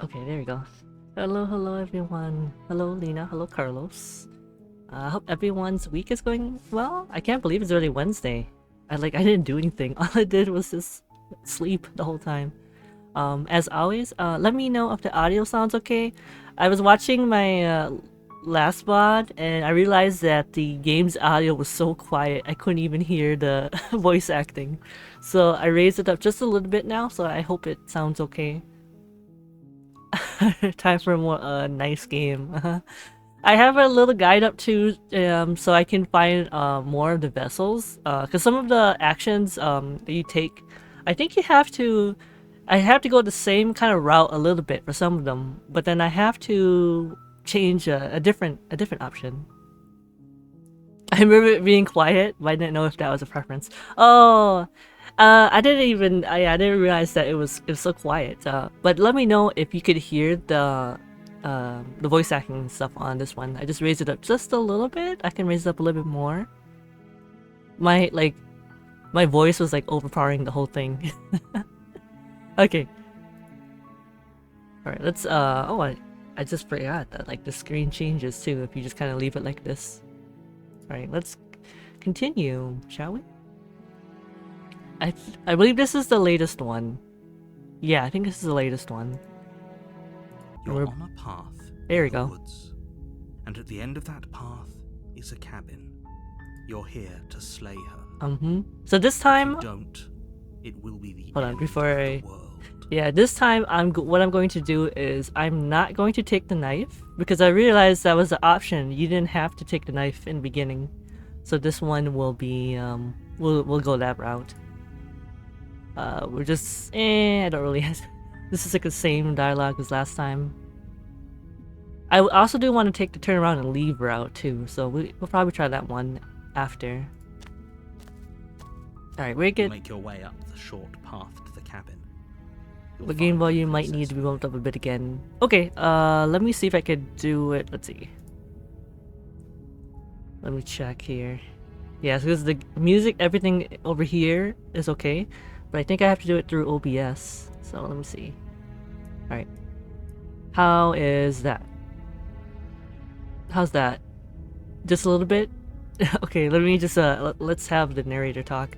Okay, there we go. Hello everyone. Hello Lena, hello Carlos. I hope everyone's week is going well. I can't believe it's already Wednesday. I didn't do anything. All I did was just sleep the whole time. As always, let me know if the audio sounds okay. I was watching my last VOD and I realized that the game's audio was so quiet I couldn't even hear the voice acting. So I raised it up just a little bit now, so I hope it sounds okay. Time for a more nice game. I have a little guide up too, so I can find more of the vessels. Because some of the actions that you take, I think I have to go the same kind of route a little bit for some of them, but then I have to change a different option. I remember it being quiet, but I didn't know if that was a preference. Oh, I didn't realize that it was so quiet. But let me know if you could hear the voice acting stuff on this one. I just raised it up just a little bit. I can raise it up a little bit more. My voice was like overpowering the whole thing. Okay. All right, let's oh, I just forgot that like the screen changes too if you just kind of leave it like this. All right, let's continue, shall we? I believe this is the latest one. Yeah, I think this is the latest one. You're on a path. There we go. Woods, and at the end of that path is a cabin. You're here to slay her. So this time, if you don't, it will be the hold on end before of I. the world. Yeah, this time what I'm going to do is I'm not going to take the knife because I realized that was the option. You didn't have to take the knife in the beginning, so this one will be we'll go that route. We're just I don't really have. This is like the same dialogue as last time. I also do want to take the turn around and leave route too, so we'll probably try that one after. Alright, we're good. Make your way up the short path to the cabin. The game volume might need to be bumped up a bit again. Okay, let me see if I could do it. Let's see. Let me check here. Yeah, because the music, everything over here is okay, but I think I have to do it through OBS. So let me see. Alright. How is that? How's that? Just a little bit? Okay, let me just, let's have the narrator talk.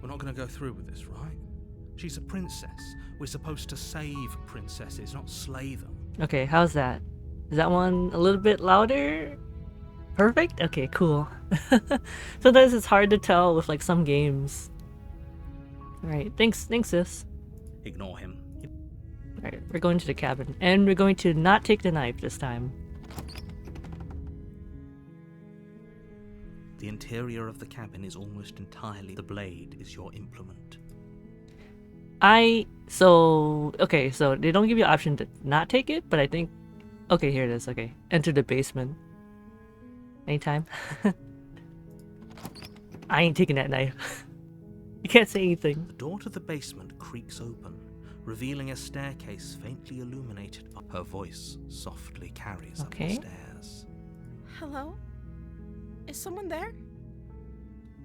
We're not going to go through with this, right? She's a princess. We're supposed to save princesses, not slay them. Okay, how's that? Is that one a little bit louder? Perfect? Okay, cool. Sometimes it's hard to tell with like some games. Alright, thanks sis. Ignore him. Alright, we're going to the cabin. And we're going to not take the knife this time. The interior of the cabin is almost entirely the blade is your implement. Okay, so they don't give you an option to not take it, but I think... Okay, here it is, okay. Enter the basement. Anytime. I ain't taking that knife. You can't say anything. The door to the basement creaks open, revealing a staircase faintly illuminated by her voice softly carries up the stairs. Hello? Is someone there?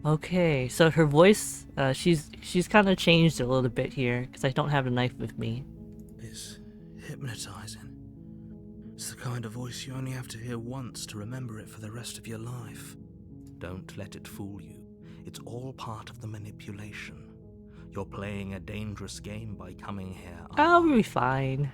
Okay, so her voice, she's kind of changed a little bit here, because I don't have the knife with me. It's hypnotizing. It's the kind of voice you only have to hear once to remember it for the rest of your life. Don't let it fool you. It's all part of the manipulation. You're playing a dangerous game by coming here. I'll be fine.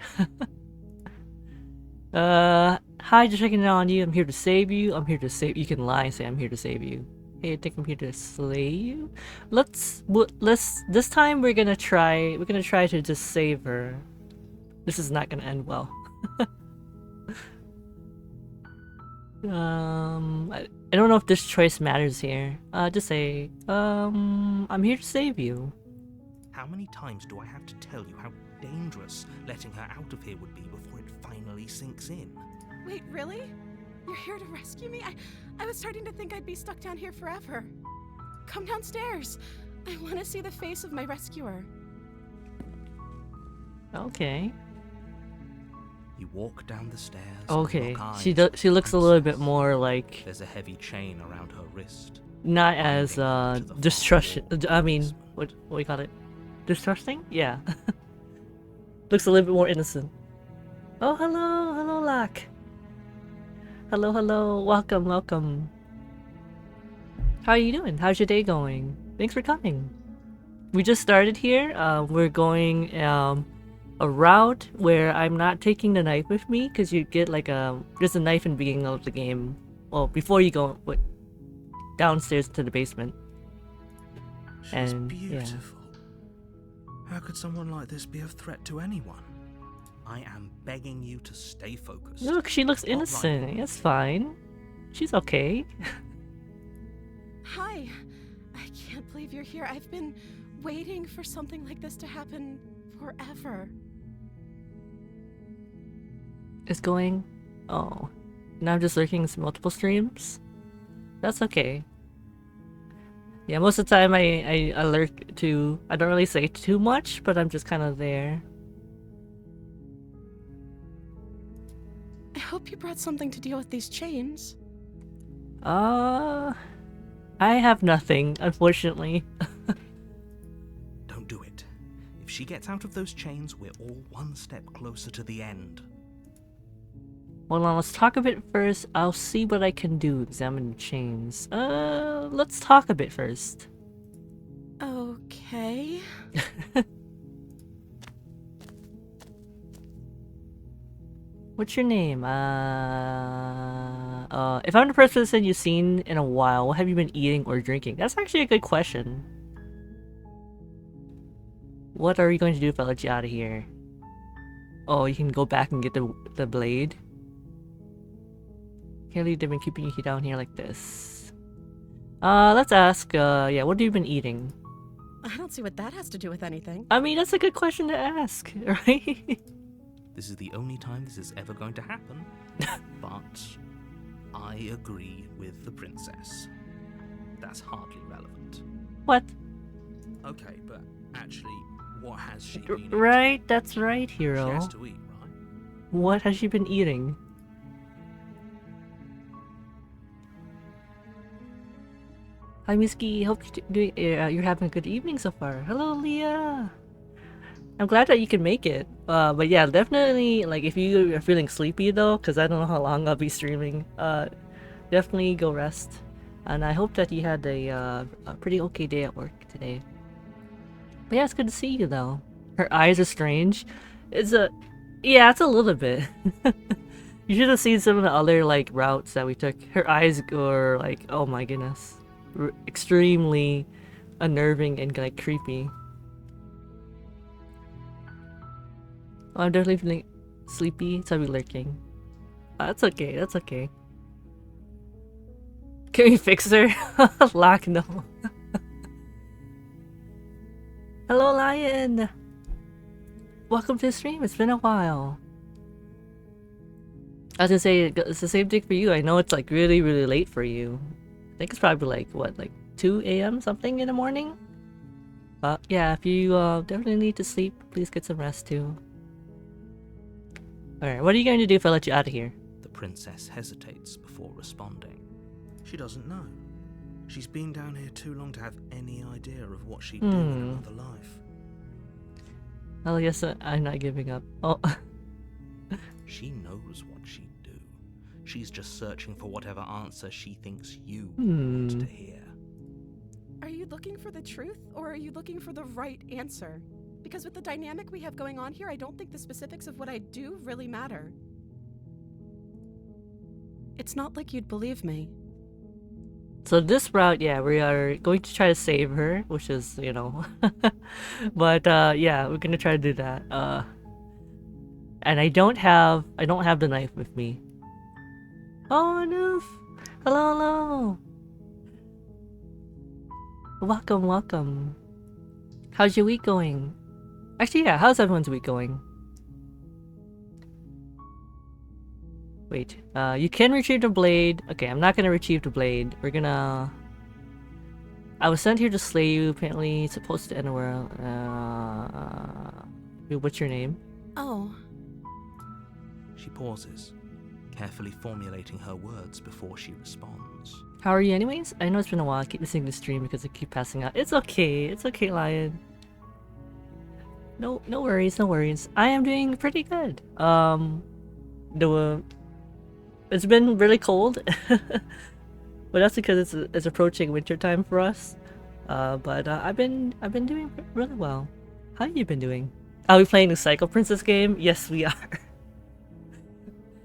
Hi, just checking in on you. I'm here to save you. I'm here to save you. You can lie and say I'm here to save you. Hey, I think I'm here to slay you. Let's this time we're gonna try to just save her. This is not gonna end well. I don't know if this choice matters here. Just say, I'm here to save you. How many times do I have to tell you how dangerous letting her out of here would be before it finally sinks in? Wait, really? You're here to rescue me? I was starting to think I'd be stuck down here forever. Come downstairs. I want to see the face of my rescuer. Okay. You walk down the stairs. Okay. And lock She eyes she looks a with the little bit princess. more like There's a heavy chain around her wrist. not as binding to the distrust. far wall of I the mean, basement. what do you call it? Distrusting? Yeah. Looks a little bit more innocent. Oh, hello, Locke. Hello, welcome. How are you doing? How's your day going? Thanks for coming. We just started here. We're going a route where I'm not taking the knife with me because you get like there's a knife in the beginning of the game. Well, before you go downstairs to the basement. She's And, yeah. beautiful. How could someone like this be a threat to anyone? I am begging you to stay focused. Look, she looks Not right. innocent. It's fine. She's okay. Hi. I can't believe you're here. I've been waiting for something like this to happen forever. It's going. Oh. Now I'm just lurking in multiple streams? That's okay. Yeah, most of the time I lurk too. I don't really say too much, but I'm just kind of there. I hope you brought something to deal with these chains. I have nothing, unfortunately. Don't do it. If she gets out of those chains, we're all one step closer to the end. Hold on, let's talk a bit first. I'll see what I can do. Examine the chains. Let's talk a bit first. Okay. What's your name? If I'm the person you've seen in a while, what have you been eating or drinking? That's actually a good question. What are you going to do if I let you out of here? Oh, you can go back and get the blade. Can't believe they've been keeping you down here like this. Let's ask, yeah, what have you been eating? I don't see what that has to do with anything. I mean, that's a good question to ask, right? This is the only time this is ever going to happen. But I agree with the princess. That's hardly relevant. What? Okay, but actually, what has she been eating? Right, that's right, She hero. has to eat, right? What has she been eating? Hi, Miski. Hope you're having a good evening so far. Hello, Leah. I'm glad that you can make it. But yeah, definitely, like, if you are feeling sleepy though, because I don't know how long I'll be streaming, definitely go rest. And I hope that you had a pretty okay day at work today. But yeah, it's good to see you though. Her eyes are strange. Yeah, it's a little bit. You should have seen some of the other, like, routes that we took. Her eyes were, like, oh my goodness. Extremely unnerving and, like, creepy. Oh, I'm definitely feeling sleepy, so I'll be lurking. That's okay, that's okay. Can we fix her? Lock, no. Hello, Lion! Welcome to the stream, it's been a while. I was gonna say, it's the same thing for you. I know it's like really, really late for you. I think it's probably like, what, like 2 a.m. something in the morning? But yeah, if you definitely need to sleep, please get some rest too. Alright, what are you going to do if I let you out of here? The princess hesitates before responding. She doesn't know. She's been down here too long to have any idea of what she'd do in another life. I guess I'm not giving up. Oh. She knows what she'd do. She's just searching for whatever answer she thinks you Hmm. want to hear. Are you looking for the truth, or are you looking for the right answer? Because with the dynamic we have going on here, I don't think the specifics of what I do really matter. It's not like you'd believe me. So this route, yeah, we are going to try to save her, which is, you know. But yeah, we're gonna try to do that. And I don't have the knife with me. Oh, Anuf! Hello. Welcome. How's your week going? Actually, yeah, how's everyone's week going? Wait, you can retrieve the blade. Okay, I'm not gonna retrieve the blade. We're gonna... I was sent here to slay you, apparently supposed to end the world. What's your name? Oh, She pauses, carefully formulating her words before she responds. How are you anyways? I know it's been a while. I keep missing the stream because I keep passing out. It's okay, Lion. No worries, no worries. I am doing pretty good. It's been really cold, but that's because it's approaching winter time for us. But I've been doing really well. How have you been doing? Are we playing the Psycho Princess game? Yes, we are.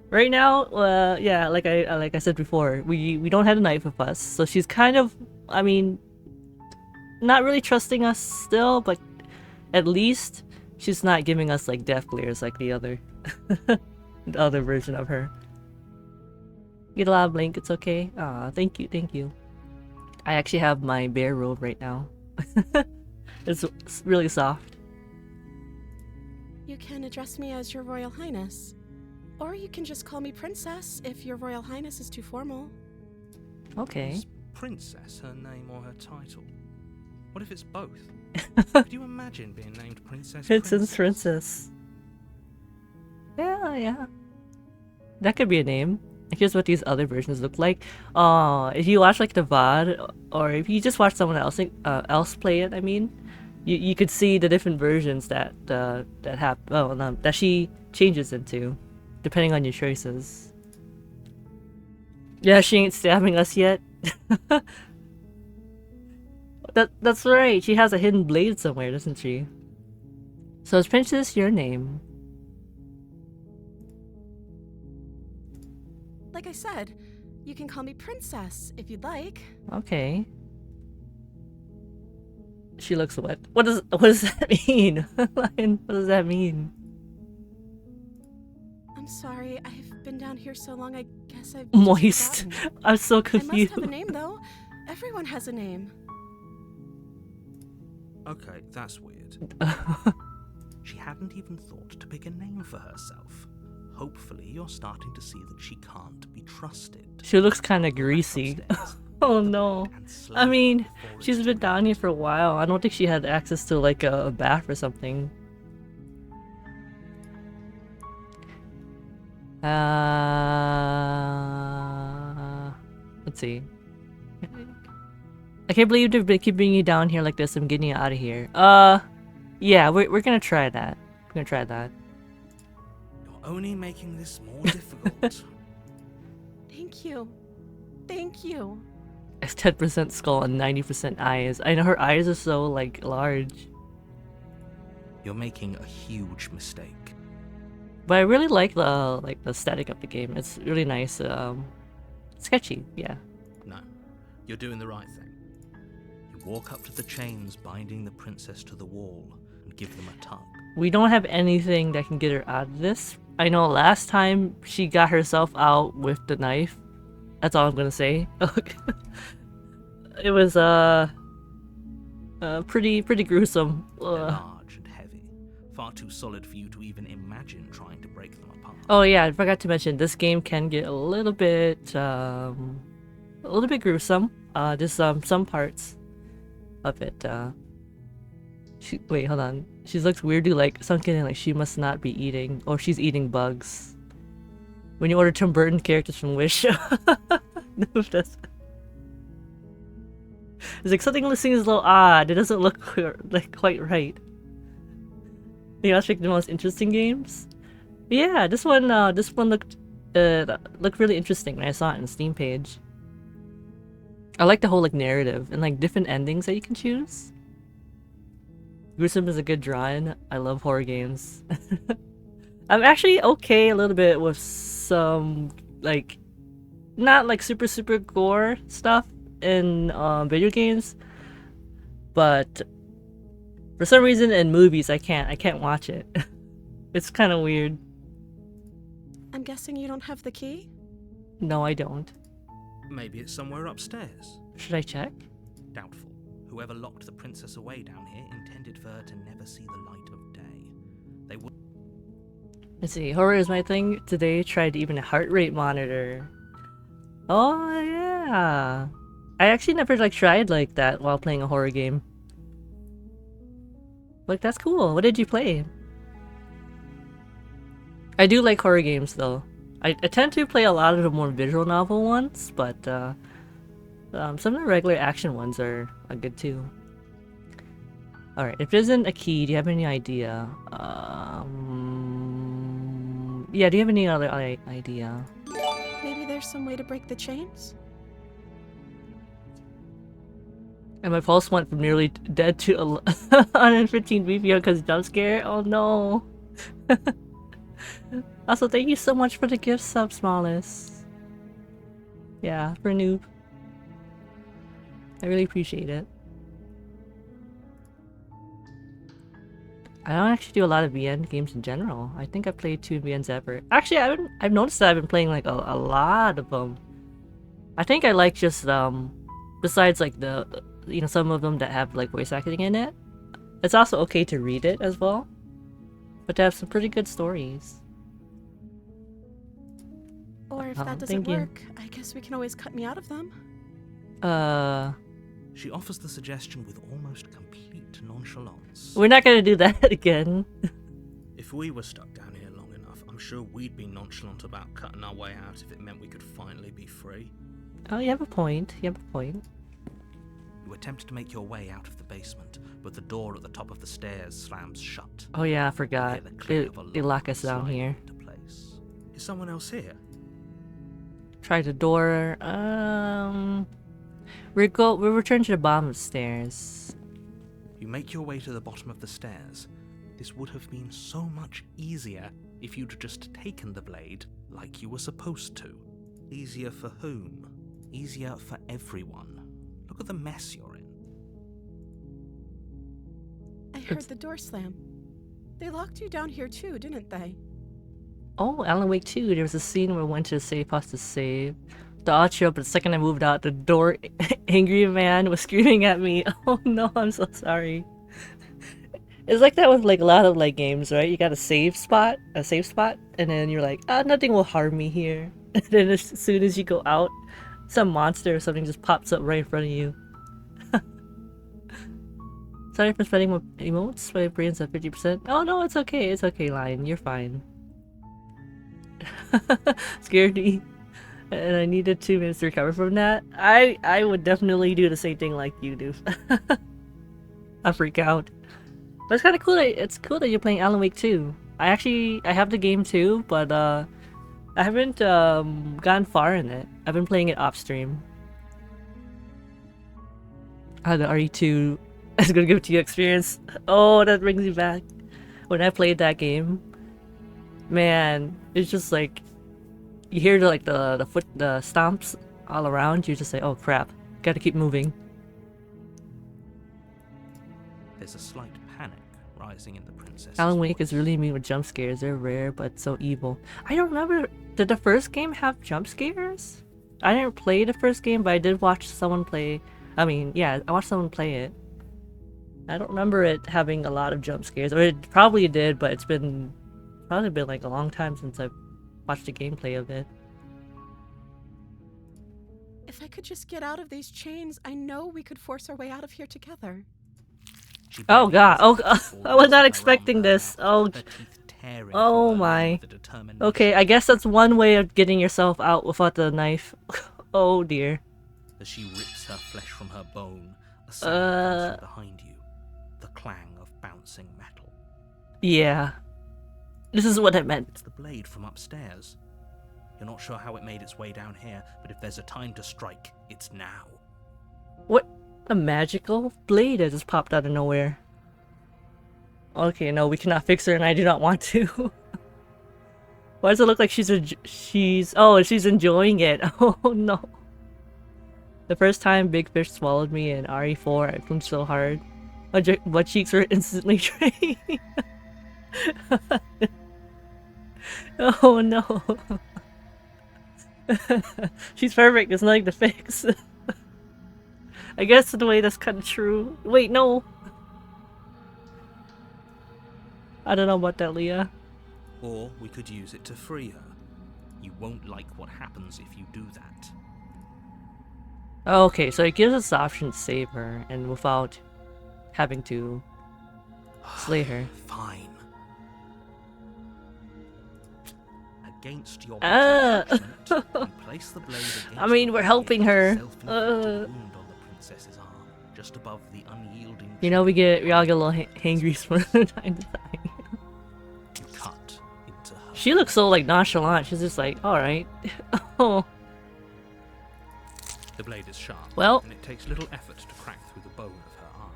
Right now, yeah, like I said before, we don't have a knife with us, so she's kind of, I mean, not really trusting us still, but at least she's not giving us like death glares like the other, the other version of her. Get a lot of blink, it's okay. Ah, thank you. I actually have my bear robe right now. It's really soft. you can address me as Your Royal Highness. Or you can just call me Princess if Your Royal Highness is too formal. Okay. Is Princess her name or her title? What if it's both? Could you imagine being named Princess? Princess. Yeah. That could be a name. Here's what these other versions look like. If you watch like the VOD, or if you just watch someone else play it, I mean, you could see the different versions that that she changes into, depending on your choices. Yeah, she ain't stabbing us yet. That's right. She has a hidden blade somewhere, doesn't she? So is Princess your name? Like I said, you can call me Princess if you'd like. Okay. She looks wet. What does that mean? Lion, what does that mean? I'm sorry, I've been down here so long, I guess I've just Moist. forgotten. I'm so I must confused. have a name, though. Everyone has a name. Okay, that's weird. She hadn't even thought to pick a name for herself. Hopefully, you're starting to see that she can't be trusted. She looks kind of greasy. Oh no. I mean, she's been down here for a while. I don't think she had access to like a bath or something. Let's see. I can't believe they keep bringing you down here like this. I'm getting you out of here. Yeah, we're gonna try that. We're gonna try that. You're only making this more difficult. Thank you. Thank you. It's 10% skull and 90% eyes. I know her eyes are so like large. You're making a huge mistake. But I really like the aesthetic of the game. It's really nice. Sketchy, yeah. No, you're doing the right thing. You walk up to the chains binding the princess to the wall and give them a tug. We don't have anything that can get her out of this. I know last time she got herself out with the knife. That's all I'm gonna say. It was pretty gruesome. They're large and heavy, far too solid for you to even imagine trying to break them apart. Oh yeah, I forgot to mention this game can get a little bit gruesome. Just some parts of it. Wait, hold on. She looks weirdly like sunken in, like she must not be eating, or she's eating bugs. When you order Tim Burton characters from Wish. No, that's... It's like something listening is a little odd. It doesn't look like quite right. You know, pick the most interesting games. But yeah, this one looked really interesting when I saw it on the Steam page. I like the whole like narrative and like different endings that you can choose. Gruesome is a good drawing. I love horror games. I'm actually okay a little bit with some like not like super gore stuff in video games, but for some reason in movies I can't watch it. It's kind of weird. I'm guessing you don't have the key? No, I don't. Maybe it's somewhere upstairs. Should I check? Doubtful. Whoever locked the princess away down here intended for her to never see the light of day. They would. Let's see, horror is my thing. Today tried even a heart rate monitor. Oh yeah. I actually never like tried like that while playing a horror game. Like that's cool. What did you play? I do like horror games though. I tend to play a lot of the more visual novel ones, but some of the regular action ones are good too. Alright, if there isn't a key, do you have any idea? Yeah, do you have any other idea? Maybe there's some way to break the chains? And my pulse went from nearly dead to 115 BPM because jump scare? Oh no! Also, thank you so much for the gift sub, Smallest. Yeah, for noob. I really appreciate it. I don't actually do a lot of VN games in general. I think I've played 2 VNs ever. Actually, I've noticed that I've been playing like a lot of them. I think I like just besides like the you know, some of them that have like voice acting in it. It's also okay to read it as well, but to have some pretty good stories. Or if that doesn't thank you. work, I guess we can always cut me out of them. She offers the suggestion with almost complete nonchalance. We're not gonna do that again. If we were stuck down here long enough, I'm sure we'd be nonchalant about cutting our way out if it meant we could finally be free. Oh, you have a point. You have a point. You attempt to make your way out of the basement, but the door at the top of the stairs slams shut. Oh yeah, I You forgot. hear the click of a They lock lock us down sliding here. into place. Is someone else here? Try the door. We'll return to the bottom of the stairs. You make your way to the bottom of the stairs. This would have been so much easier if you'd just taken the blade like you were supposed to. Easier for whom? Easier for everyone. Look at the mess you're in. I heard the door slam. They locked you down here too, didn't they? Oh, Alan Wake 2. There was a scene where I went to the safe house to save. The odd show, but the second I moved out, the door angry man was screaming at me. Oh no, I'm so sorry. It's like that with like a lot of like games, right? You got a safe spot, and then you're like, ah, nothing will harm me here. And then as soon as you go out, some monster or something just pops up right in front of you. Sorry for spending my emotes. My brain's at 50%. Oh no, it's okay. It's okay, Lion. You're fine. Scared me. And I needed 2 minutes to recover from that. I would definitely do the same thing like you do. I freak out. But it's kind of cool. It's cool that you're playing Alan Wake 2. I have the game too, but I haven't gone far in it. I've been playing it off stream. The RE2 is gonna give it to you experience. Oh, that brings me back. When I played that game, man, it's just like you hear the stomps all around you. Just say, oh crap, gotta keep moving. There's a slight panic rising in the princess. Alan Wake is really mean with jump scares. They're rare but so evil. I don't remember. Did the first game have jump scares? I didn't play the first game, but I did watch someone play. I mean, yeah, I watched someone play it. I don't remember it having a lot of jump scares, or it probably did, but it's probably been like a long time since I've watched the gameplay of it. If I could just get out of these chains, I know we could force our way out of here together. Oh god, I was not expecting this. Oh my. Okay, I guess that's one way of getting yourself out without the knife. Oh dear. As she rips her flesh from her bone, a sound comes from behind you. The clang of bouncing metal. Yeah. This is what I meant. It's the blade from upstairs. You're not sure how it made its way down here, but if there's a time to strike, it's now. What? A magical blade that just popped out of nowhere. Okay, no, we cannot fix her, and I do not want to. Why does it look like she's enjoying it? Oh no. The first time Big Fish swallowed me in RE4, I flinched so hard. My butt cheeks were instantly drained. Oh no. She's perfect, there's nothing to fix. I guess in a way that's kind of true. Wait, no. I don't know about that, Leah. Or we could use it to free her. You won't like what happens if you do that. Okay, so it gives us the option to save her, and without having to slay her. Fine. Against your Ah. better judgment, you place the blade against I mean, the we're blade helping of her. the self-inflicted wound on the princess's arm, just above the unyielding. You know, we all get a little hangry from time to time. You cut into her. She looks so like nonchalant. She's just like, all right. Oh, The blade is sharp, well. and it takes little effort to crack through the bone of her arm.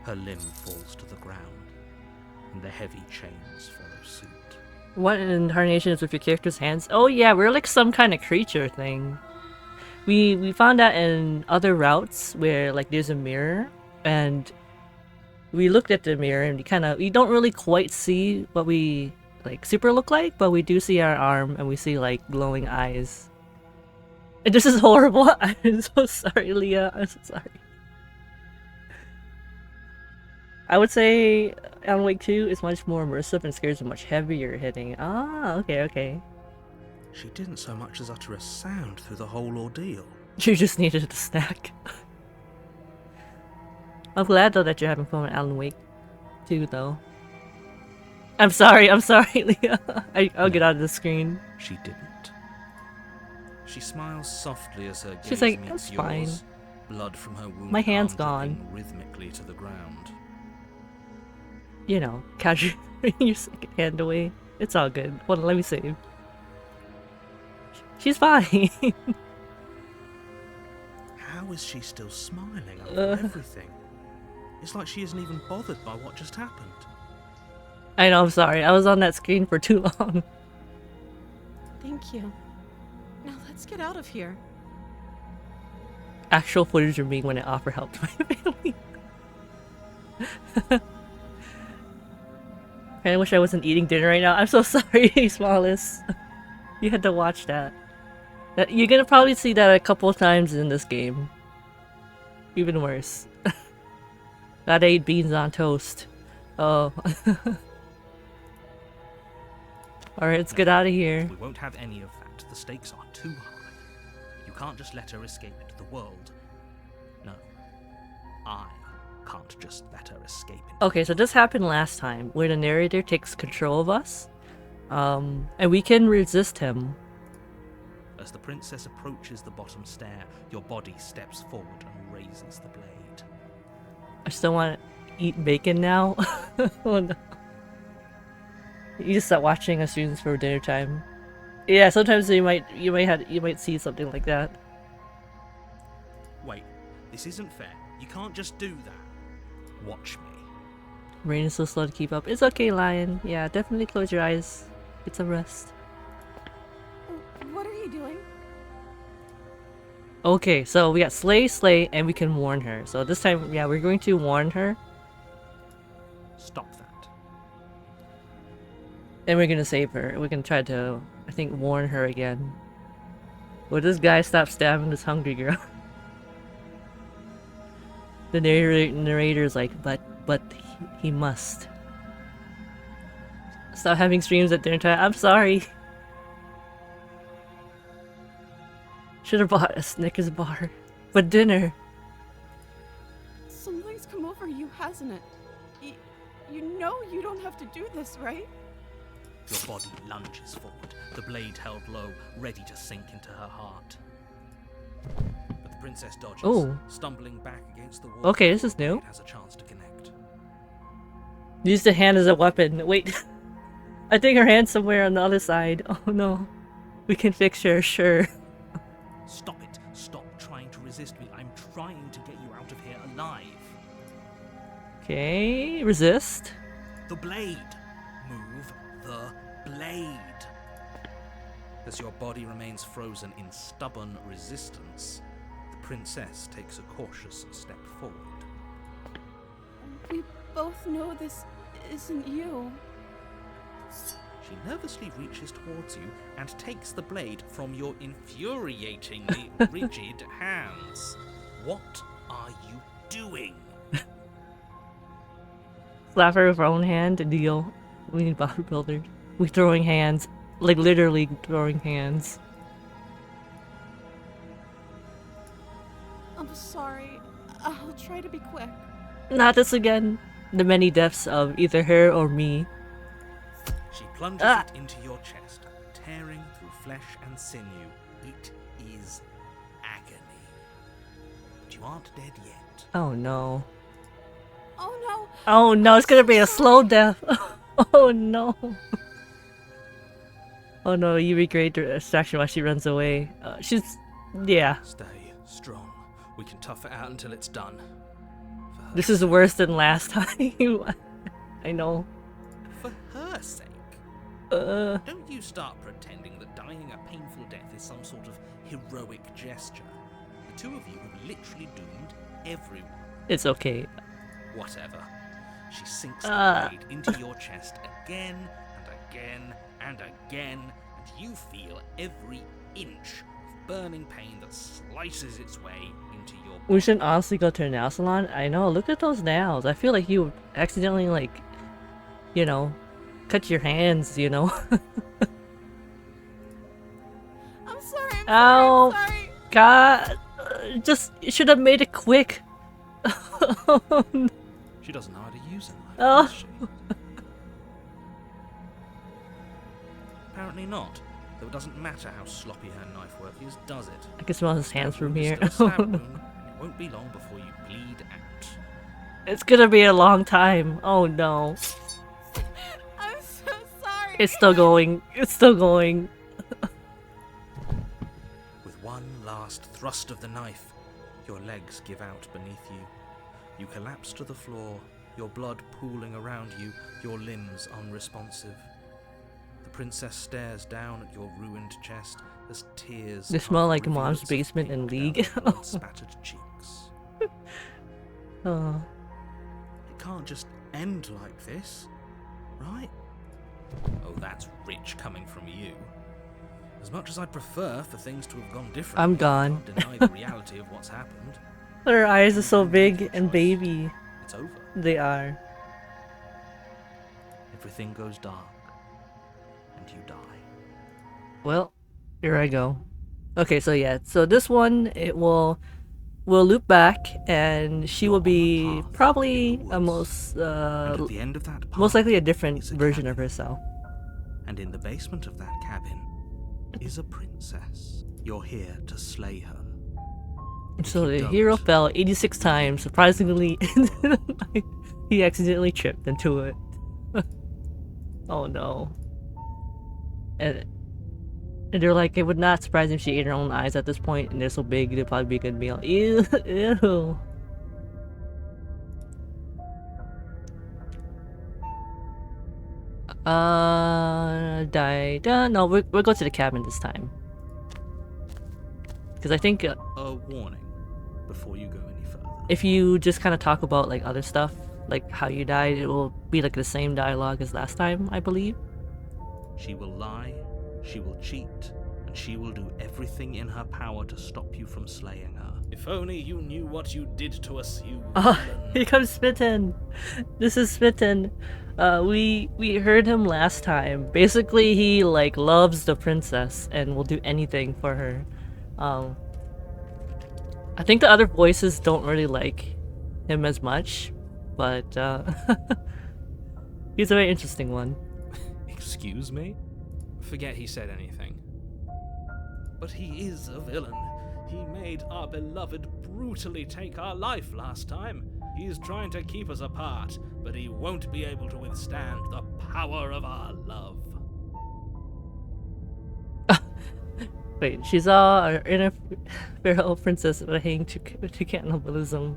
Her limb falls to the ground, and the heavy chains follow suit. What incarnation is with your character's hands? Oh yeah, we're like some kind of creature thing. We found that in other routes where like there's a mirror, and we looked at the mirror and we don't really quite see what we like super look like, but we do see our arm and we see like glowing eyes. And this is horrible. I'm so sorry, Leah. I'm so sorry. I would say Alan Wake 2 is much more immersive and scares a much heavier hitting. Ah, okay. She didn't so much as utter a sound through the whole ordeal. You just needed a snack. I'm glad though that you're having fun with Alan Wake 2 though. I'm sorry, Leah. I'll get out of the screen. She didn't. She smiles softly as her gaze She's like, meets "That's yours. fine. Blood from her wound. My hand's gone." Rhythmically to the ground. You know, casually your second hand away. It's all good. Hold on, let me save. She's fine. How is she still smiling over everything? It's like she isn't even bothered by what just happened. I know, I'm sorry. I was on that screen for too long. Thank you. Now let's get out of here. Actual footage of me when I offer help to my family. I wish I wasn't eating dinner right now. I'm so sorry, Smallest. You had to watch that. You're gonna probably see that a couple of times in this game. Even worse. That I ate beans on toast. Oh. Alright, let's get out of here. We won't have any of that. The stakes are too high. You can't just let her escape into the world. No. I can't just let her escape into Okay, so this happened last time, where the narrator takes control of us. And we can resist him. As the princess approaches the bottom stair, your body steps forward and raises the blade. I still want to eat bacon now. Oh no. You just stop watching as soon as for dinner time. Yeah, sometimes you might see something like that. Wait, this isn't fair. You can't just do that. Watch me. Rain is so slow to keep up. It's okay, Lion. Yeah, definitely close your eyes. Get some rest. What are you doing? Okay, so we got slay, and we can warn her. So this time, yeah, we're going to warn her. Stop that. And we're gonna save her. We're gonna try to, I think, warn her again. Will this guy stop stabbing this hungry girl? The narrator's like, but he must. Stop having streams at dinner time. I'm sorry. Should have bought a Snickers bar. But dinner. Something's come over you, hasn't it? You know you don't have to do this, right? Your body lunges forward, the blade held low, ready to sink into her heart. But the princess dodges, Oh. stumbling back against the wall. Okay, this is new. It has a chance to connect. Use the hand as a weapon. Wait. I think her hand's somewhere on the other side. Oh no. We can fix her, sure. Stop it. Stop trying to resist me. I'm trying to get you out of here alive. Okay, resist. The blade. Move the blade. As your body remains frozen in stubborn resistance, the princess takes a cautious step forward. We both know this isn't you. She nervously reaches towards you and takes the blade from your infuriatingly rigid hands. What are you doing? Slap her with our own hand, deal. We need bodybuilders. We throwing hands. Like literally throwing hands. I'm sorry. I'll try to be quick. Not this again. The many deaths of either her or me. She plunges it into your chest, tearing through flesh and sinew. It is agony. But you aren't dead yet. Oh no. Oh no! Oh no, it's gonna be a slow death. Oh no. Oh no, you regret the distraction while she runs away. Yeah. Stay strong. We can tough it out until it's done. For her This is worse than last time. I know. For her sake. Uh, Don't you start pretending that dying a painful death is some sort of heroic gesture. The two of you have literally doomed everyone. it's okay. Whatever. She sinks the blade into your chest again and again and again, and you feel every inch of burning pain that slices its way into your We should honestly go to a nail salon. I know, look at those nails. I feel like you accidentally, like, you know, cut your hands, you know? I'm sorry. Ow. I'm sorry. God, just, you should have made it quick. She doesn't know how to use a knife, Oh. does she? Apparently not. Though it doesn't matter how sloppy her knife work is, does it? I can smell his hands That from wound is here. still a stab wound, and it won't be long before you bleed out. It's gonna be a long time. Oh no. I'm so sorry. It's still going. It's still going. With one last thrust of the knife, your legs give out beneath you. You collapse to the floor, your blood pooling around you, your limbs unresponsive. The princess stares down at your ruined chest as tears. They smell like rivulets Mom's of basement in pink League. down her blood-spattered cheeks. Oh. It can't just end like this, right? Oh, that's rich coming from you. As much as I'd prefer for things to have gone differently, I'm gone. I can't deny the reality of what's happened. Her eyes are so big and baby. It's over. They are. Everything goes dark, and you die. Well, here I go. Okay, so yeah, so this one we'll loop back, and she will be probably a most And at the end of that path most likely a different is a version of cabin. herself. And in the basement of that cabin is a princess. You're here to slay her. If So you the don't, hero fell 86 times. Surprisingly, he accidentally tripped into it. Oh no. And they're like, it would not surprise if she ate her own eyes at this point, and they're so big, they'd probably be a good meal. Ew, ew. No, we'll go to the cabin this time. Because I think a warning before you go any further. if you just kind of talk about like other stuff, like how you died, it will be like the same dialogue as last time, I believe. She will lie, she will cheat, and she will do everything in her power to stop you from slaying her. If only you knew what you did to us, you Oh, villain. here comes Smitten. This is Smitten. We heard him last time. Basically, he like loves the princess and will do anything for her. I think the other voices don't really like him as much, but he's a very interesting one. Excuse me? Forget he said anything. But he is a villain. He made our beloved brutally take our life last time. He is trying to keep us apart, but he won't be able to withstand the power of our love. Wait, she's our inner feral princess adhering to cannibalism.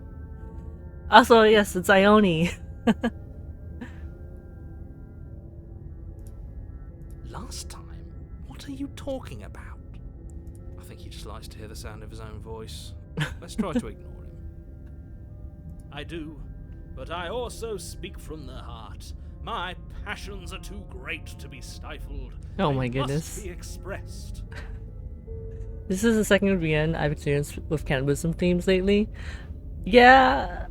Also, yes, it's Ione. Last time? What are you talking about? I think he just likes to hear the sound of his own voice. Let's try to ignore him. I do, but I also speak from the heart. My passions are too great to be stifled. Oh They my must goodness. be expressed. This is the second VN I've experienced with cannibalism themes lately. Yeah,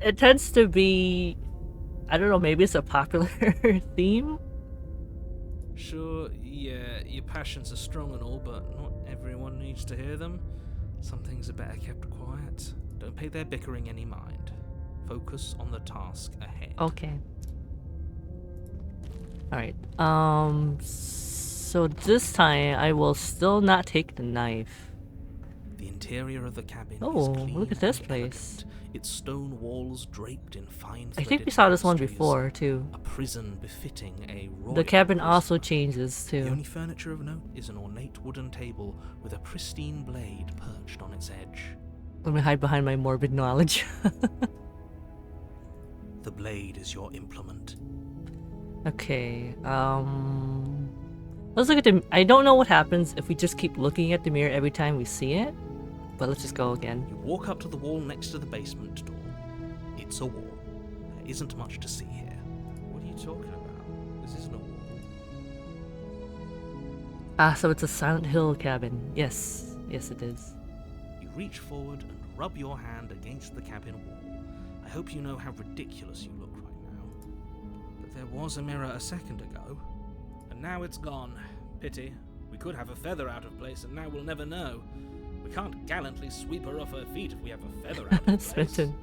it tends to be, I don't know, maybe it's a popular theme? Sure, yeah, your passions are strong and all, but not everyone needs to hear them. Some things are better kept quiet. Don't pay their bickering any mind. Focus on the task ahead. Okay. Alright, so this time I will still not take the knife. The interior of the cabin Oh, is clean look at this and place. elegant. Its stone walls draped in fine I think threaded we saw this one tapestries. before, too. A prison befitting a royal The cabin prison. also changes, The too. only furniture of note is an ornate wooden table with a pristine blade perched on its edge. Let me hide behind my morbid knowledge. The blade is your implement. Okay, let's look at the... I don't know what happens if we just keep looking at the mirror every time we see it, but let's just go again. You walk up to the wall next to the basement door. It's a wall. There isn't much to see here. What are you talking about? This isn't a wall. Ah, so it's a Silent Hill cabin. Yes, yes it is. You reach forward and rub your hand against the cabin wall. I hope you know how ridiculous you look right now. But there was a mirror a second ago, and now it's gone. Pity. We could have a feather out of place, and now we'll never know. We can't gallantly sweep her off her feet if we have a feather out of place. Smitten.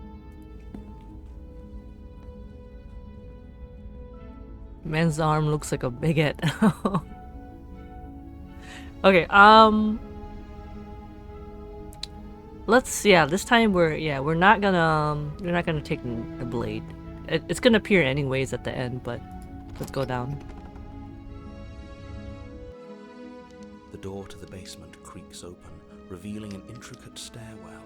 Man's arm looks like a bigot. Okay, this time we're not gonna take the blade. It's gonna appear anyways at the end, but let's go down. The door to the basement creaks open, revealing an intricate stairwell.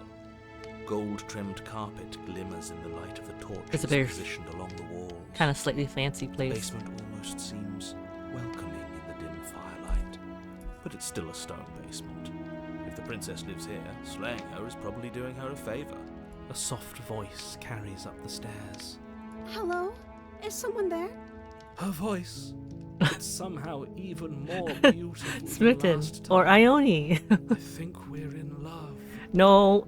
Gold-trimmed carpet glimmers in the light of the It's torches a very positioned along the walls. kind of slightly fancy The place. basement almost seems welcoming in the dim firelight, but it's still a stone basement. If the princess lives here, slaying her is probably doing her a favor. A soft voice carries up the stairs. Hello? Is someone there? Her voice. It's somehow even more beautiful than Smitten last or time. Ione. I think we're in love. No.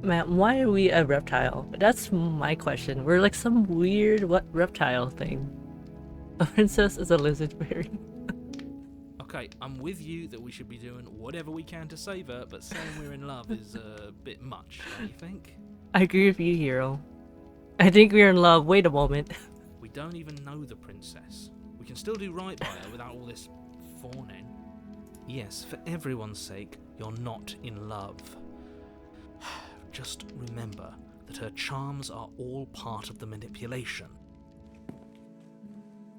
Man, why are we a reptile? That's my question. We're like some weird reptile thing. A princess is a lizard fairy. Okay, I'm with you that we should be doing whatever we can to save her, but saying we're in love is a bit much, don't you think? I agree with you, Hero. I think we're in love. Wait a moment. We don't even know the princess. We can still do right by her without all this fawning. Yes, for everyone's sake, you're not in love. Just remember that her charms are all part of the manipulation.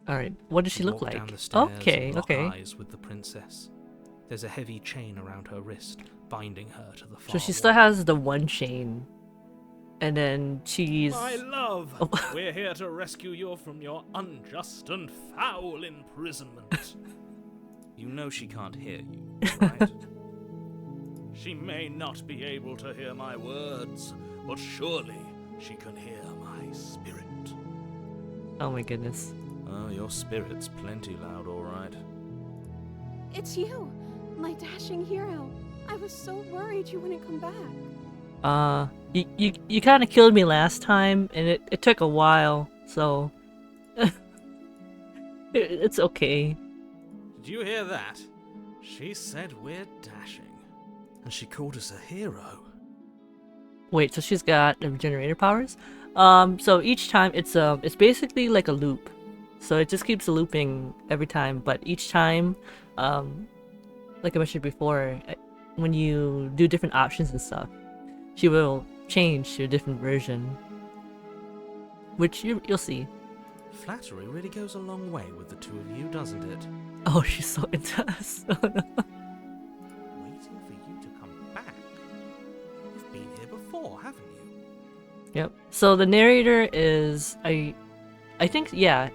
Alright, what does she You look walk down like? the stairs Okay, and lock okay. eyes with the princess. There's a heavy chain around her wrist, binding her to the far So she wall. still has the one chain. And then she's... My love, Oh. we're here to rescue you from your unjust and foul imprisonment. You know she can't hear you, right? She may not be able to hear my words, but surely she can hear my spirit. Oh my goodness. Oh, your spirit's plenty loud, all right. It's you, my dashing hero. I was so worried you wouldn't come back. You kind of killed me last time, and it took a while, so... it's okay. Did you hear that? She said we're dashing. And she called us a hero. Wait, so she's got generator powers? So each time it's basically like a loop. So it just keeps looping every time, but each time, like I mentioned before, when you do different options and stuff, she will change to a different version. Which you'll see. Flattery really goes a long way with the two of you, doesn't it? Oh, she's so into us. Waiting for you to come back. You've been here before, haven't you? Yep. So the narrator is I think, yeah,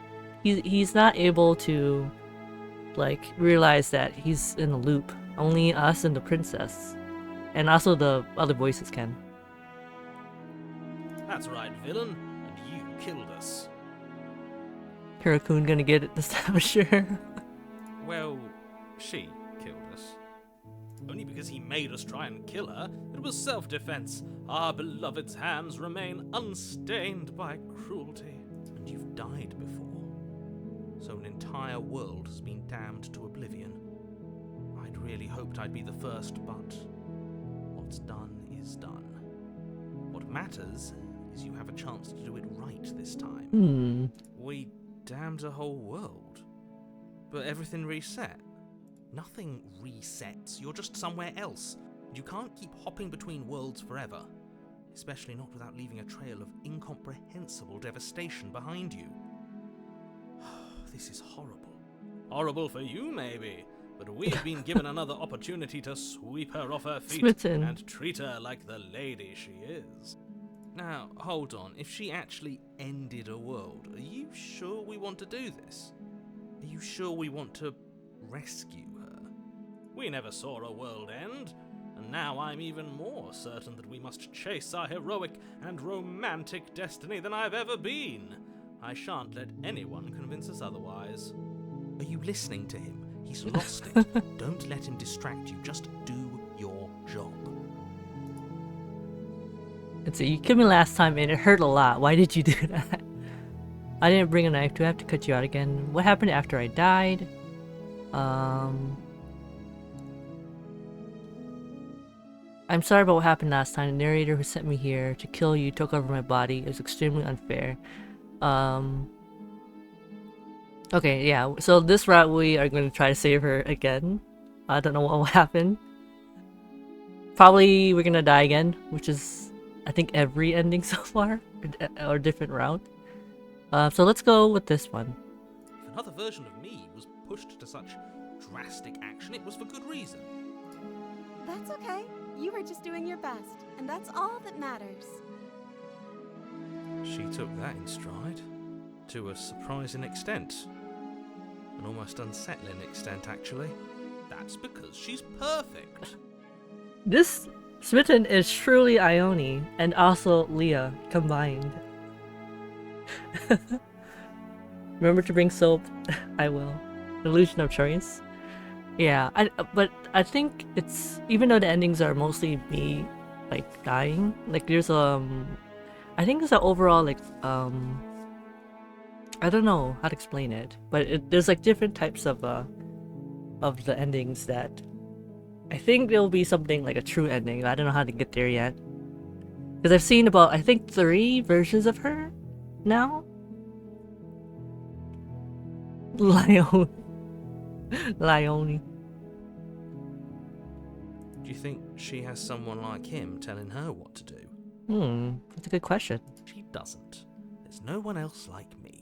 he's not able to like realize that he's in a loop. Only us and the princess, and also the other voices can. That's right, villain. And you killed us. Hirakun gonna get it this time, sure. Well, she killed us. Only because he made us try and kill her. It was self-defense. Our beloved's hands remain unstained by cruelty. And you've died before. So an entire world has been damned to oblivion. I'd really hoped I'd be the first, but what's done is done. What matters is you have a chance to do it right this time. We damned a whole world. But everything reset. Nothing resets. You're just somewhere else. You can't keep hopping between worlds forever. Especially not without leaving a trail of incomprehensible devastation behind you. This is horrible. Horrible for you, maybe. But we've been given another opportunity to sweep her off her feet Smitten. and treat her like the lady she is. Now, hold on. If she actually ended a world, are you sure we want to do this? Are you sure we want to rescue her? We never saw a world end, and now I'm even more certain that we must chase our heroic and romantic destiny than I've ever been. I shan't let anyone convince us otherwise. Are you listening to him? He's lost it. Don't let him distract you. Just do your job. Let's see, you killed me last time and it hurt a lot. Why did you do that? I didn't bring a knife. Do I have to cut you out again? What happened after I died? I'm sorry about what happened last time. The narrator who sent me here to kill you took over my body. It was extremely unfair. Okay, yeah. So this route we are going to try to save her again. I don't know what will happen. Probably we're going to die again, which is I think every ending so far, or different route. So let's go with this one. If another version of me was pushed to such drastic action, it was for good reason. That's okay. You were just doing your best, and that's all that matters. She took that in stride, to a surprising extent. An almost unsettling extent, actually. That's because she's perfect. This Smitten is truly Ione and also Leah combined. Remember to bring soap? I will. Illusion of choice. Yeah, but I think it's, even though the endings are mostly me like dying, like there's I think there's an overall like I don't know how to explain it, but there's like different types of the endings that I think there'll be something like a true ending. I don't know how to get there yet, because I've seen about I think 3 versions of her now. Lione. Do you think she has someone like him telling her what to do? That's a good question. She doesn't. There's no one else like me.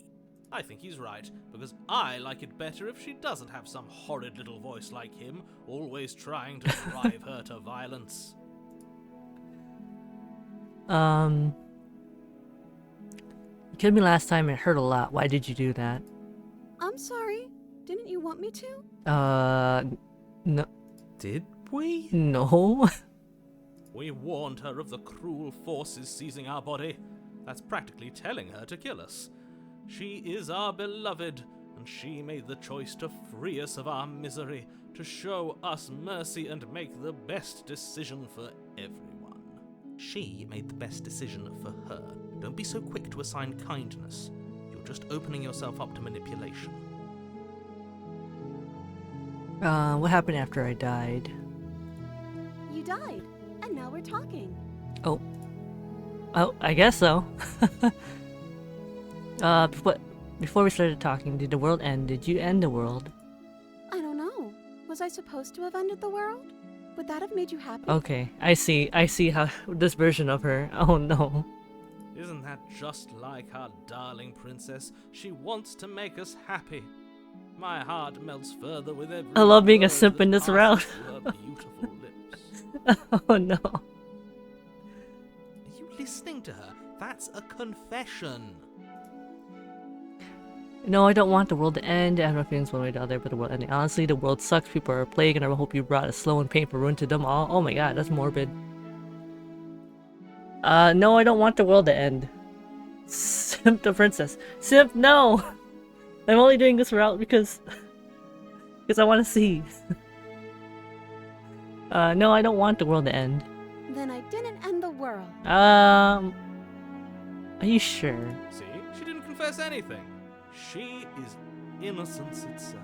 I think he's right, because I like it better if she doesn't have some horrid little voice like him, always trying to drive her to violence. You killed me last time and it hurt a lot. Why did you do that? I'm sorry. Didn't you want me to? No. Did we? No. We warned her of the cruel forces seizing our body. That's practically telling her to kill us. She is our beloved, and she made the choice to free us of our misery, to show us mercy and make the best decision for everyone. She made the best decision for her. Don't be so quick to assign kindness. You're just opening yourself up to manipulation. What happened after I died? You died, and now we're talking. Oh, I guess so. Before we started talking, did the world end? Did you end the world? I don't know. Was I supposed to have ended the world? Would that have made you happy? Okay, I see how this version of her. Oh no. Isn't that just like our darling princess? She wants to make us happy. My heart melts further with every I love being a word simp in that this route. passes through her beautiful lips. Oh no. Are you listening to her? That's a confession. No, I don't want the world to end. I have no feelings one way or the other, but the world ending. Honestly, the world sucks. People are a plague, and I hope you brought a slow and painful ruin to them all. Oh my god, that's morbid. No, I don't want the world to end. Simp the princess. Simp, no! I'm only doing this route because I want to see. No, I don't want the world to end. Then I didn't end the world. Are you sure? See? She didn't confess anything. She is innocence itself.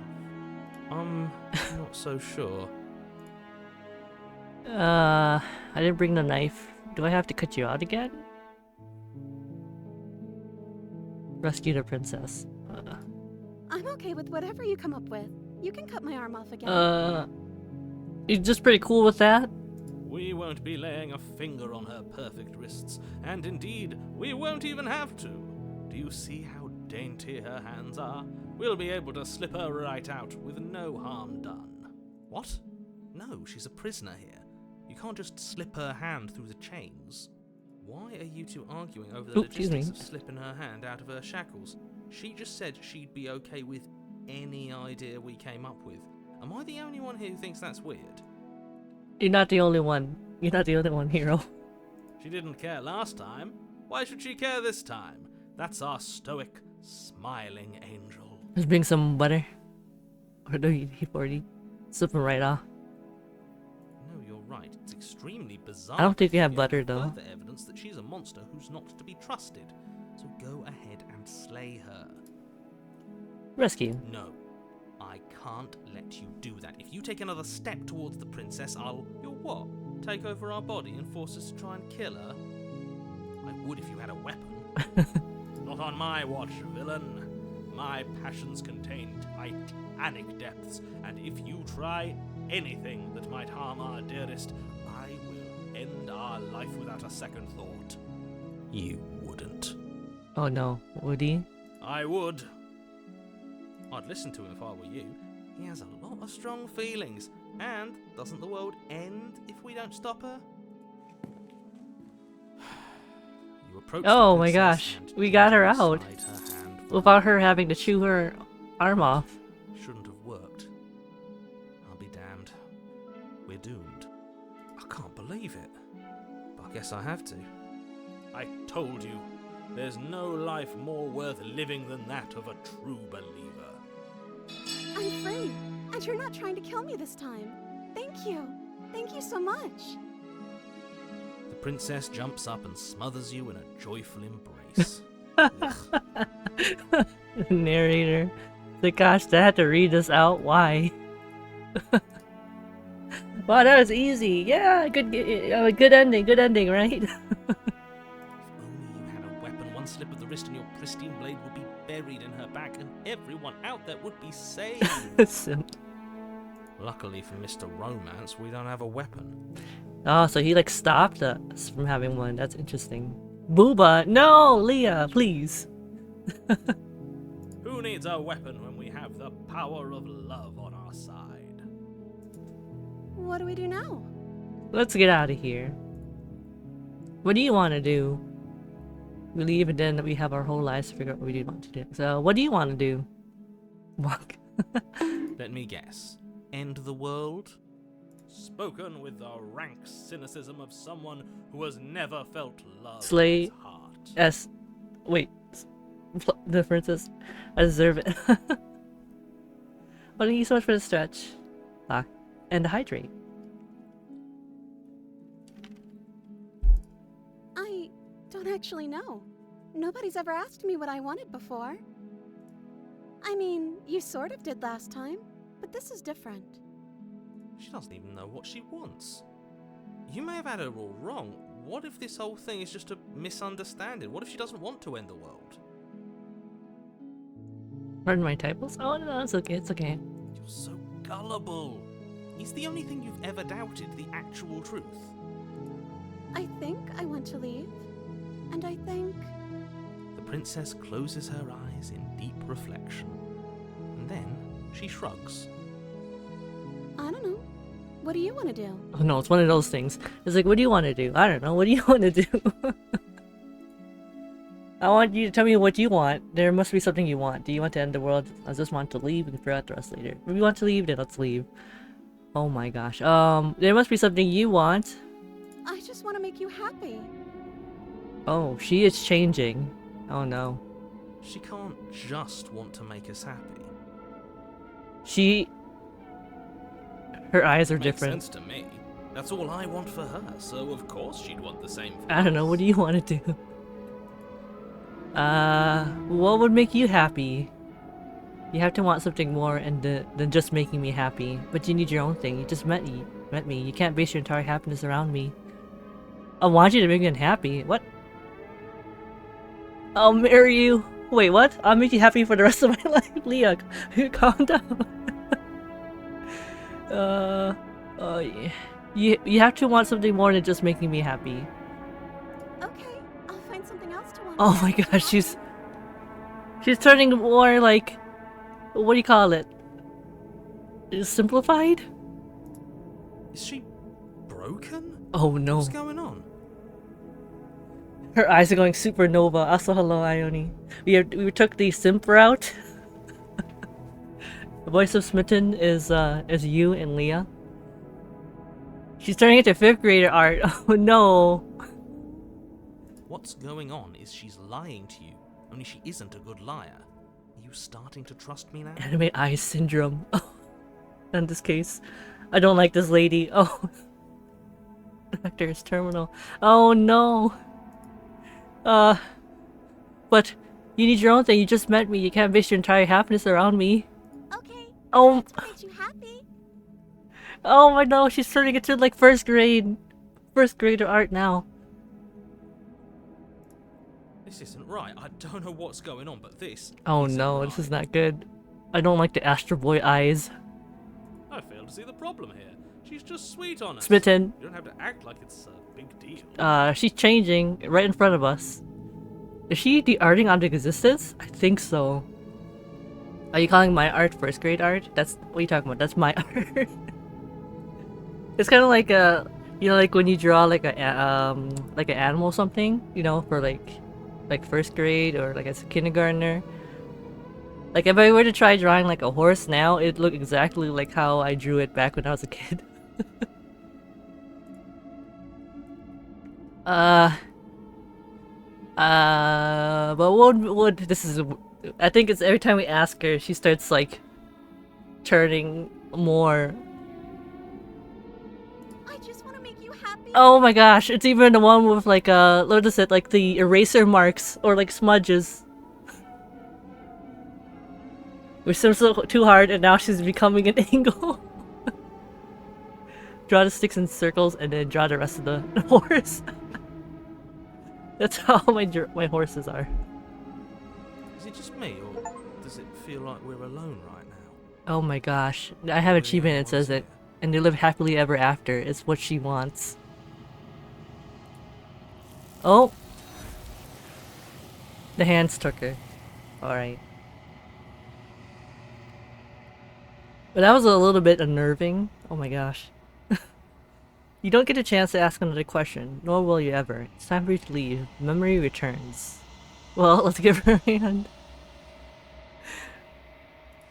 I'm not so sure. I didn't bring the knife. Do I have to cut you out again? Rescue the princess. I'm okay with whatever you come up with. You can cut my arm off again. You're just pretty cool with that? We won't be laying a finger on her perfect wrists, and indeed, we won't even have to. Do you see how dainty her hands are? We'll be able to slip her right out with no harm done. What? No, she's a prisoner here. You can't just slip her hand through the chains. Why are you two arguing over the logistics of slipping her hand out of her shackles? She just said she'd be okay with any idea we came up with. Am I the only one here who thinks that's weird? You're not the only one. You're not the only one, Hero. She didn't care last time. Why should she care this time? That's our stoic, smiling angel. Let's bring some butter. Or do you already slip them right off? No, you're right. It's extremely bizarre. I don't think you have to butter, give though. Further evidence that she's a monster who's not to be trusted. So go ahead and slay her. Rescue. No, I can't let you do that. If you take another step towards the princess, you'll what? Take over our body and force us to try and kill her? I would if you had a weapon. Not on my watch, villain. My passions contain titanic depths, and if you try anything that might harm our dearest, I will end our life without a second thought. You wouldn't. Oh no, would he? I would. I'd listen to him if I were you. He has a lot of strong feelings. And doesn't the world end if we don't stop her? You approach Oh the my princess gosh, and we got her slide out. her hand Without her having to chew her arm off. Shouldn't have worked. I'll be damned. We're doomed. I can't believe it. But I guess I have to. I told you. There's no life more worth living than that of a true believer. I'm free, and you're not trying to kill me this time. Thank you. Thank you so much. The princess jumps up and smothers you in a joyful embrace. Ugh. Narrator. Like, gosh, I had to read this out. Why? Wow, that was easy. Yeah, good ending. Good ending, right? If only you had a weapon, one slip of the wrist and your pristine blade would be buried in her back, and everyone out there would be saved. Simp. Luckily for Mr. Romance, we don't have a weapon. Oh, so he like stopped us from having one. That's interesting. Booba, no, Leah, please. Who needs a weapon when we have the power of love on our side? What do we do now? Let's get out of here. What do you want to do? We leave and then we have our whole lives to figure out what we do want to do. So, what do you want to do? Walk. Let me guess. End the world? Spoken with the rank cynicism of someone who has never felt love Slay in his heart. Wait. The princess. I deserve it. Well, thank you so much for the stretch. And hydrate. I don't actually know. Nobody's ever asked me what I wanted before. I mean, you sort of did last time, but this is different. She doesn't even know what she wants. You may have had her all wrong. What if this whole thing is just a misunderstanding? What if she doesn't want to end the world? Pardon my typos? Oh, no, it's okay, it's okay. You're so gullible. Is the only thing you've ever doubted the actual truth? I think I want to leave. And I think... The princess closes her eyes in deep reflection. And then she shrugs. I don't know. What do you want to do? Oh no, it's one of those things. It's like, what do you want to do? I don't know, what do you want to do? I want you to tell me what you want. There must be something you want. Do you want to end the world? I just want to leave. We can figure out the rest later. If you want to leave, then let's leave. Oh my gosh. There must be something you want. I just want to make you happy. Oh, she is changing. Oh no. She can't just want to make us happy. Her eyes are Makes different. sense to me. That's all I want for her, so of course she'd want the same for I don't know, us. what do you want to do? What would make you happy? You have to want something more than just making me happy. But you need your own thing. You just met me. You can't base your entire happiness around me. I want you to make me unhappy. What? I'll marry you. Wait, what? I'll make you happy for the rest of my life. Leah, calm down. Yeah. You have to want something more than just making me happy. Okay, I'll find something else to want. Oh my gosh, she's turning more like, what do you call it? Simplified? Is she broken? Oh no. What's going on? Her eyes are going supernova. Also, hello, Ione. We took the simp route. The voice of Smitten is you and Leah. She's turning into 5th grader art. Oh no. What's going on is she's lying to you, only she isn't a good liar. Are you starting to trust me now? Anime eyes syndrome. Oh, in this case, I don't like this lady. Oh, the actor is terminal. Oh no. But you need your own thing. You just met me. You can't base your entire happiness around me. Okay, Oh, to make you happy. oh my no. She's turning into like 1st grader art now. This isn't right. I don't know what's going on, but this Oh isn't no, right. this is not good. I don't like the Astro Boy eyes. I fail to see the problem here. She's just sweet on us. Smitten. You don't have to act like it's a big deal. She's changing right in front of us. Is she de-arting onto existence? I think so. Are you calling my art 1st grade art? That's what are you talking about? That's my art. It's kind of like like when you draw like an animal or something, for like 1st grade or like as a kindergartner. Like if I were to try drawing like a horse now, it'd look exactly like how I drew it back when I was a kid. But what this is, I think it's every time we ask her, she starts like turning more. I just want to make you happy. Oh my gosh, it's even the one with like what is it, like the eraser marks or like smudges. We swim so too hard and now she's becoming an angle. Draw the sticks in circles and then draw the rest of the horse. That's how my horses are. Is it just me, or does it feel like we're alone right now? Oh my gosh, I have an achievement that says it. And they live happily ever after. It's what she wants. Oh! The hands took her. Alright. But that was a little bit unnerving. Oh my gosh. You don't get a chance to ask another question, nor will you ever. It's time for you to leave. Memory returns. Well, let's give her a hand.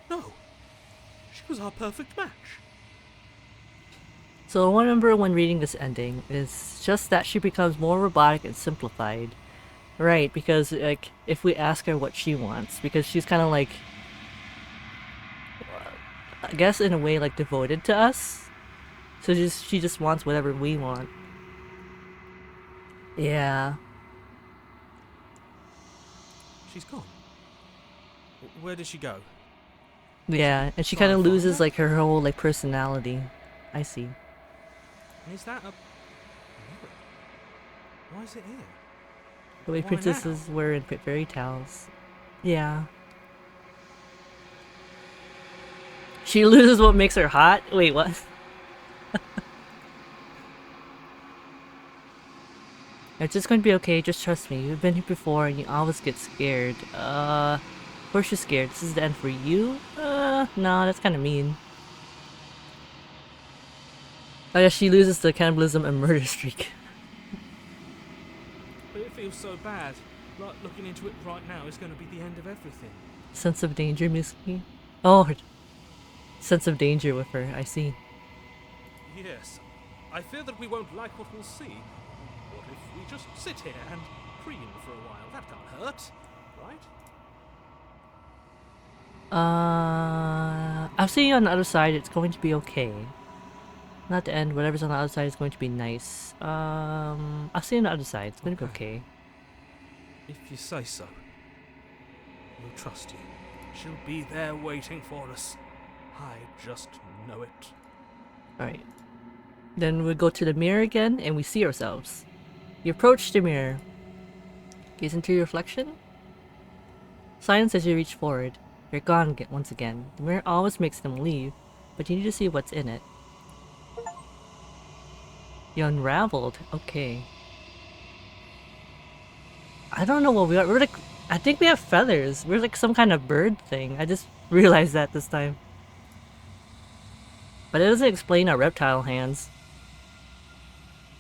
No. She was our perfect match. So what I remember when reading this ending is just that she becomes more robotic and simplified. Right, because like if we ask her what she wants, because she's kind of like, I guess in a way like devoted to us. So she just wants whatever we want. Yeah. She's gone. Where did she go? Yeah, and she kind of loses like her whole like personality. I see. Is that a mirror? Why is it here? The way Why princesses now? wear in fairy tales. Yeah. She loses what makes her hot? Wait, what? It's just going to be okay, just trust me. You've been here before and you always get scared. Of course you're scared. This is the end for you? No, that's kind of mean. Oh yeah, she loses the cannibalism and murder streak. But it feels so bad. Like looking into it right now is going to be the end of everything. Sense of danger, Miski? Oh, her sense of danger with her, I see. Yes. I fear that we won't like what we'll see. What if we just sit here and preen for a while? That can't hurt, right? I'll see you on the other side. It's going to be okay. Not the end. Whatever's on the other side is going to be nice. I'll see you on the other side. It's going to be okay. If you say so. We'll trust you. She'll be there waiting for us. I just know it. Alright. Then we go to the mirror again and we see ourselves. You approach the mirror. Gaze into your reflection. Silence as you reach forward. You're gone once again. The mirror always makes them leave, but you need to see what's in it. You unraveled. Okay. I don't know what we are. We're like, I think we have feathers. We're like some kind of bird thing. I just realized that this time. But it doesn't explain our reptile hands.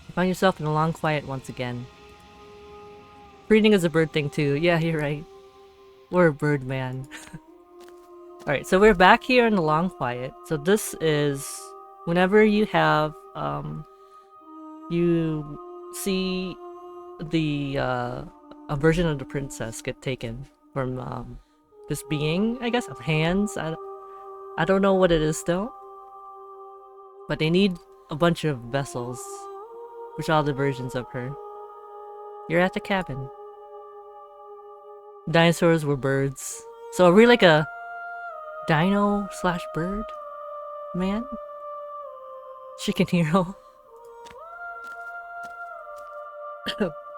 You find yourself in a long quiet once again. Breathing is a bird thing too. Yeah, you're right. We're a bird man. Alright, so we're back here in the long quiet. So this is whenever you have you see the a version of the princess get taken from this being, I guess, of hands. I don't know what it is still. But they need a bunch of vessels, which are the versions of her. You're at the cabin. Dinosaurs were birds. So are we like a dino slash bird man? Chicken hero?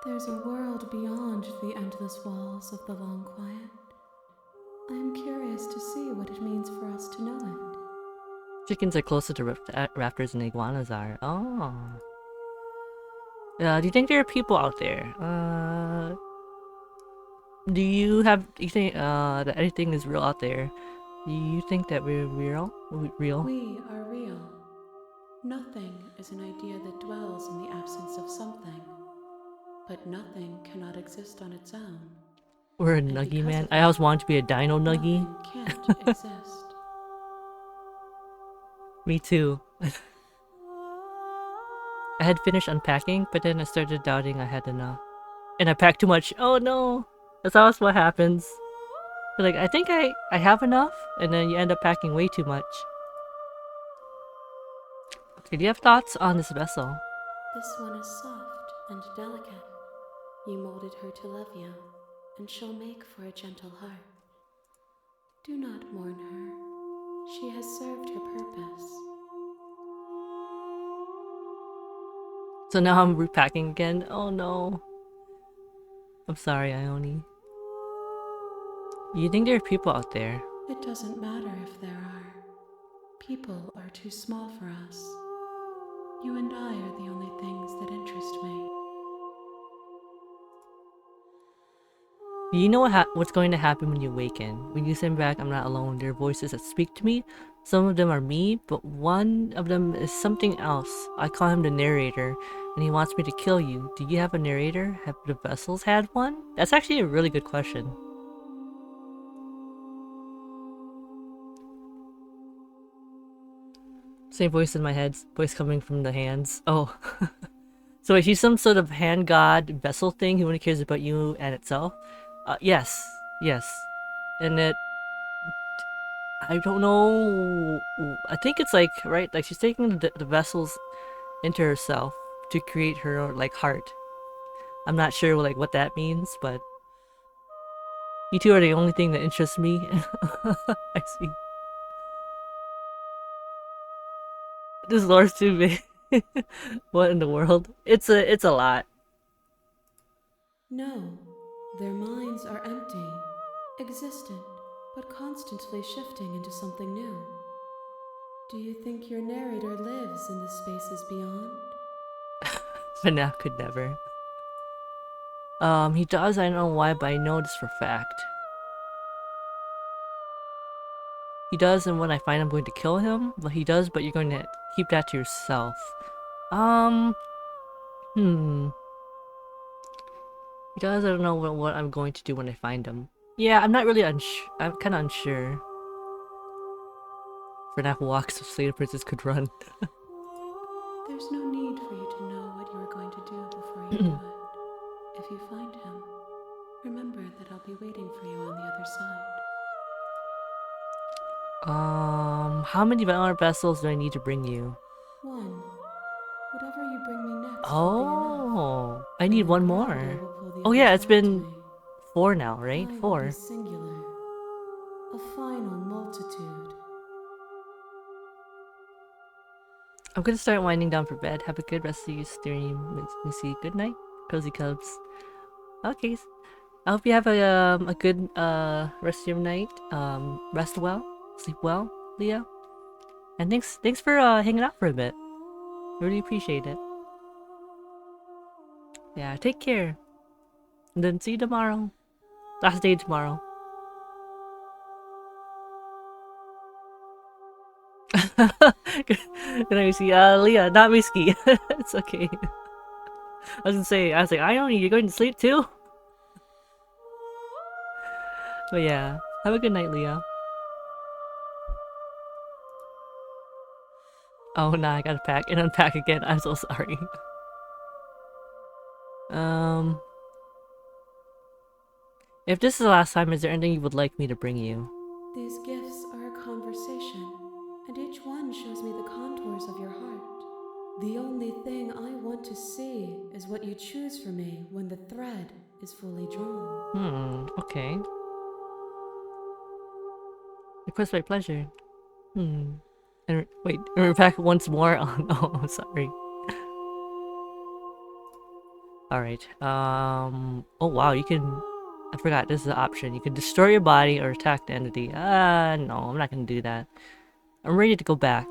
There's a world beyond the endless walls of the long quiet. I'm curious to see what it means for us to know it. Chickens are closer to raptors than iguanas are. Oh. Do you think there are people out there? Do you think that anything is real out there? Do you think that we're real? Real? We are real. Nothing is an idea that dwells in the absence of something. But nothing cannot exist on its own. We're a nuggie man. I always wanted to be a dino nuggie. Nothing can't exist. Me too. I had finished unpacking, but then I started doubting I had enough. And I packed too much. Oh no! That's always what happens. You're like, I think I have enough, and then you end up packing way too much. Okay, do you have thoughts on this vessel? This one is soft and delicate. You molded her to love you, and she'll make for a gentle heart. Do not mourn her. She has served her purpose. So now I'm repacking again. Oh no. I'm sorry, Ione. You think there are people out there? It doesn't matter if there are. People are too small for us. You and I are the only things that interest me. You know what's going to happen when you awaken. When you send back, I'm not alone. There are voices that speak to me. Some of them are me, but one of them is something else. I call him the narrator, and he wants me to kill you. Do you have a narrator? Have the vessels had one? That's actually a really good question. Same voice in my head, voice coming from the hands. Oh. So is she some sort of hand god vessel thing who only cares about you and itself? Yes. Yes. And I don't know, I think it's like, right, like she's taking the vessels into herself to create her, like, heart. I'm not sure, like, what that means, but you two are the only thing that interests me. I see. This lore's too big. What in the world? It's a lot. No, their minds are empty, existent, but constantly shifting into something new. Do you think your narrator lives in the spaces beyond? FNAF could never. He does, I don't know why, but I know this for a fact. He does, and when I find I'm going to kill him, but he does, but you're going to keep that to yourself. He does, I don't know what I'm going to do when I find him. Yeah, I'm not really I'm kind of unsure. FNAF walks so Slater Princess could run. There's no need for you to know what you are going to do before you do it. If you find him, remember that I'll be waiting for you on the other side. How many valor vessels do I need to bring you? One. Whatever you bring me next will be enough. Oh, I And need then one gravity more. will pull the Oh yeah, others it's back to been me. 4 now, right? I will be 4. singular. A final multitude. I'm gonna start winding down for bed. Have a good rest of your stream, Missy. Good night, cozy cubs. Okay, I hope you have a good rest of your night. Rest well, sleep well, Leah. And thanks for hanging out for a bit. Really appreciate it. Yeah, take care. And then see you tomorrow. Last day tomorrow. Good night, see. Leah, not Misky. It's okay. I was like, Ione, you're going to sleep too? But yeah, have a good night, Leah. Oh nah, I gotta pack and unpack again. I'm so sorry. If this is the last time, is there anything you would like me to bring you? These gifts are a conversation, and each one shows me the contours of your heart. The only thing I want to see is what you choose for me when the thread is fully drawn. Okay. Request by pleasure. And wait, and we're back once more on. Oh, I'm sorry. Alright, oh wow, you can. I forgot, this is an option. You can destroy your body or attack the entity. No, I'm not gonna do that. I'm ready to go back.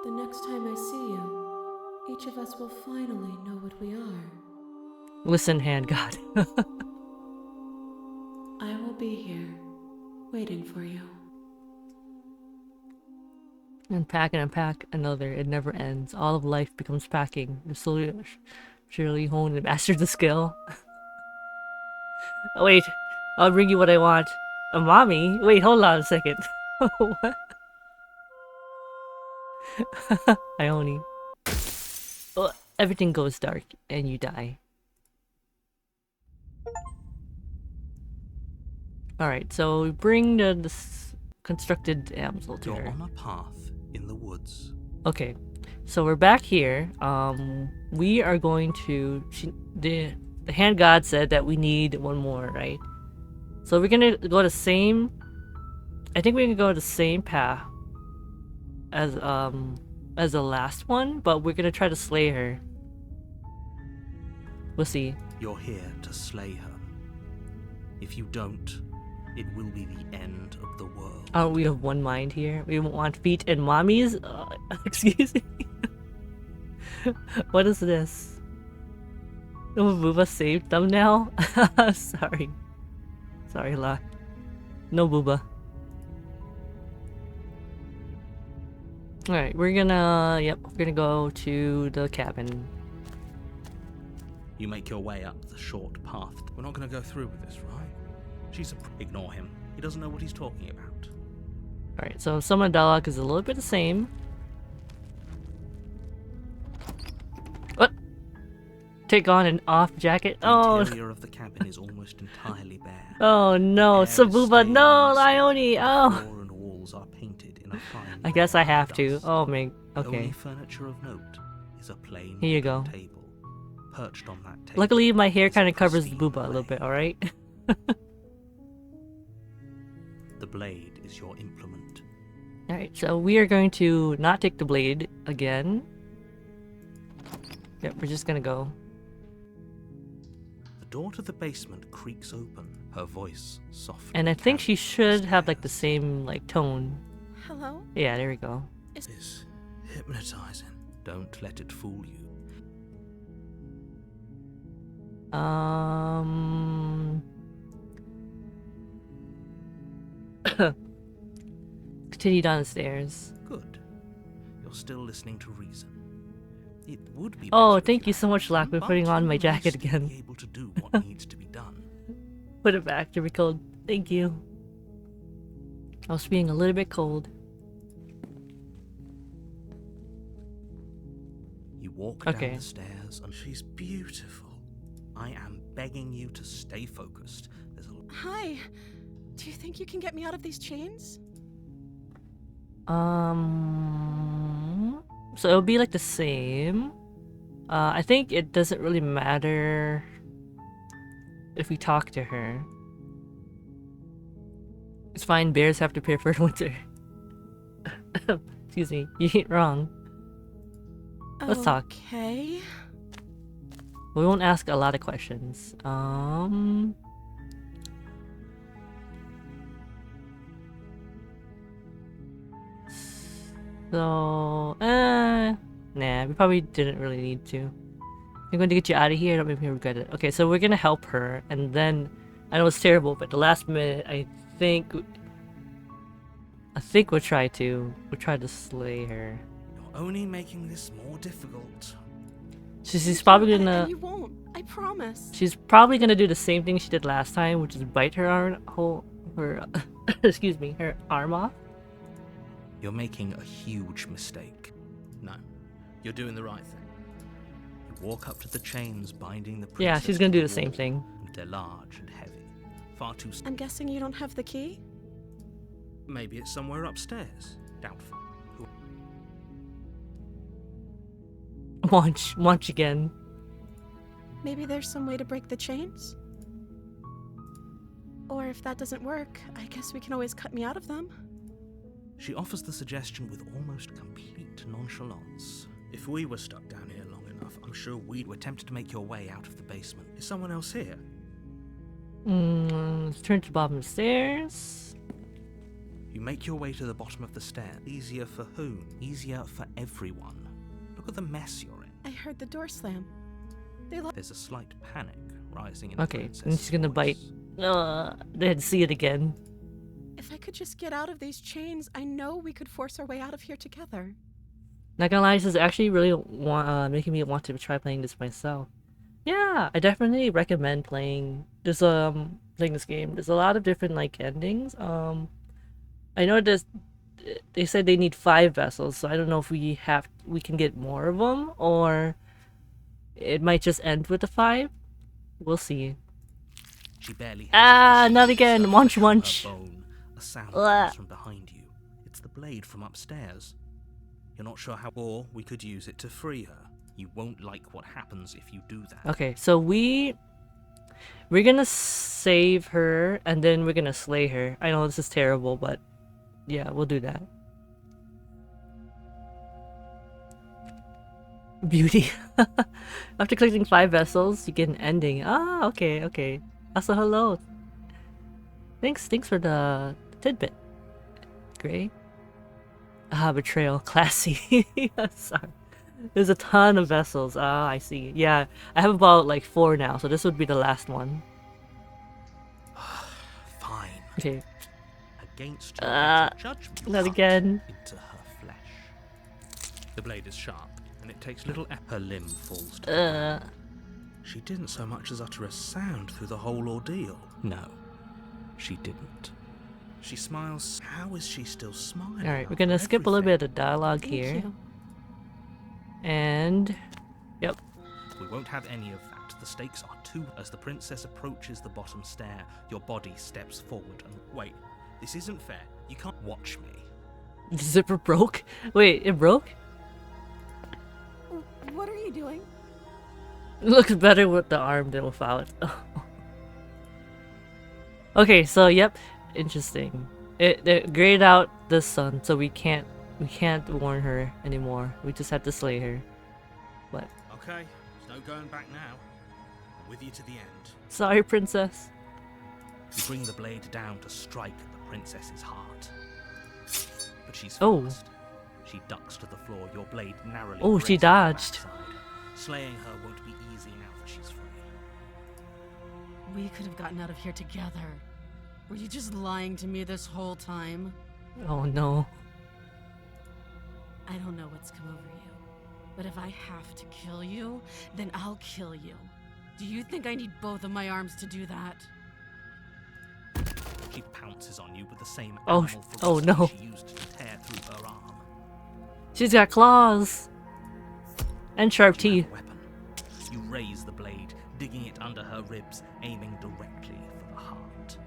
The next time I see you, each of us will finally know what we are. Listen, hand god. I will be here, waiting for you. Unpack and unpack another. It never ends. All of life becomes packing. You slowly, surely hone and master the skill. Oh, wait, I'll bring you what I want. A mommy? Wait, hold on a second. What? Ione. Oh, everything goes dark and you die. Alright, so we bring the constructed damsel to You're her. on a path in the woods. Okay, so we're back here. We are going to. The hand god said that we need one more, right? So we're gonna go the same. I think we can go the same path as the last one, but we're gonna try to slay her. We'll see. You're here to slay her. If you don't, it will be the end of the world. Aren't we of one mind here? We want feet and mommies? Excuse me. What is this? Oh, Booba saved thumbnail? Sorry. Sorry, La. No Booba. Alright, we're gonna go to the cabin. You make your way up the short path. We're not going to go through with this, right? Ignore him. He doesn't know what he's talking about. Alright, so some of the dialogue is a little bit the same. What? Take on an off jacket? The Oh, interior of the cabin is almost entirely bare. oh no, The air is Sabuba, stale no, and Ione, The oh. floor and walls are painted in a fine I guess I have to. dust. Oh man, The only okay. furniture of note is a plain Here you wooden go. table. Perched on that table. Luckily, my hair is kind of covers the pristine Booba a little bit, blade. alright? The blade is your implement. Alright, so we are going to not take the blade again. Yep, we're just gonna go. The door to the basement creaks open, her voice soft. And I think she should have like the same like tone. Hello? Yeah, there we go. Is hypnotizing. Don't let it fool you. Continue downstairs. Good. You're still listening to reason. It would be. Oh, better if thank you had so much, Lack, for but putting on you my must jacket again. Be able to do what needs to be done. Put it back to be cold. Thank you. I was being a little bit cold. You walk Okay. down the stairs, and she's beautiful. I am begging you to stay focused. There's a Hi. Do you think you can get me out of these chains? So it'll be like the same. I think it doesn't really matter if we talk to her. It's fine, bears have to prepare for winter. Excuse me, you ain't wrong. Let's talk. Okay. We won't ask a lot of questions. So, nah, we probably didn't really need to. I'm going to get you out of here, don't make me regret it. Okay, so we're gonna help her, and then, I know it's terrible, but the last minute, I think we'll try to slay her. You're only making this more difficult. She's probably And gonna, you won't. I promise. she's probably gonna do the same thing she did last time, which is bite her excuse me, her arm off. You're making a huge mistake. No, you're doing the right thing. You walk up to the chains binding the princess. Yeah, she's gonna do to the same wall, thing. and they're large and heavy. Far too... I'm guessing you don't have the key? Maybe it's somewhere upstairs. Doubtful. Munch again. Maybe there's some way to break the chains? Or if that doesn't work, I guess we can always cut me out of them. She offers the suggestion with almost complete nonchalance. If we were stuck down here long enough, I'm sure we'd attempt to make your way out of the basement. Is someone else here? Let's turn to the bottom of the stairs. You make your way to the bottom of the stair. Easier for whom? Easier for everyone. Look at the mess you're in. I heard the door slam. There's a slight panic rising in the Okay, and princess's she's gonna bite. voice. They had to see it again. If I could just get out of these chains, I know we could force our way out of here together. Not gonna lie, this is actually really making me want to try playing this myself. Yeah, I definitely recommend playing this playing this game. There's a lot of different like endings. I know they said they need 5 vessels, so I don't know if we can get more of them, or it might just end with the 5. We'll see. She barely Not again. Munch. A bone. A sound comes from behind you. It's the blade from upstairs. You're not sure how, or we could use it to free her. You won't like what happens if you do that. Okay, so we're gonna save her, and then we're gonna slay her. I know this is terrible, but yeah, we'll do that. Beauty. After collecting 5 vessels, you get an ending. Ah, okay. Also, hello. Thanks for the tidbit. Great. Betrayal. Classy. Sorry. There's a ton of vessels. Ah, I see. Yeah, I have about like 4 now, so this would be the last one. Fine. Okay. Against your better judgment. Not again. Into her flesh. The blade is sharp, and it takes little effort. Her limb falls to the ground. She didn't so much as utter a sound through the whole ordeal. No, she didn't. She smiles. How is she still smiling? Alright, we're gonna skip a little bit of dialogue Thank here. you. And yep. We won't have any of that. The stakes are too. As the princess approaches the bottom stair, your body steps forward and wait. This isn't fair. You can't watch me. The zipper broke? Wait, it broke? What are you doing? It looks better with the arm than without. Okay, so yep, interesting. It grayed out the sun, so we can't warn her anymore. We just have to slay her. But Okay, there's no going back now. I'm with you to the end. sorry, princess. You bring the blade down to strike at the princess's heart. But she's Oh. fast. She ducks to the floor, your blade narrowly Oh, she grazes her dodged. backside. Slaying her won't be easy now that she's free. We could have gotten out of here together. Were you just lying to me this whole time? Oh no. I don't know what's come over you, but if I have to kill you, then I'll kill you. Do you think I need both of my arms to do that? She pounces on you with the same Oh, animal oh, ferocity no. she used to tear through her arm. She's got claws and sharp You teeth. have a weapon. You raise the blade, digging it under her ribs, aiming directly for the heart.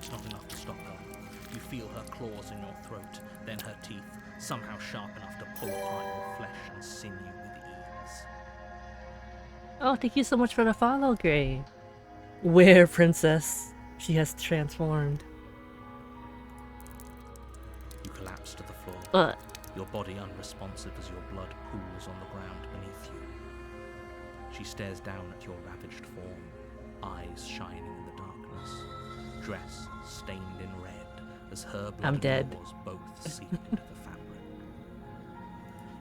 It's not enough to stop her. You feel her claws in your throat, then her teeth, somehow sharp enough to pull apart your flesh and sinew with ease. Oh, thank you so much for the follow, Gray. Where, princess? She has transformed. You collapse to the floor, your body unresponsive as your blood pools on the ground beneath you. She stares down at your ravaged form, eyes shining in the darkness, dress stained in red as her blood I'm and dead. yours both seep into the fabric.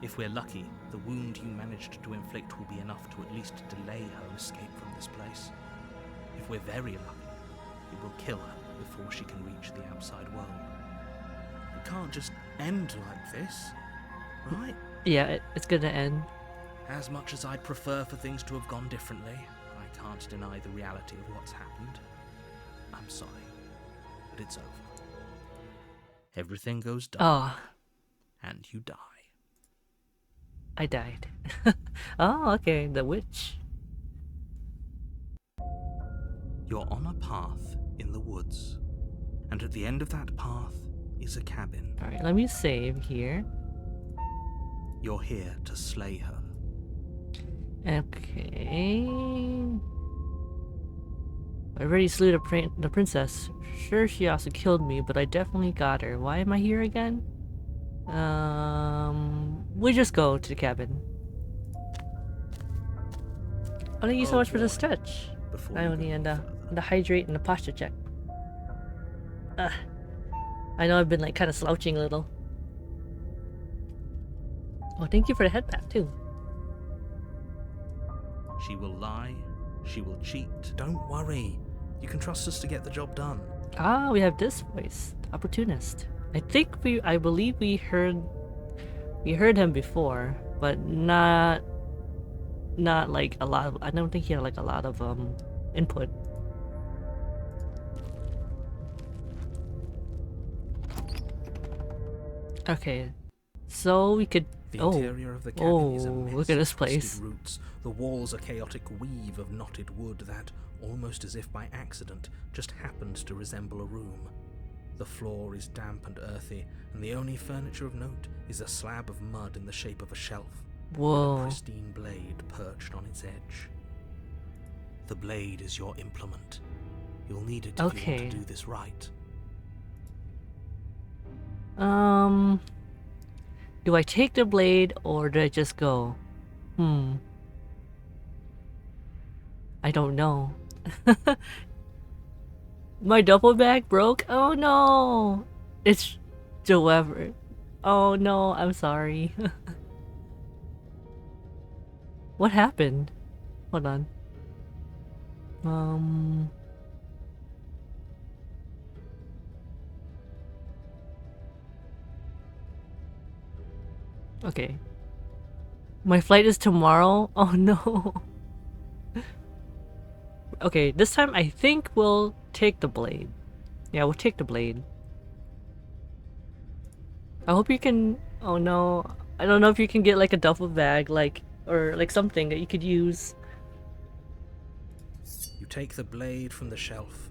If we're lucky, the wound you managed to inflict will be enough to at least delay her escape from this place. If we're very lucky, it will kill her before she can reach the outside world. It can't just end like this, right? Yeah, it's gonna end. As much as I'd prefer for things to have gone differently, I can't deny the reality of what's happened. I'm sorry, but it's over. Everything goes dark, Oh, and you die. I died. Oh, okay, the witch. You're on a path in the woods, and at the end of that path is a cabin. Alright, let me save here. You're here to slay her. Okay. I already slew the princess. Sure, she also killed me, but I definitely got her. Why am I here again? We just go to the cabin. Oh, thank you so Oh, much for the boy. stretch. Before I you only go and further. the hydrate and the posture check. I know I've been like kind of slouching a little. Oh, thank you for the head pat too. She will lie, she will cheat. Don't worry. You can trust us to get the job done. Ah, we have this voice, the opportunist. I believe we heard him before, but not like a lot of, I don't think he had like a lot of input. Okay, so we could. The Oh, interior of the cabin is a oh, mess look at this of twisted place. roots. The walls a chaotic weave of knotted wood that, almost as if by accident, just happened to resemble a room. The floor is damp and earthy, and the only furniture of note is a slab of mud in the shape of a shelf, and a Whoa. pristine blade perched on its edge. The blade is your implement. You'll need it if you Okay. want to do this right. Do I take the blade or do I just go? I don't know. My duffel bag broke? Oh no! It's Joever. Oh no, I'm sorry. What happened? Hold on. Okay. My flight is tomorrow? Oh no. Okay, this time I think we'll take the blade. Yeah, we'll take the blade. I hope you can... Oh no. I don't know if you can get like a duffel bag, like, or like something that you could use. You take the blade from the shelf.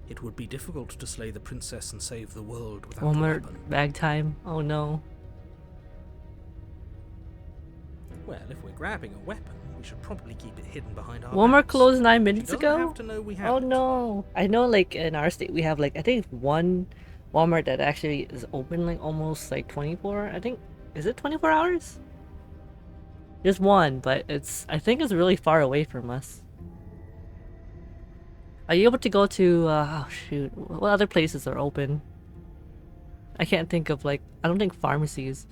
It would be difficult to slay the princess and save the world without One a more weapon. bag time. Oh no. Well, if we're grabbing a weapon, we should probably keep it hidden behind our Walmart backs. closed 9 She minutes doesn't ago? have to know we have Oh it. no. I know like in our state we have like, I think one Walmart that actually is open like almost like 24, I think. Is it 24 hours? There's one, but I think it's really far away from us. Are you able to go to, oh shoot, what other places are open? I can't think of like, I don't think pharmacies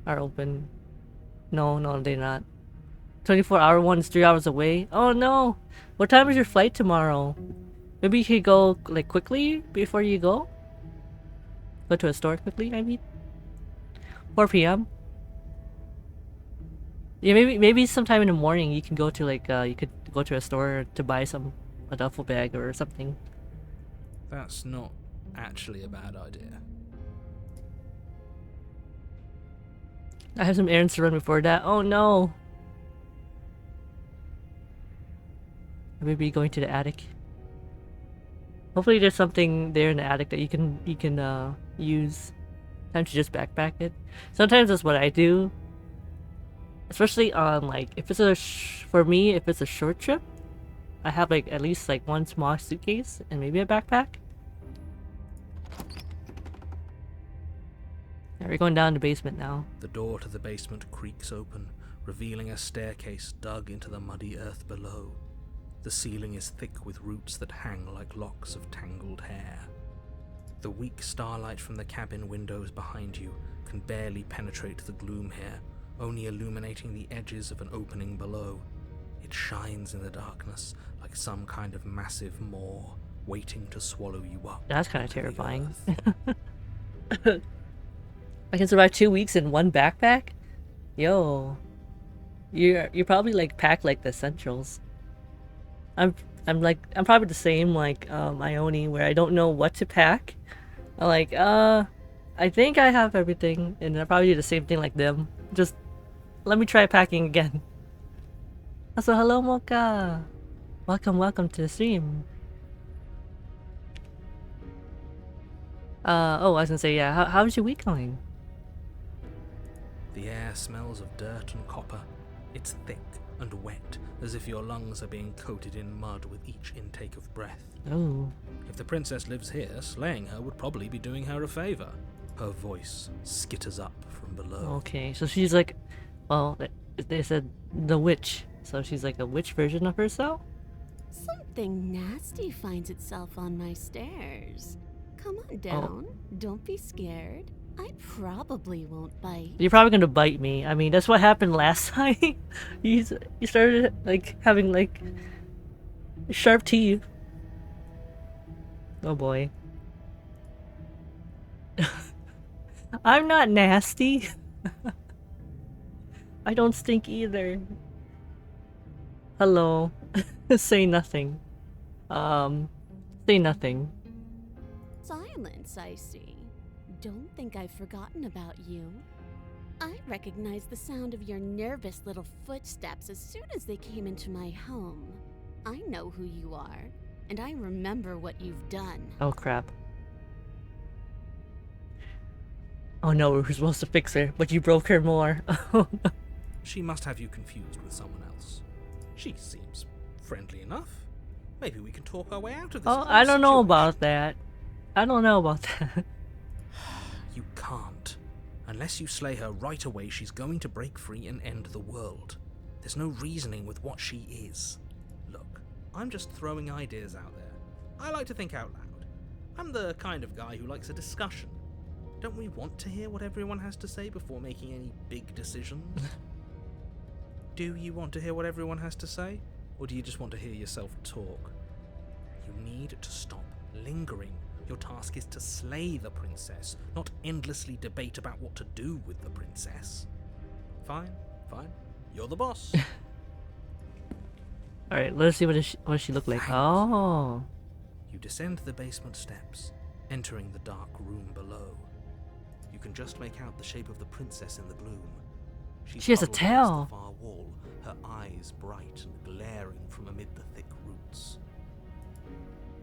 are open. No, they're not. 24-hour one is 3 hours away. Oh no! What time is your flight tomorrow? Maybe you could go like quickly before you go? Go to a store quickly, I mean? 4 p.m.? Yeah, maybe sometime in the morning you can go to like, you could go to a store to buy a duffel bag or something. That's not actually a bad idea. I have some errands to run before that. Oh no! Maybe going to the attic. Hopefully there's something there in the attic that you can use. Time to just backpack it. Sometimes that's what I do. Especially on like if it's for me if it's a short trip, I have like at least like one small suitcase and maybe a backpack. Yeah, we're going down the basement now. The door to the basement creaks open, revealing a staircase dug into the muddy earth below. The ceiling is thick with roots that hang like locks of tangled hair. The weak starlight from the cabin windows behind you can barely penetrate the gloom here, only illuminating the edges of an opening below. It shines in the darkness like some kind of massive maw, waiting to swallow you up. That's kind of into the terrifying. earth. I can survive 2 weeks in one backpack? Yo. You're probably like packed like the essentials. I'm probably the same like Ione, where I don't know what to pack. I'm like, I think I have everything, and I probably do the same thing like them. Just let me try packing again. So hello Mocha. Welcome to the stream. Oh, I was gonna say, yeah, how's your week going? The air smells of dirt and copper. It's thick and wet, as if your lungs are being coated in mud with each intake of breath. Oh. If the princess lives here, slaying her would probably be doing her a favor. Her voice skitters up from below. Okay, so she's like, well, they said the witch, so she's like a witch version of herself? Something nasty finds itself on my stairs. Come on down. Don't be scared. I probably won't bite. You're probably gonna bite me. I mean, that's what happened last time. you started like having like sharp teeth. Oh boy. I'm not nasty. I don't stink either. Hello. Say nothing. Say nothing. Silence, I see. Don't think I've forgotten about you. I recognized the sound of your nervous little footsteps as soon as they came into my home. I know who you are, and I remember what you've done. Oh crap. Oh no, we were supposed to fix her, but you broke her more. She must have you confused with someone else. She seems friendly enough. Maybe we can talk our way out of this. Oh, I don't know about that. I don't know about that. You can't. Unless you slay her right away, she's going to break free and end the world. There's no reasoning with what she is. Look, I'm just throwing ideas out there. I like to think out loud. I'm the kind of guy who likes a discussion. Don't we want to hear what everyone has to say before making any big decisions? Do you want to hear what everyone has to say? Or do you just want to hear yourself talk? You need to stop lingering. Your task is to slay the princess, not endlessly debate about what to do with the princess. Fine. You're the boss. Alright, let's see what she look like. Thanks. Oh. You descend the basement steps, entering the dark room below. You can just make out the shape of the princess in the gloom. She has a huddled against tail. the far wall, her eyes bright and glaring from amid the thick roots.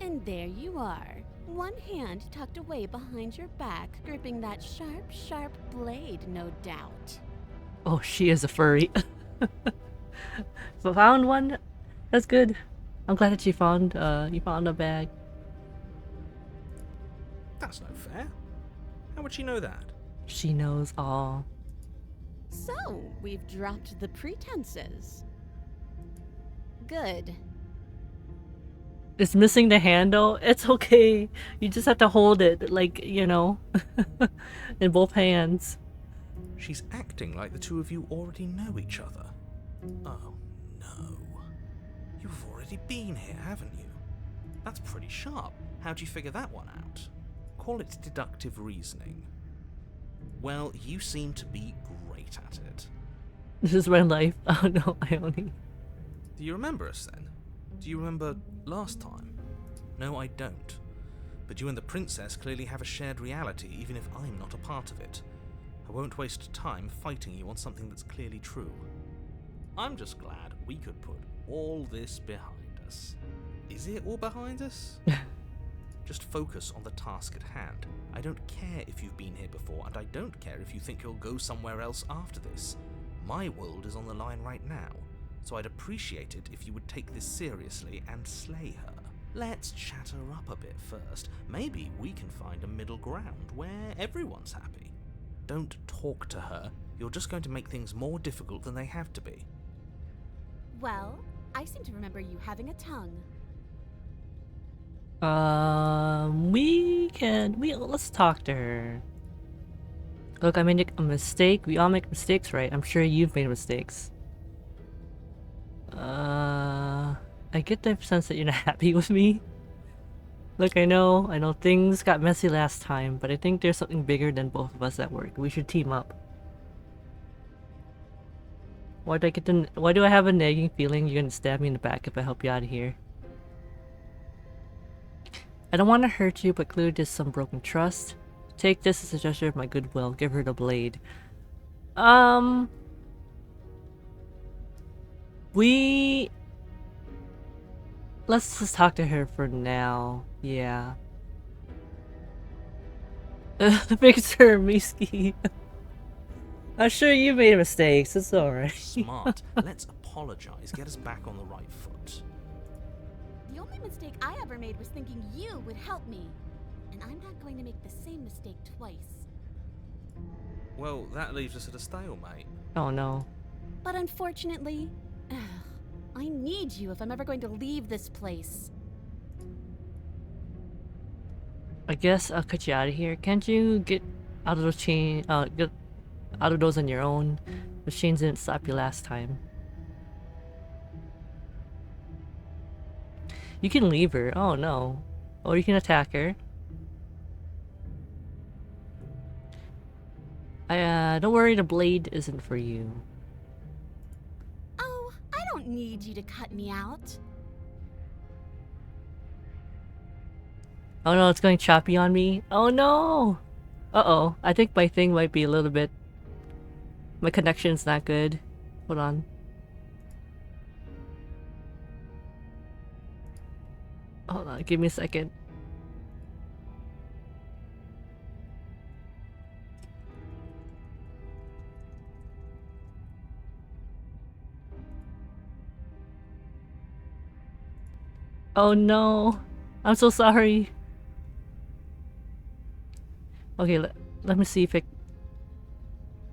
And there you are, one hand tucked away behind your back, gripping that sharp, sharp blade, no doubt. Oh, she is a furry. Found one? That's good. I'm glad that you found a bag. That's no fair. How would she know that? She knows all. So, we've dropped the pretenses. Good. It's missing the handle. It's okay. You just have to hold it, like, you know, in both hands. She's acting like the two of you already know each other. Oh, no. You've already been here, haven't you? That's pretty sharp. How'd you figure that one out? Call it deductive reasoning. Well, you seem to be great at it. This is my life. Oh no, Ione. Do you remember us then? Do you remember last time? No, I don't. But you and the princess clearly have a shared reality, even if I'm not a part of it. I won't waste time fighting you on something that's clearly true. I'm just glad we could put all this behind us. Is it all behind us? Just focus on the task at hand. I don't care if you've been here before, and I don't care if you think you'll go somewhere else after this. My world is on the line right now, so I'd appreciate it if you would take this seriously and slay her. Let's chat her up a bit first. Maybe we can find a middle ground where everyone's happy. Don't talk to her. You're just going to make things more difficult than they have to be. Well, I seem to remember you having a tongue. Let's talk to her. Look, I made a mistake. We all make mistakes, right? I'm sure you've made mistakes. I get the sense that you're not happy with me. Look, I know things got messy last time, but I think there's something bigger than both of us at work. We should team up. Why do I have a nagging feeling you're gonna stab me in the back if I help you out of here? I don't want to hurt you, but clearly there's some broken trust. Take this as a gesture of my goodwill. Give her the blade. Let's just talk to her for now. Yeah. Victor Miski. I'm sure you made mistakes. It's alright. Smart. Let's apologize. Get us back on the right foot. The only mistake I ever made was thinking you would help me. And I'm not going to make the same mistake twice. Well, that leaves us at a stalemate. Oh no. But unfortunately, I need you if I'm ever going to leave this place. I guess I'll cut you out of here. Can't you get out of those chains? Get out of those on your own. The chains didn't stop you last time. You can leave her. Oh no. Or you can attack her. Don't worry, the blade isn't for you. Oh, I don't need you to cut me out. Oh no, it's going choppy on me. Oh no! Uh-oh. I think my thing might be a little bit... My connection's not good. Hold on. Hold on, give me a second. Oh no! I'm so sorry. Okay, let me see if it...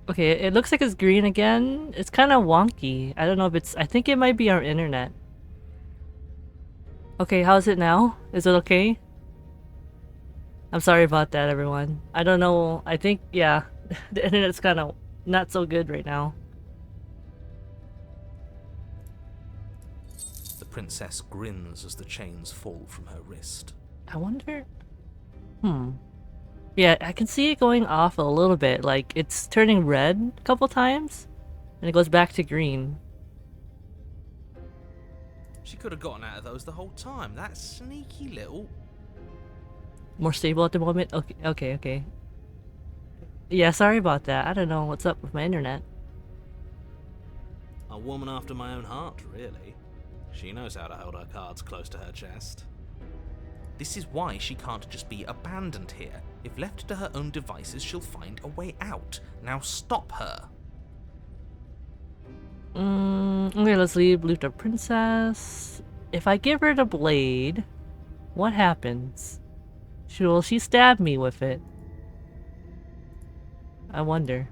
Okay, it looks like it's green again. It's kind of wonky. I don't know if it's... I think it might be our internet. Okay, how's it now? Is it okay? I'm sorry about that, everyone. I don't know. I think, yeah, the internet's kind of not so good right now. The princess grins as the chains fall from her wrist. I wonder... Yeah, I can see it going off a little bit. Like, it's turning red a couple times, and it goes back to green. She could have gotten out of those the whole time. That sneaky little... More stable at the moment? Okay. Yeah, sorry about that. I don't know what's up with my internet. A woman after my own heart, really. She knows how to hold her cards close to her chest. This is why she can't just be abandoned here. If left to her own devices, she'll find a way out. Now stop her. Okay, let's leave the princess. If I give her the blade, what happens? Will she stab me with it? I wonder.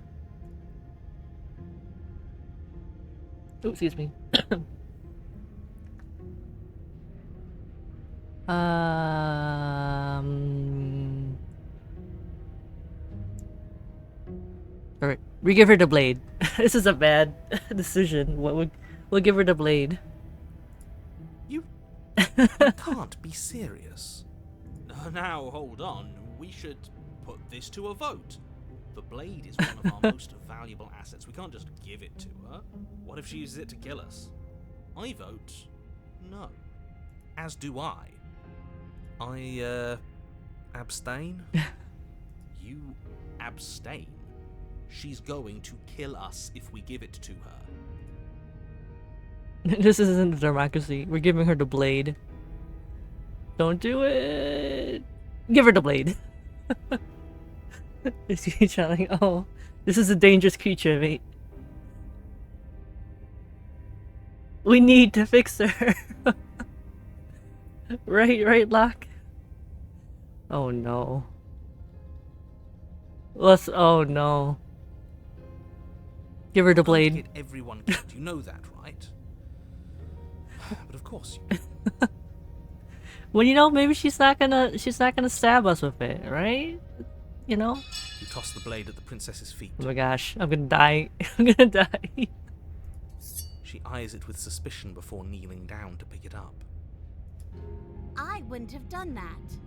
Oh, excuse me. Alright, we give her the blade. This is a bad decision. We'll give her the blade. You can't be serious. Now, hold on. We should put this to a vote. The blade is one of our most valuable assets. We can't just give it to her. What if she uses it to kill us? I vote no. As do I. I, abstain? You abstain? She's going to kill us if we give it to her. This isn't a democracy. We're giving her the blade. Don't do it. Give her the blade. Is he trying? Oh, this is a dangerous creature, mate. We need to fix her. Right, Locke? Oh no. Oh no. Give her the You can't blade. get everyone killed, you know that, right? But of course you do. Well, you know, maybe she's not gonna stab us with it, right? You know? You toss the blade at the princess's feet. Oh my gosh, I'm gonna die. I'm gonna die. She eyes it with suspicion before kneeling down to pick it up. I wouldn't have done that.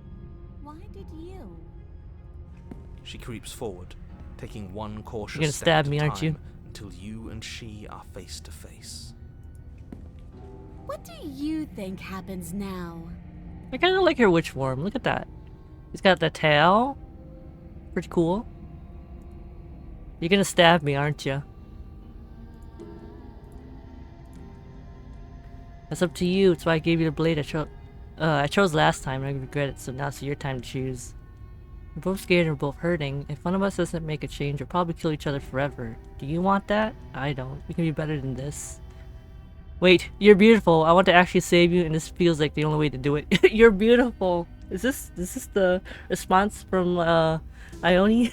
Why did you? She creeps forward, taking one cautious You're gonna step stab at a me, aren't you? time until you and she are face to face. What do you think happens now? I kind of like her witch form. Look at that. He's got the tail. Pretty cool. You're gonna stab me, aren't you? That's up to you. That's why I gave you the blade. I chose last time and I regret it, so now it's your time to choose. We're both scared and we're both hurting. If one of us doesn't make a change, we'll probably kill each other forever. Do you want that? I don't. We can be better than this. Wait, you're beautiful. I want to actually save you, and this feels like the only way to do it. You're beautiful. Is this the response from Ione?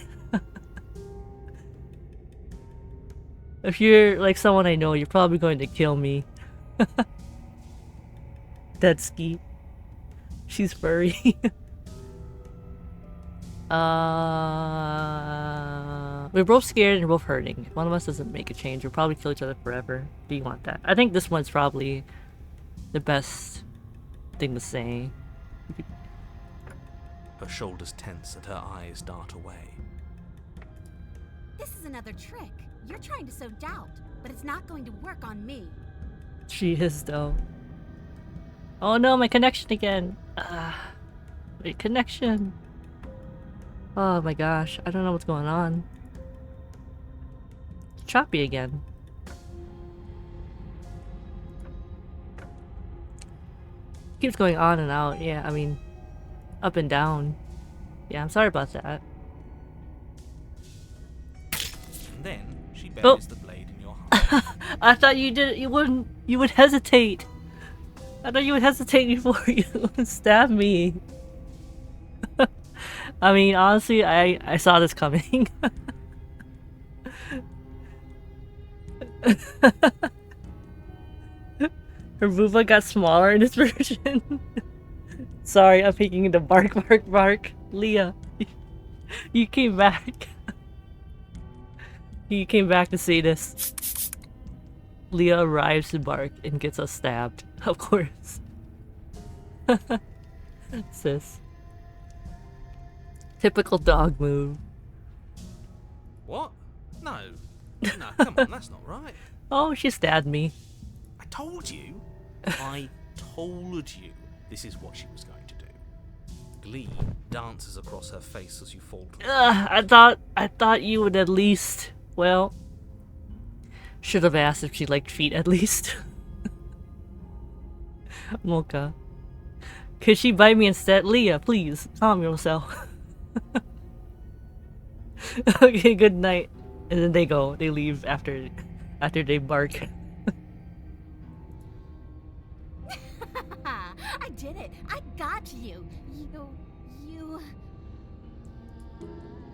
If you're like someone I know, you're probably going to kill me. Deadski. She's furry. We're both scared and we're both hurting. If one of us doesn't make a change, we'll probably kill each other forever. Do you want that? I think this one's probably the best thing to say. Her shoulders tense and her eyes dart away. This is another trick. You're trying to sow doubt, but it's not going to work on me. She is though. Oh no, my connection again. My connection. Oh my gosh, I don't know what's going on. It's choppy again. Keeps going on and out. Yeah, I mean, up and down. Yeah, I'm sorry about that. And then she buries the blade in your heart. I thought you would hesitate. I thought you would hesitate before you stab me. I mean, honestly, I saw this coming. Her booba got smaller in this version. Sorry, I'm making the bark. Leah, you came back. You came back to see this. Leah arrives to bark and gets us stabbed. Of course. Sis. Typical dog move. What? No. No, come on, that's not right. Oh, she stabbed me. I told you. I told you this is what she was going to do. Glee dances across her face as you fall to I thought you would at least, well, should have asked if she liked feet at least. Mocha. Could she bite me instead? Leah, please, calm yourself. Okay, good night. And then they go. They leave after they bark. I did it. I got you. You...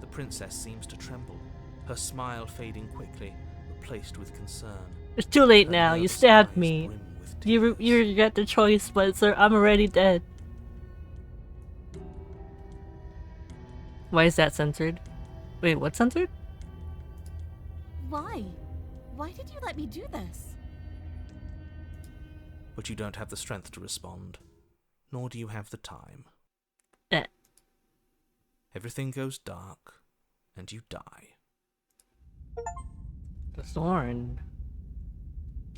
The princess seems to tremble, her smile fading quickly, replaced with concern. It's too late Her now. You nervous stabbed eyes me. brim with You tears. regret the choice, Spencer. I'm already dead. Why is that censored? Wait, what's censored? Why? Why did you let me do this? But you don't have the strength to respond, nor do you have the time. Eh. Everything goes dark, and you die. The Thorn.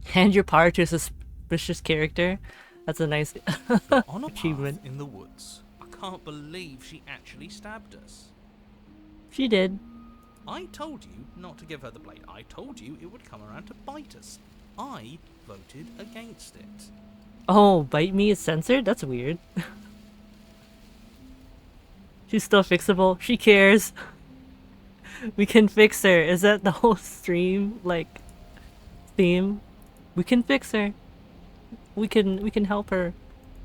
Hand your power to a suspicious character. That's a nice You're on a achievement. path in the woods. I can't believe she actually stabbed us. She did. I told you not to give her the blade. I told you it would come around to bite us. I voted against it. Oh, bite me is censored? That's weird. She's still fixable. She cares. We can fix her. Is that the whole stream like theme? We can fix her. We can help her.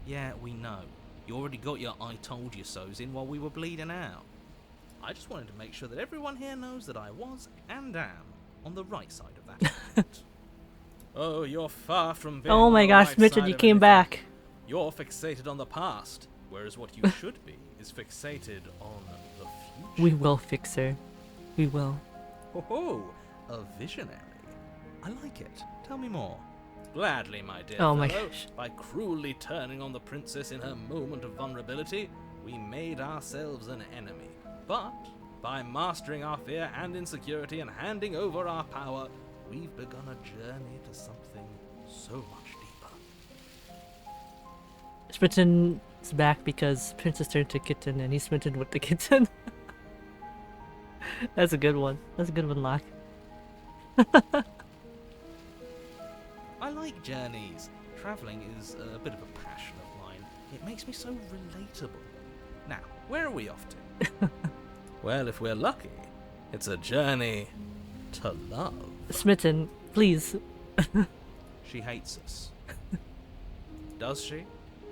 Yeah, we know. You already got your I told you so's in while we were bleeding out. I just wanted to make sure that everyone here knows that I was and am on the right side of that argument. Oh, you're far from being Oh my on the gosh, right Mitchell, side you of came anything. back. You're fixated on the past, whereas what you should be is fixated on the future. We will fix her. We will. Oh, a visionary. I like it. Tell me more. Gladly, my dear Oh my fellow. gosh. By cruelly turning on the princess in her moment of vulnerability, we made ourselves an enemy. But by mastering our fear and insecurity and handing over our power, we've begun a journey to something so much deeper. Smitten is back because Princess turned to kitten and he's smitten with the kitten. That's a good one. That's a good one, Locke. I like journeys. Travelling is a bit of a passion of mine. It makes me so relatable. Now, where are we off to? Well, if we're lucky, it's a journey to love. Smitten, please. She hates us. Does she?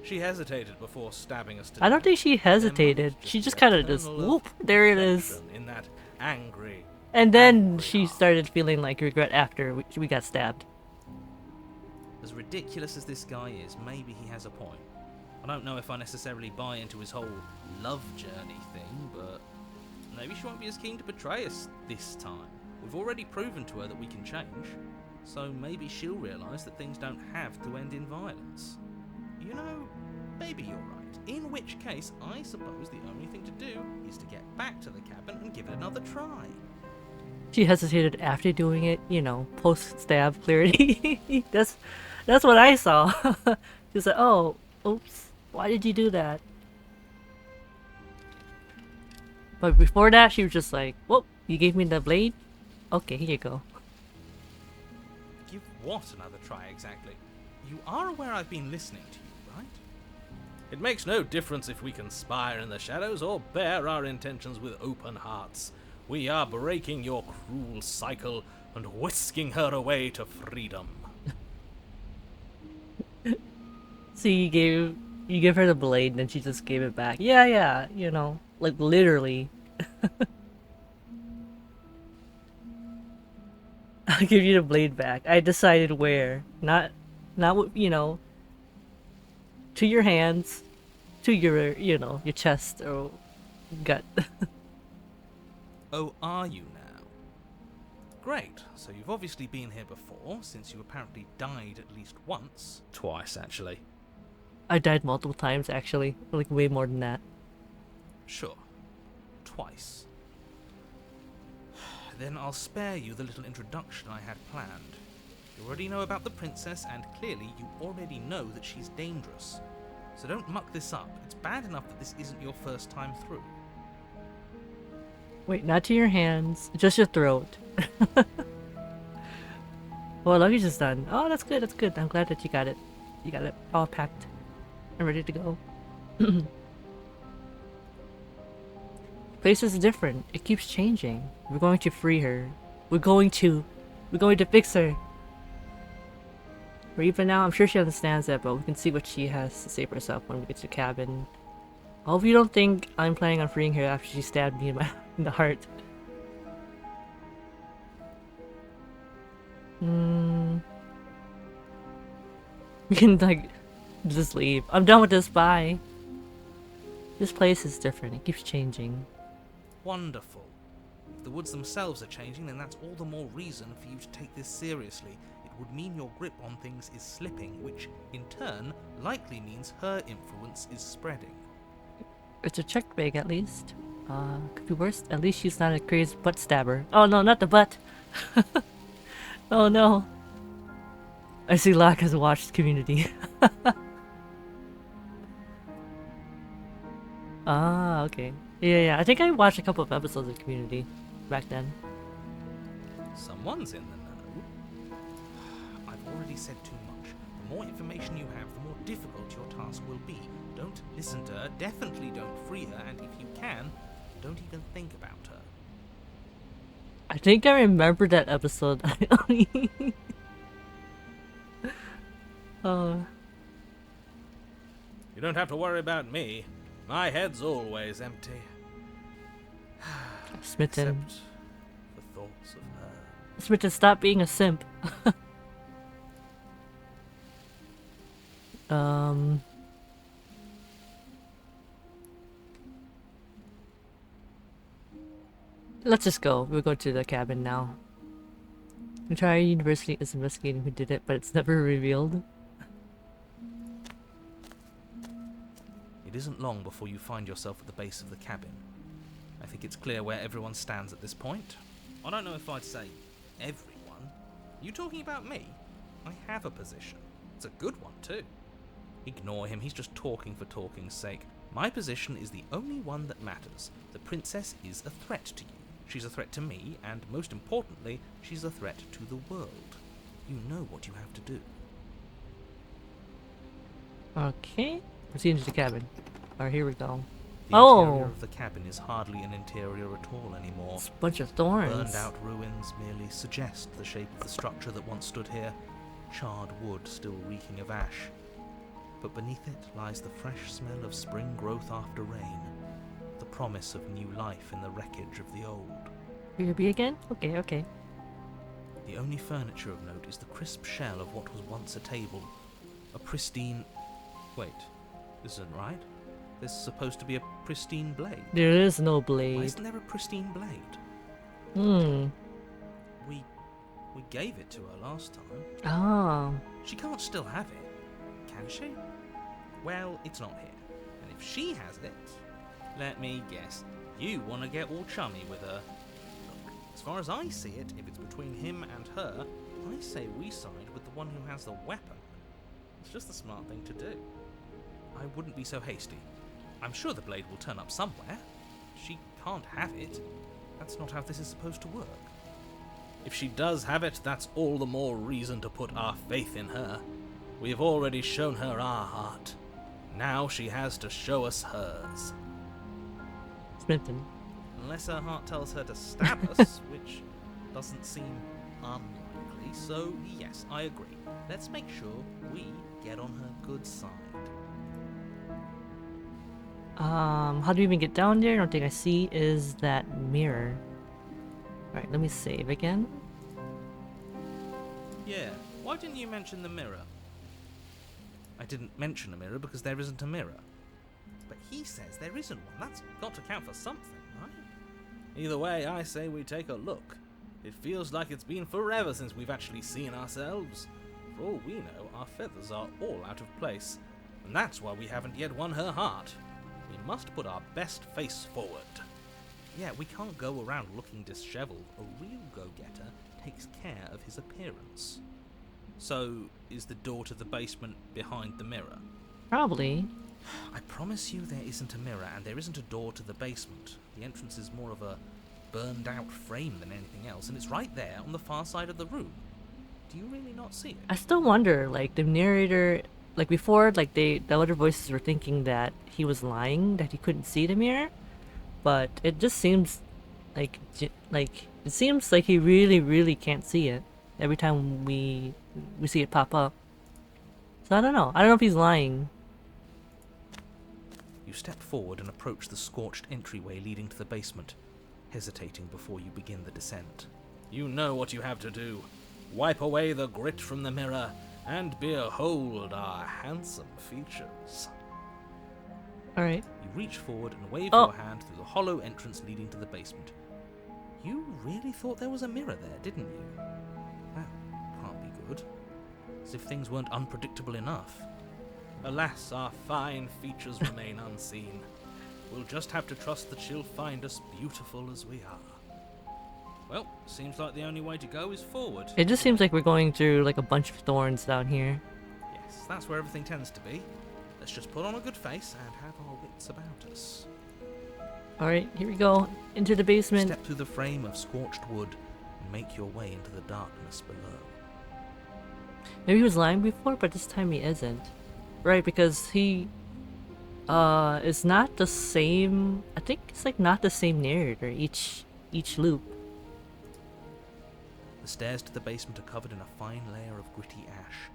She hesitated before stabbing us to I don't death. think she There hesitated. might She be just a kind of just kernel of whoop. There it is. affection in that angry. And then angry she heart. started feeling like regret after we got stabbed. As ridiculous as this guy is, maybe he has a point. I don't know if I necessarily buy into his whole love journey thing, but maybe she won't be as keen to betray us this time. We've already proven to her that we can change, so maybe she'll realise that things don't have to end in violence. You know, maybe you're right. In which case, I suppose the only thing to do is to get back to the cabin and give it another try. She hesitated after doing it, you know, post-stab clarity. That's what I saw. She was like, oh, oops, why did you do that? But before that, she was just like, whoop, you gave me the blade? Okay, here you go. Give what another try exactly? You are aware I've been listening to you, right? It makes no difference if we conspire in the shadows or bear our intentions with open hearts. We are breaking your cruel cycle and whisking her away to freedom. So you give her the blade and then she just gave it back. Yeah, you know, like literally. I'll give you the blade back. I decided where. Not with, you know, to your hands, to your, you know, your chest or gut. Oh, are you now? Great, so you've obviously been here before, since you apparently died at least once. Twice, actually. I died multiple times actually, like way more than that. Sure. Twice. Then I'll spare you the little introduction I had planned. You already know about the princess, and clearly you already know that she's dangerous. So don't muck this up. It's bad enough that this isn't your first time through. Wait, not to your hands, just your throat. Well, luggage is done. Oh, that's good, that's good. I'm glad that you got it. You got it all packed and ready to go. Place is different. It keeps changing. We're going to free her. We're going to fix her. Or even now, I'm sure she understands that, but we can see what she has to say for herself when we get to the cabin. I hope you don't think I'm planning on freeing her after she stabbed me in the heart. We can, like, just leave. I'm done with this, bye. This place is different. It keeps changing. Wonderful. If the woods themselves are changing, then that's all the more reason for you to take this seriously. It would mean your grip on things is slipping, which, in turn, likely means her influence is spreading. It's a check bag, at least. Could be worse. At least she's not a crazed butt stabber. Oh no, not the butt! Oh no. I see Locke has watched Community. Ah, okay. Yeah, I think I watched a couple of episodes of Community back then. Someone's in the know. I've already said too much. The more information you have, the more difficult your task will be. Don't listen to her, definitely don't free her, and if you can, don't even think about her. I think I remember that episode. Oh, You don't have to worry about me. My head's always empty. Smitten. Except for thoughts of her. Smitten, stop being a simp. Let's just go. We'll go to the cabin now. The entire university is investigating who did it, but it's never revealed. It isn't long before you find yourself at the base of the cabin. I think it's clear where everyone stands at this point. I don't know if I'd say everyone. You talking about me? I have a position. It's a good one too. Ignore him, he's just talking for talking's sake. My position is the only one that matters. The princess is a threat to you. She's a threat to me, and most importantly, she's a threat to the world. You know what you have to do. Okay. Proceed into the cabin. Alright, here we go. The Oh! interior of the cabin is hardly an interior at all anymore. It's a bunch of thorns. Burned out ruins merely suggest the shape of the structure that once stood here, charred wood still reeking of ash. But beneath it lies the fresh smell of spring growth after rain, the promise of new life in the wreckage of the old. BRB again? Okay, okay. The only furniture of note is the crisp shell of what was once a table, a pristine... Wait, this isn't right. There's supposed to be a pristine blade. There is no Why blade. isn't there a pristine blade? Hmm. We gave it to her last time. Ah. She can't still have it, can she? Well, it's not here. And if she has it, let me guess, you want to get all chummy with her. Look, as far as I see it, if it's between him and her, I say we side with the one who has the weapon. It's just the smart thing to do. I wouldn't be so hasty. I'm sure the blade will turn up somewhere. She can't have it. That's not how this is supposed to work. If she does have it, that's all the more reason to put our faith in her. We've already shown her our heart. Now she has to show us hers. Smitten. Unless her heart tells her to stab us, which doesn't seem unlikely. So, yes, I agree. Let's make sure we get on her good side. How do we even get down there? I don't think I see is that mirror. Alright, let me save again. Yeah, why didn't you mention the mirror? I didn't mention a mirror because there isn't a mirror. But he says there isn't one. That's got to count for something, right? Either way, I say we take a look. It feels like it's been forever since we've actually seen ourselves. For all we know, our feathers are all out of place. And that's why we haven't yet won her heart. We must put our best face forward. Yeah, we can't go around looking disheveled. A real go-getter takes care of his appearance. So, is the door to the basement behind the mirror? Probably. I promise you there isn't a mirror, and there isn't a door to the basement. The entrance is more of a burned-out frame than anything else, and it's right there on the far side of the room. Do you really not see it? I still wonder, like, the narrator, like before, like the other voices were thinking that he was lying, that he couldn't see the mirror, but it just seems like it seems like he really can't see it every time we see it pop up. So I don't know if he's lying. You step forward and approach the scorched entryway leading to the basement, hesitating before you begin the descent. You know what you have to do. Wipe away the grit from the mirror, and behold our handsome features. Alright. You reach forward and wave Oh. your hand through the hollow entrance leading to the basement. You really thought there was a mirror there, didn't you? That can't be good. As if things weren't unpredictable enough. Alas, our fine features remain unseen. We'll just have to trust that she'll find us beautiful as we are. Well, seems like the only way to go is forward. It just seems like we're going through like a bunch of thorns down here. Yes, that's where everything tends to be. Let's just put on a good face and have our wits about us. Alright, here we go. Into the basement. Step through the frame of scorched wood and make your way into the darkness below. Maybe he was lying before, but this time he isn't. Right, because he is not the same. I think it's like not the same narrator each loop. The stairs to the basement are covered in a fine layer of gritty ash.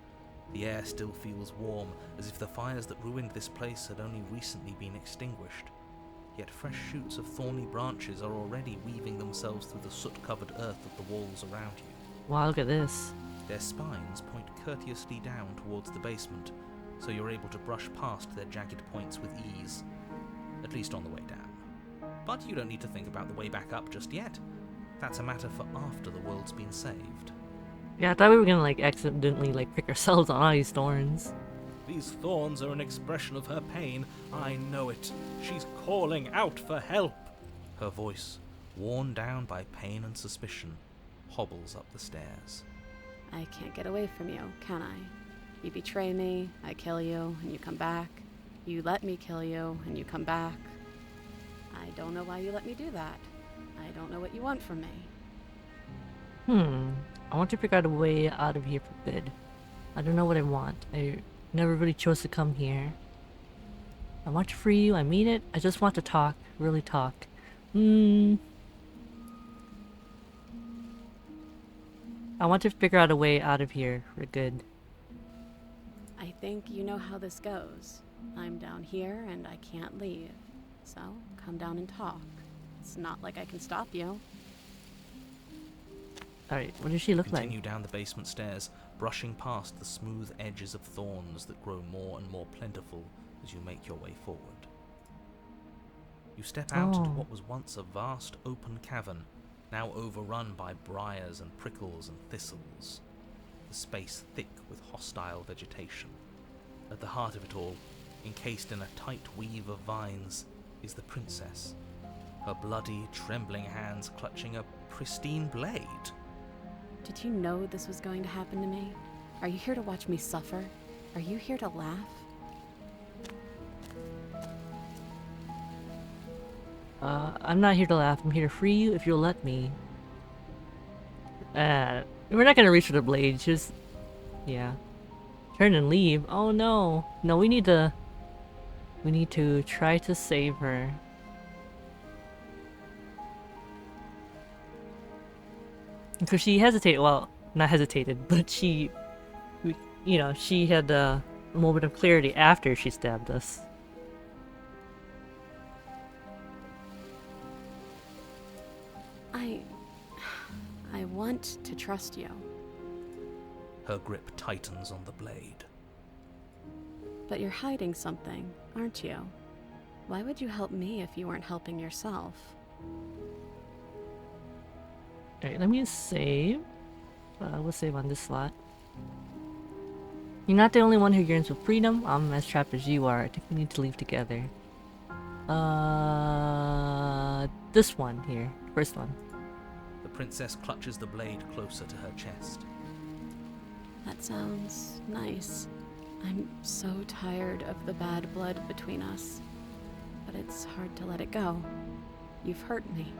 The air still feels warm, as if the fires that ruined this place had only recently been extinguished. Yet fresh shoots of thorny branches are already weaving themselves through the soot-covered earth of the walls around you. Wow, look at this. Their spines point courteously down towards the basement, so you're able to brush past their jagged points with ease. At least on the way down. But you don't need to think about the way back up just yet. That's a matter for after the world's been saved. Yeah, I thought we were gonna like accidentally like pick ourselves on all these thorns. These thorns are an expression of her pain. I know it. She's calling out for help. Her voice, worn down by pain and suspicion, hobbles up the stairs. I can't get away from you, can I? You betray me, I kill you, and you come back. You let me kill you, and you come back. I don't know why you let me do that. I don't know what you want from me. I want to figure out a way out of here for good. I don't know what I want. I never really chose to come here. I want to free you, I mean it. I just want to talk, really talk. I want to figure out a way out of here for good. I think you know how this goes. I'm down here and I can't leave. So, come down and talk. It's not like I can stop you. Alright, what does she look like? Continue down the basement stairs, brushing past the smooth edges of thorns that grow more and more plentiful as you make your way forward. You step out into what was once a vast open cavern, now overrun by briars and prickles and thistles, the space thick with hostile vegetation. At the heart of it all, encased in a tight weave of vines, is the princess, her bloody, trembling hands clutching a pristine blade. Did you know this was going to happen to me? Are you here to watch me suffer? Are you here to laugh? I'm not here to laugh. I'm here to free you if you'll let me. We're not gonna reach for the blade. Just, yeah. Turn and leave. Oh no. No, we need to try to save her. Because she hesitated, well, not hesitated, but she had a moment of clarity after she stabbed us. I want to trust you. Her grip tightens on the blade. But you're hiding something, aren't you? Why would you help me if you weren't helping yourself? Alright, let me save. We'll save on this slot. You're not the only one who yearns for freedom. I'm as trapped as you are. I think we need to leave together. This one here. First one. The princess clutches the blade closer to her chest. That sounds nice. I'm so tired of the bad blood between us. But it's hard to let it go. You've hurt me.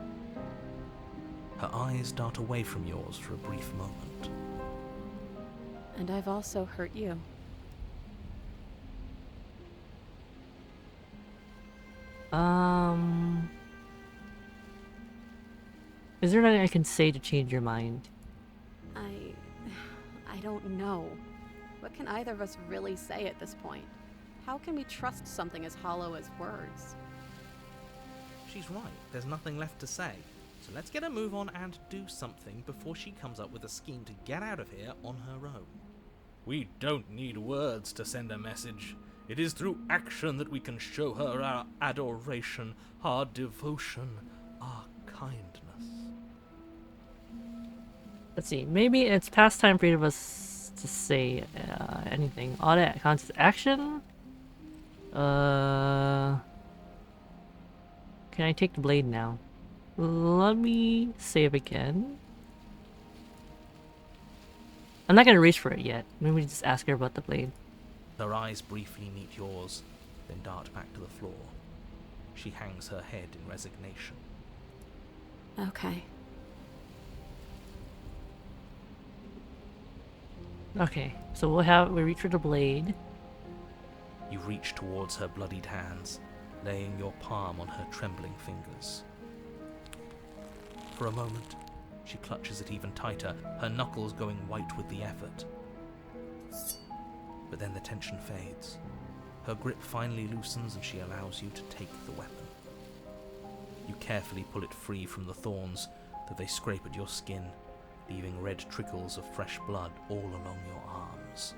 Her eyes dart away from yours for a brief moment. And I've also hurt you. Is there nothing I can say to change your mind? I don't know. What can either of us really say at this point? How can we trust something as hollow as words? She's right. There's nothing left to say. So let's get a move on and do something before she comes up with a scheme to get out of here on her own. We don't need words to send a message. It is through action that we can show her our adoration, our devotion, our kindness. Let's see. Maybe it's past time for either of us to say anything. All that counts as action? Can I take the blade now? Let me save again. I'm not gonna reach for it yet. Maybe just ask her about the blade. Her eyes briefly meet yours, then dart back to the floor. She hangs her head in resignation. Okay. Okay, so we reach for the blade. You reach towards her bloodied hands, laying your palm on her trembling fingers. For a moment, she clutches it even tighter, her knuckles going white with the effort. But then the tension fades. Her grip finally loosens and she allows you to take the weapon. You carefully pull it free from the thorns, though they scrape at your skin, leaving red trickles of fresh blood all along your arms.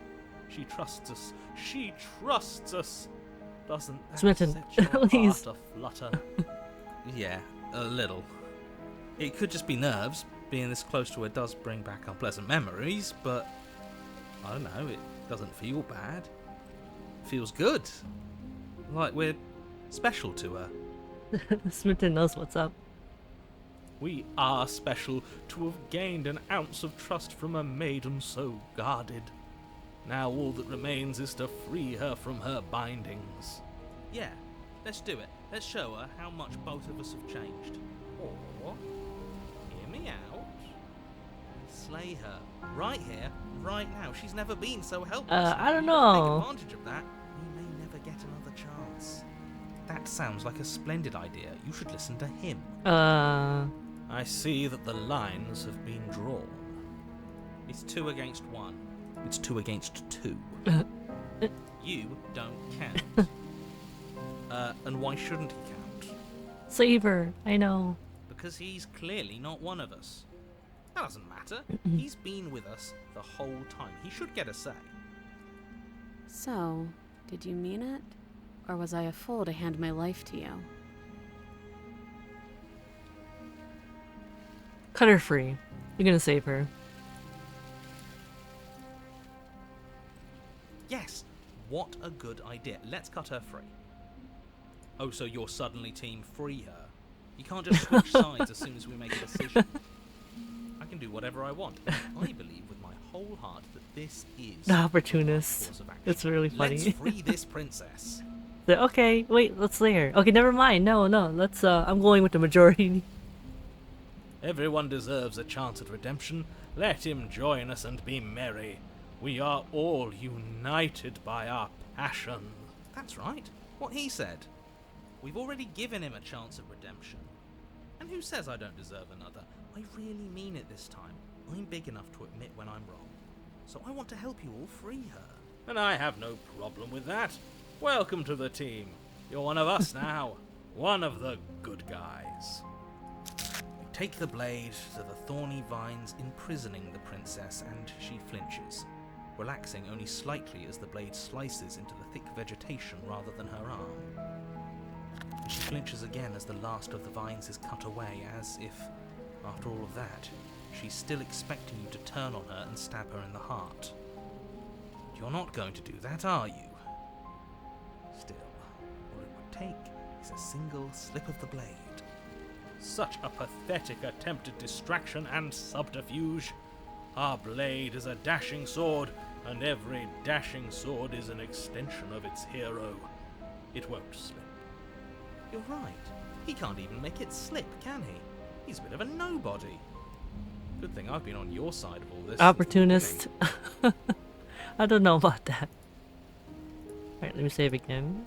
She trusts us. She trusts us. Doesn't that Smitten, set your please. heart aflutter? Yeah, a little. It could just be nerves. Being this close to her does bring back unpleasant memories, but I don't know, it doesn't feel bad. It feels good. Like we're special to her. Smitten knows what's up. We are special to have gained an ounce of trust from a maiden so guarded. Now all that remains is to free her from her bindings. Yeah, let's do it. Let's show her how much both of us have changed. Or, hear me out, slay her. Right here, right now. She's never been so helpless. I don't You know. Take advantage of that. We may never get another chance. That sounds like a splendid idea. You should listen to him. I see that the lines have been drawn. It's 2 against 1. It's 2 against 2. You don't count. And why shouldn't he count? Saber, I know. Because he's clearly not one of us. That doesn't matter. He's been with us the whole time. He should get a say. So, did you mean it? Or was I a fool to hand my life to you? Cut her free. You're gonna save her. Yes, what a good idea. Let's cut her free. Oh, so you're suddenly team free her. You can't just switch sides as soon as we make a decision. I can do whatever I want. I believe with my whole heart that this is The opportunist. the course of action. It's really funny. Let's free this princess. Okay, wait, let's slay her. Okay, never mind. No, let's, I'm going with the majority. Everyone deserves a chance at redemption. Let him join us and be merry. We are all united by our passion. That's right. What he said. We've already given him a chance at redemption. And who says I don't deserve another? I really mean it this time. I'm big enough to admit when I'm wrong. So I want to help you all free her. And I have no problem with that. Welcome to the team. You're one of us now. One of the good guys. You take the blade to the thorny vines imprisoning the princess, and she flinches, relaxing only slightly as the blade slices into the thick vegetation rather than her arm. And she flinches again as the last of the vines is cut away, as if, after all of that, she's still expecting you to turn on her and stab her in the heart. But you're not going to do that, are you? Still, all it would take is a single slip of the blade. Such a pathetic attempt at distraction and subterfuge. Our blade is a dashing sword, and every dashing sword is an extension of its hero. It won't slip. You're right. He can't even make it slip, can he? He's a bit of a nobody. Good thing I've been on your side of all this. Opportunist. I don't know about that. Alright, let me save again.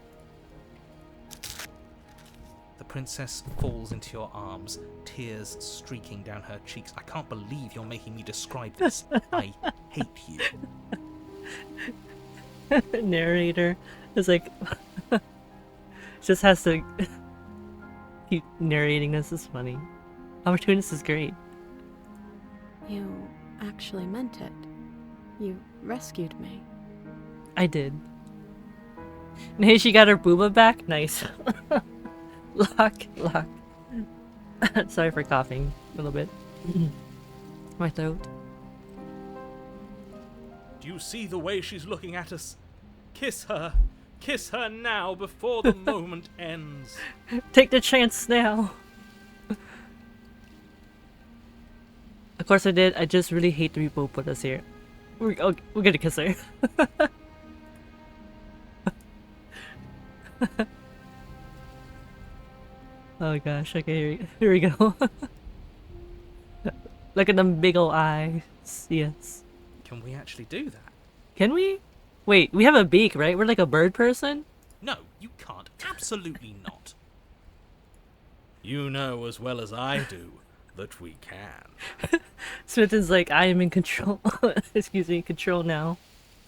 The princess falls into your arms, tears streaking down her cheeks. I can't believe you're making me describe this. I hate you. Narrator is like just has to keep narrating. This is funny. Opportunist is great. You actually meant it. You rescued me. I did. And hey, she got her booba back. Nice. Lock. Sorry for coughing a little bit. My throat. Do you see the way she's looking at us? Kiss her. Kiss her now before the moment ends. Take the chance now. Of course I did. I just really hate the people who put us here. We're gonna kiss her. Oh gosh, okay, here we go. Look at them big ol' eyes. Yes. Can we actually do that? Can we? Wait, we have a beak, right? We're like a bird person? No, you can't. Absolutely not. You know as well as I do that we can. Smithon's like, I am in control. Excuse me, control now.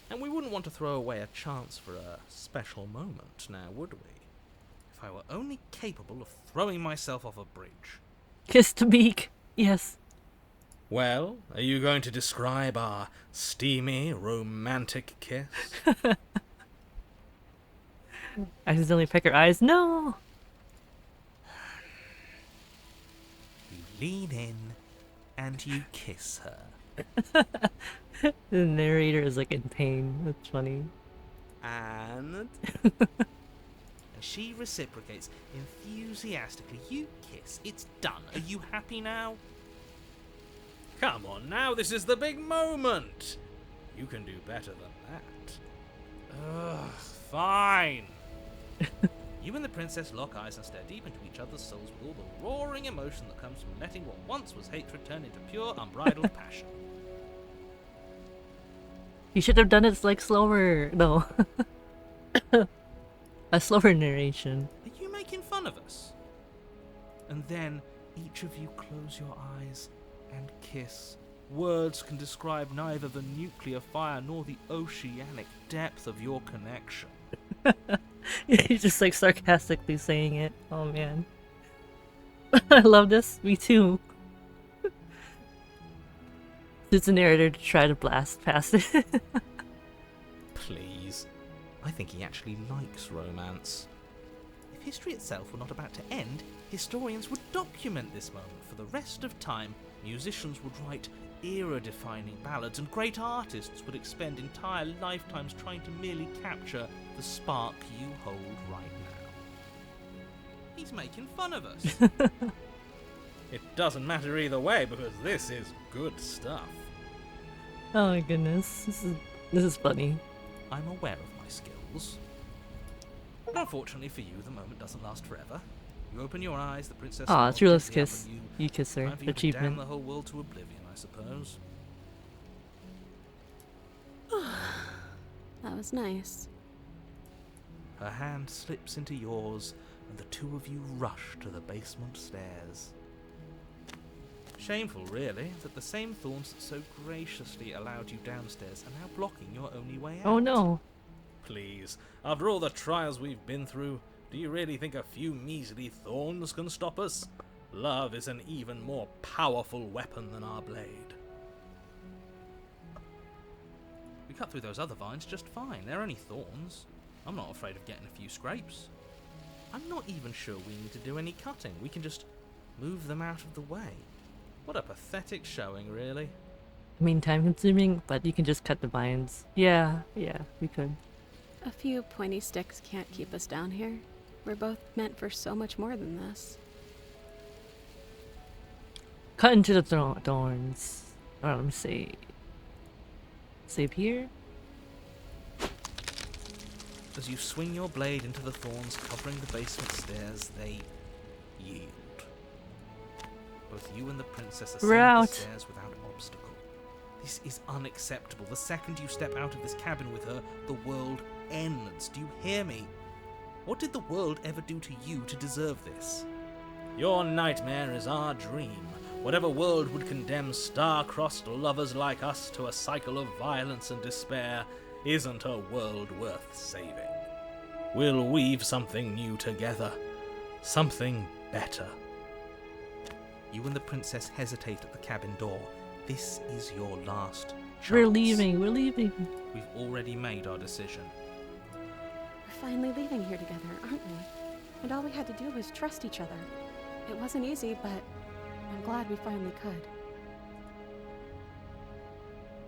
And we wouldn't want to throw away a chance for a special moment, now would we? If I were only capable of throwing myself off a bridge. Kiss the beak. Yes. Well, are you going to describe our steamy, romantic kiss? I accidentally peck her eyes. No! You lean in and you kiss her. The narrator is like in pain. That's funny. And she reciprocates enthusiastically. You kiss. It's done. Are you happy now? Come on now, this is the big moment. You can do better than that. Ugh, fine. You and the princess lock eyes and stare deep into each other's souls with all the roaring emotion that comes from letting what once was hatred turn into pure, unbridled passion. You should have done it like slower. No. A slower narration. Are you making fun of us? And then each of you close your eyes and kiss. Words can describe neither the nuclear fire nor the oceanic depth of your connection. He's just like sarcastically saying it. Oh man. I love this. Me too. It's a narrator to try to blast past it. Please. I think he actually likes romance. If history itself were not about to end, historians would document this moment for the rest of time. Musicians would write era-defining ballads, and great artists would expend entire lifetimes trying to merely capture the spark you hold right now. He's making fun of us. It doesn't matter either way, because this is good stuff. Oh my goodness. This is funny. I'm aware of my skills. But unfortunately for you, the moment doesn't last forever. You open your eyes, the princess... Aw, smiles true love's gently up kiss. at you. You kiss her. Time for you to damn Achievement. the whole world to oblivion, I suppose. That was nice. Her hand slips into yours, and the two of you rush to the basement stairs. Shameful, really, that the same thorns that so graciously allowed you downstairs are now blocking your only way out. Oh no. Please, after all the trials we've been through, do you really think a few measly thorns can stop us? Love is an even more powerful weapon than our blade. We cut through those other vines just fine. They're only thorns. I'm not afraid of getting a few scrapes. I'm not even sure we need to do any cutting. We can just move them out of the way. What a pathetic showing, really. I mean, time consuming, but you can just cut the vines. Yeah, we could. A few pointy sticks can't keep us down here. We're both meant for so much more than this. Cut into the thorns. Alright, let me see. Save here. As you swing your blade into the thorns covering the basement stairs, they yield. Both you and the princess ascend We're the out. stairs without obstacle. This is unacceptable. The second you step out of this cabin with her, the world ends. Do you hear me? What did the world ever do to you to deserve this? Your nightmare is our dream. Whatever world would condemn star-crossed lovers like us to a cycle of violence and despair isn't a world worth saving. We'll weave something new together. Something better. You and the princess hesitate at the cabin door. This is your last chance. We're leaving. We've already made our decision. We're finally leaving here together, aren't we? And all we had to do was trust each other. It wasn't easy, but I'm glad we finally could.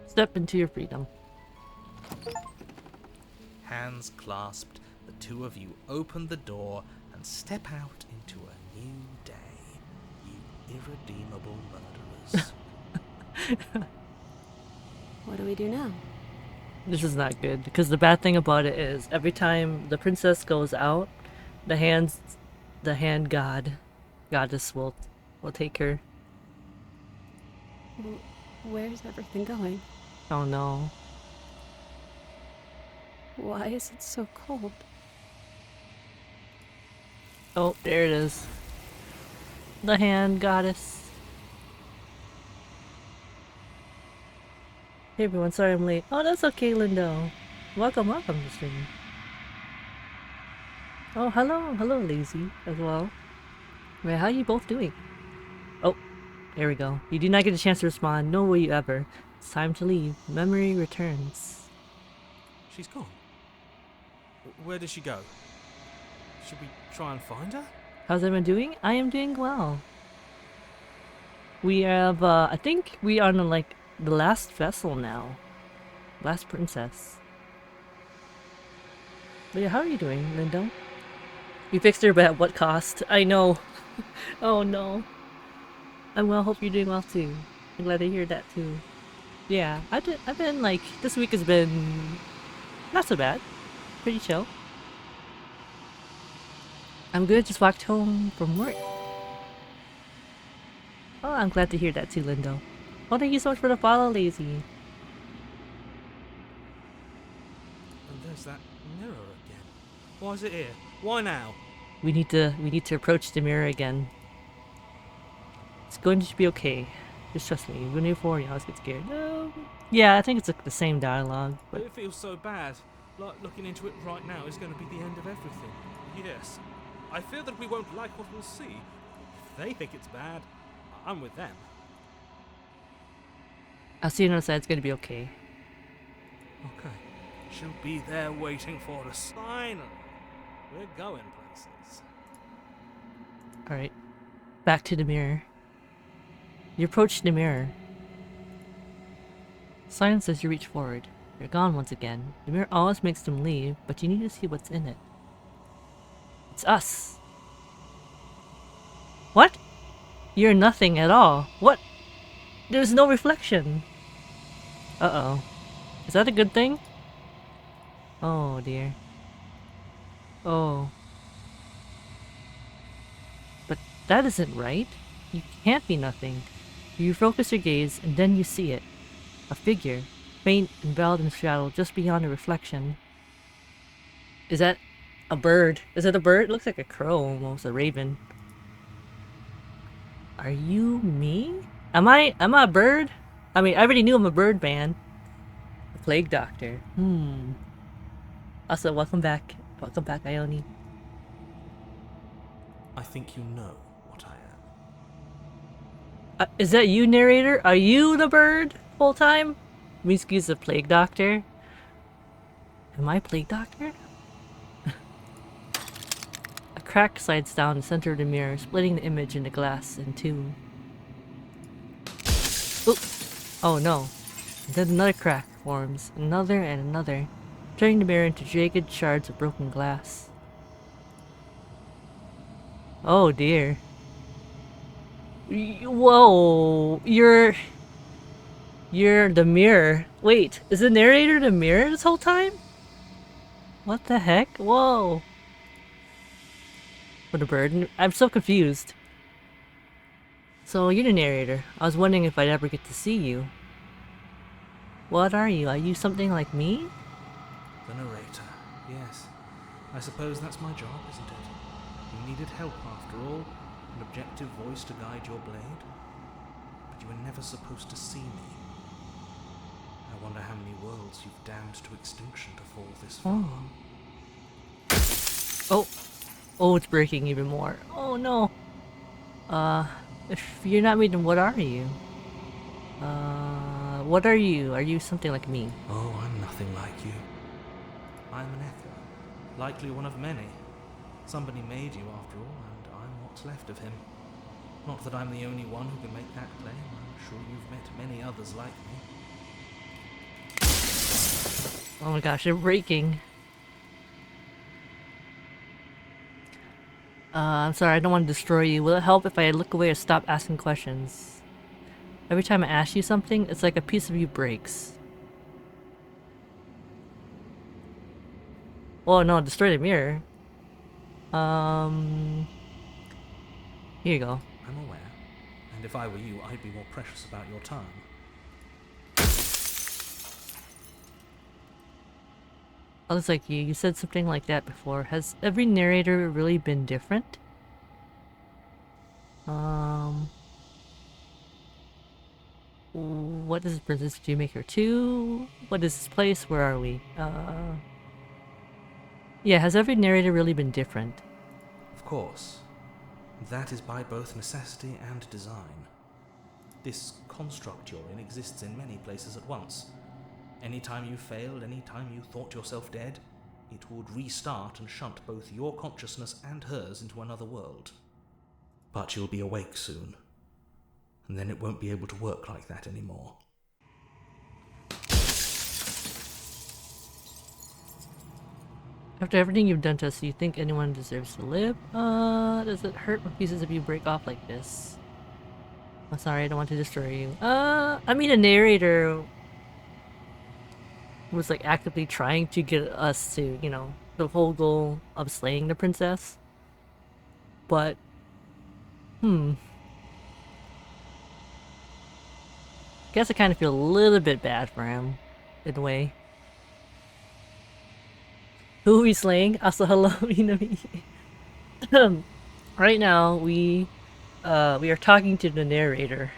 Step into your freedom. Hands clasped, the two of you open the door and step out into a new day. You irredeemable murderers. What do we do now? This is not good, because the bad thing about it is every time the princess goes out, the hand goddess will take her. Where's everything going? Oh no. Why is it so cold? Oh, there it is. The hand goddess. Hey everyone, sorry I'm late. Oh, that's okay, Lindo. Welcome to the stream. Oh, hello, Lazy, as well. Wait, how are you both doing? Oh, there we go. You do not get a chance to respond, nor will you ever. It's time to leave. Memory returns. She's gone. Where did she go? Should we try and find her? How's everyone doing? I am doing well. We have, I think we are on, like, the last vessel now. Last princess. But yeah, how are you doing, Lindo? You fixed her, but at what cost? I know. Oh no. I'm well, hope you're doing well too. I'm glad to hear that too. Yeah, I've been like, this week has been not so bad. Pretty chill. I'm good, just walked home from work. Oh, I'm glad to hear that too, Lindo. Well, thank you so much for the follow, Lazy. And there's that mirror again. Why is it here? Why now? We need to approach the mirror again. It's going to be okay. Just trust me. When you're 4, you always get scared. Yeah, I think it's like the same dialogue, but It feels so bad. Like looking into it right now is going to be the end of everything. Yes. I fear that we won't like what we'll see. If they think it's bad, I'm with them. I'll see you on the side. It's going to be okay. Okay. She'll be there waiting for us. Finally. We're going places. Alright. Back to the mirror. You approach the mirror. Silence as you reach forward. You're gone once again. The mirror always makes them leave, but you need to see what's in it. It's us. What? You're nothing at all. What? There's no reflection. Uh-oh. Is that a good thing? Oh dear. Oh. But that isn't right. You can't be nothing. You focus your gaze, and then you see it. A figure, faint and veiled in shadow just beyond the reflection. Is that a bird? Is it a bird? It looks like a crow almost, a raven. Are you me? Am I a bird? I mean, I already knew I'm a bird man. A plague doctor. Also, welcome back. Welcome back, Ione. I think you know what I am. Is that you, narrator? Are you the bird full time? Mitsuki's a plague doctor. Am I plague doctor? A crack slides down the center of the mirror, splitting the image in the glass in two. Oop. Oh no. And then another crack forms, another and another, turning the mirror into jagged shards of broken glass. Oh dear. Whoa, you're the mirror. Wait, is the narrator the mirror this whole time? What the heck? Whoa. What a bird. I'm so confused. So you're the narrator. I was wondering if I'd ever get to see you. What are you? Are you something like me? The narrator. Yes. I suppose that's my job, isn't it? You needed help after all. An objective voice to guide your blade. But you were never supposed to see me. I wonder how many worlds you've damned to extinction to fall this far. Oh. Oh, it's breaking even more. Oh no. If you're not me, then what are you? What are you? Are you something like me? Oh, I'm nothing like you. I'm an echo. Likely one of many. Somebody made you after all, and I'm what's left of him. Not that I'm the only one who can make that claim. I'm sure you've met many others like me. Oh my gosh, they're breaking. I'm sorry, I don't want to destroy you. Will it help if I look away or stop asking questions? Every time I ask you something, it's like a piece of you breaks. Oh no, destroy the mirror. Here you go. I'm aware. And if I were you, I'd be more precious about your time. Others like you said something like that before. Has every narrator really been different? What is Princess Maker 2? What is this place? Where are we? Yeah, has every narrator really been different? Of course. That is by both necessity and design. This construct you're in exists in many places at once. Anytime you failed, anytime you thought yourself dead, it would restart and shunt both your consciousness and hers into another world. But you'll be awake soon, and then it won't be able to work like that anymore. After everything you've done to us, do you think anyone deserves to live? Does it hurt when pieces of you break off like this? I'm sorry, I don't want to destroy you. I mean, a narrator was like actively trying to get us to, you know, the whole goal of slaying the princess. But, guess I kind of feel a little bit bad for him, in a way. Who are we slaying? Also, hello, Inami. Right now, we are talking to the narrator.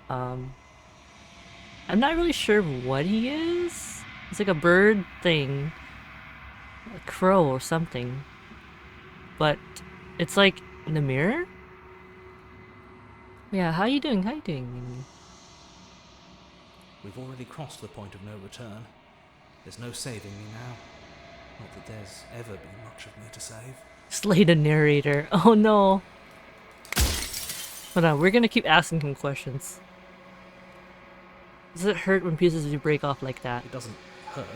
I'm not really sure what he is. It's like a bird thing, a crow or something. But it's like in the mirror. Yeah, how you doing? How you doing, Inami? We've already crossed the point of no return. There's no saving me now. Not that there's ever been much of me to save. Slay the narrator. Oh no. Hold on, we're gonna keep asking him questions. Does it hurt when pieces of you break off like that? It doesn't hurt.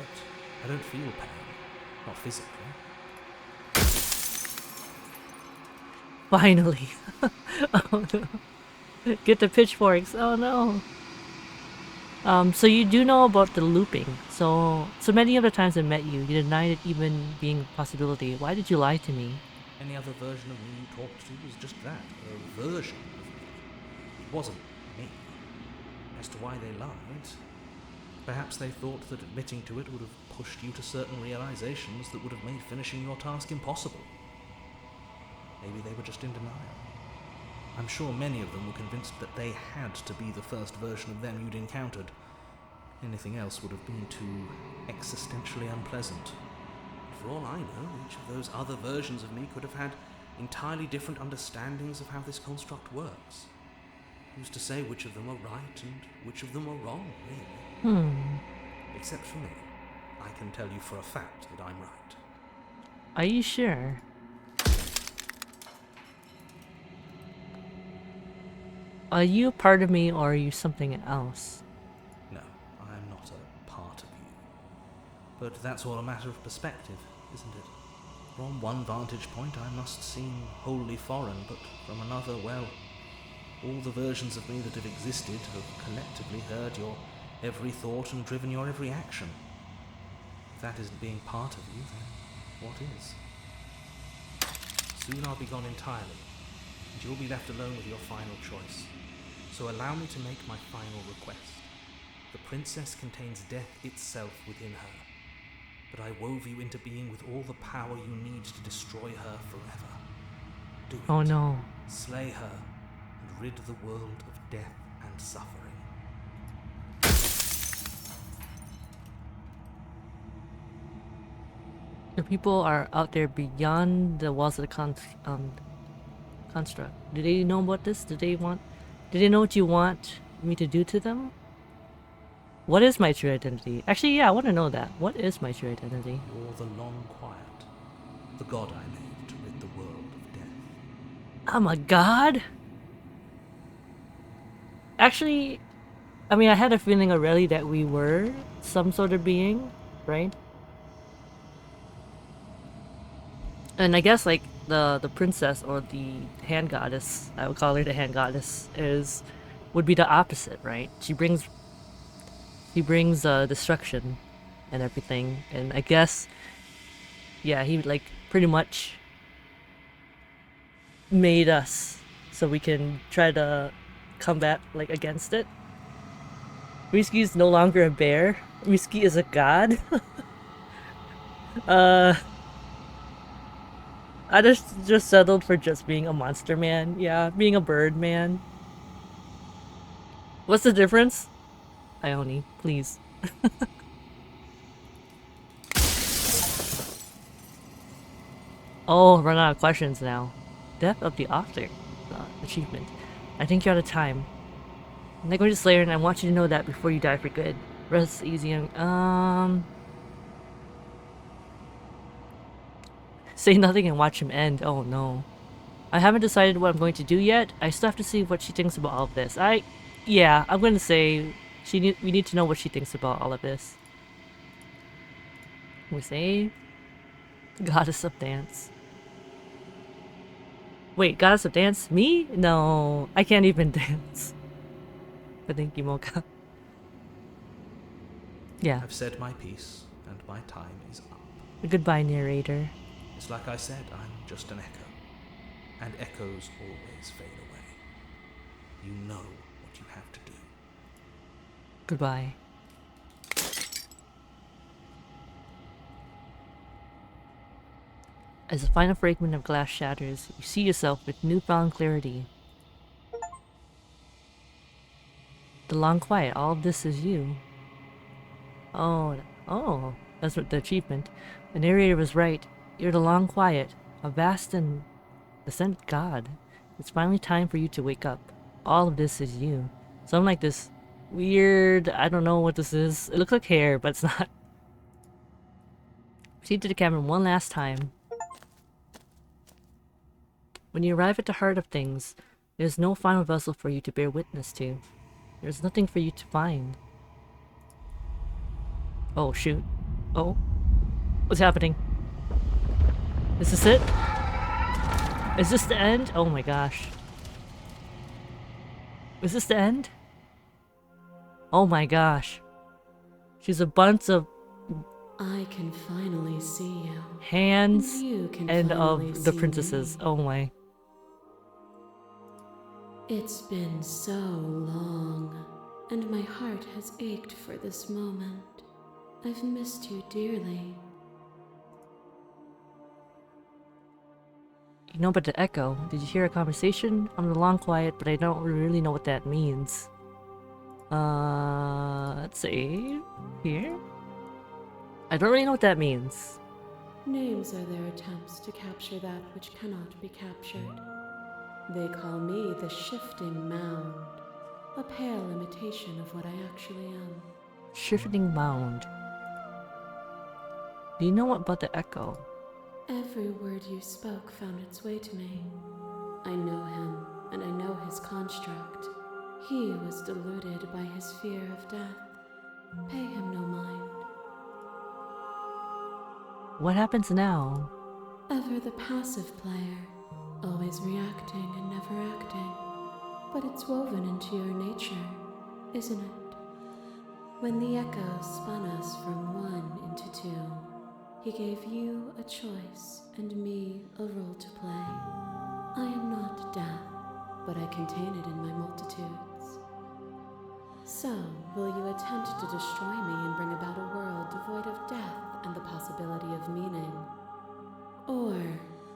I don't feel pain. Not physically. Finally. Oh no. Get the pitchforks. Oh no. So you do know about the looping. So many of the times I met you, you denied it even being a possibility. Why did you lie to me? Any other version of me you talked to was just that, a version of me. It wasn't me. As to why they lied, perhaps they thought that admitting to it would have pushed you to certain realizations that would have made finishing your task impossible. Maybe they were just in denial. I'm sure many of them were convinced that they had to be the first version of them you'd encountered. Anything else would have been too existentially unpleasant. For all I know, each of those other versions of me could have had entirely different understandings of how this construct works. Who's to say which of them are right and which of them are wrong, really? Except for me. I can tell you for a fact that I'm right. Are you sure? Are you a part of me or are you something else? No, I am not a part of you. But that's all a matter of perspective, isn't it? From one vantage point I must seem wholly foreign, but from another, well, all the versions of me that have existed have collectively heard your every thought and driven your every action. If that isn't being part of you, then what is? Soon I'll be gone entirely, and you'll be left alone with your final choice. So allow me to make my final request. The princess contains death itself within her, but I wove you into being with all the power you need to destroy her forever. Do it. Oh no. Slay her, and rid the world of death and suffering. The people are out there beyond the walls of the construct. Do they know about this? Do they know what you want me to do to them? What is my true identity? Actually, yeah, I want to know that. What is my true identity? You're the long quiet, the god I made to rid the world of death. I'm a god? Actually, I mean, I had a feeling already that we were some sort of being, right? And I guess like the princess or the hand goddess, I would call her the hand goddess, would be the opposite, right? She brings destruction and everything, and I guess yeah, he like pretty much made us so we can try to combat like against it. Risky is no longer a bear. Risky is a god. I just settled for just being a monster man. Yeah, being a bird man. What's the difference? Ione, please. Oh, run out of questions now. Death of the author. Achievement. I think you're out of time. I'm not going to Slayer, and I want you to know that before you die for good. Rest easy and say nothing and watch him end. Oh no. I haven't decided what I'm going to do yet. I still have to see what she thinks about all of this. Yeah, I'm going to say we need to know what she thinks about all of this. We say Goddess of Dance. Wait, Goddess of Dance? Me? No, I can't even dance. But thank you, Mocha. Yeah. I've said my piece, and my time is up. Goodbye, narrator. It's like I said, I'm just an echo. And echoes always fade away. You know what you have to do. Goodbye. As the final fragment of glass shatters, you see yourself with newfound clarity. The long quiet, all of this is you. Oh, that's what the achievement. The narrator was right. You're the long quiet, a vast and ascended god. It's finally time for you to wake up. All of this is you. So I'm like this weird, I don't know what this is. It looks like hair, but it's not. Proceed to the cavern one last time. When you arrive at the heart of things, there's no final vessel for you to bear witness to. There's nothing for you to find. Oh, shoot. Oh. What's happening? Is this it? Is this the end? Oh my gosh. Is this the end? Oh my gosh. She's a bunch of I can finally see you. hands And you can and finally of the see princesses. me. Oh my. It's been so long, and my heart has ached for this moment. I've missed you dearly. You know, but the echo. Did you hear a conversation? I'm the long quiet, but I don't really know what that means. Let's see. Here? I don't really know what that means. Names are their attempts to capture that which cannot be captured. They call me the Shifting Mound, a pale imitation of what I actually am. Shifting mound. Do you know what about the echo? Every word you spoke found its way to me. I know him, and I know his construct. He was deluded by his fear of death. Pay him no mind. What happens now? Ever the passive player, always reacting and never acting. But it's woven into your nature, isn't it? When the echo spun us from one into two, he gave you a choice and me a role to play. I am not death, but I contain it in my multitudes. So, will you attempt to destroy me and bring about a world devoid of death and the possibility of meaning? Or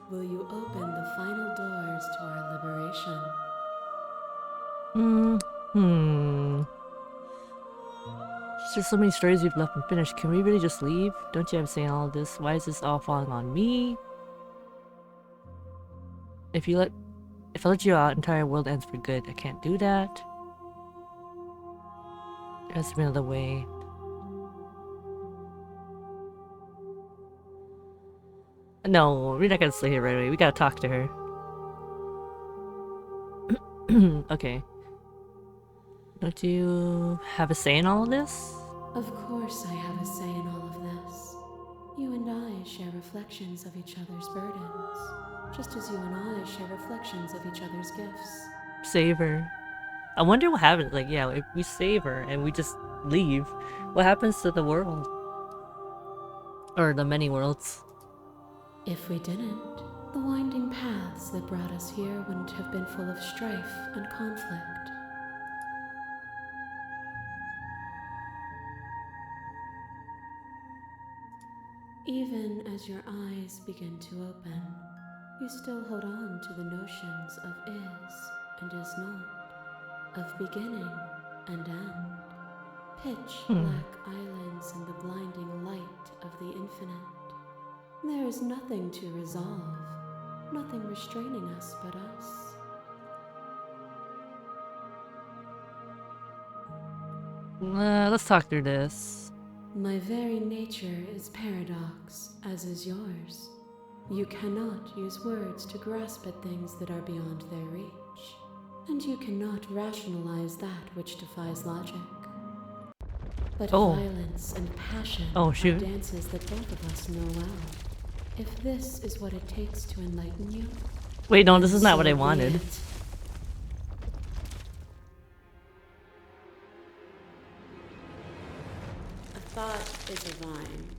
will you open the final doors to our liberation? There's so many stories we've left unfinished. Can we really just leave? Don't you have a say in all of this? Why is this all falling on me? If I let you out, entire world ends for good. I can't do that. There has to be another way. No, we're not gonna slay her right away. We gotta talk to her. Okay. Don't you have a say in all of this? Of course I have a say in all of this. You and I share reflections of each other's burdens, just as you and I share reflections of each other's gifts. Save her. I wonder what happens. Like, yeah, if we save her and we just leave, what happens to the world? Or the many worlds? If we didn't, the winding paths that brought us here wouldn't have been full of strife and conflict. Even as your eyes begin to open, you still hold on to the notions of is and is not, of beginning and end, pitch black islands in the blinding light of the infinite. There is nothing to resolve, nothing restraining us but us. Let's talk through this. My very nature is paradox, as is yours. You cannot use words to grasp at things that are beyond their reach, and you cannot rationalize that which defies logic. But violence and passion are dances that both of us know well. If this is what it takes to enlighten you... Wait, no, this is not what I wanted. A thought is a vine,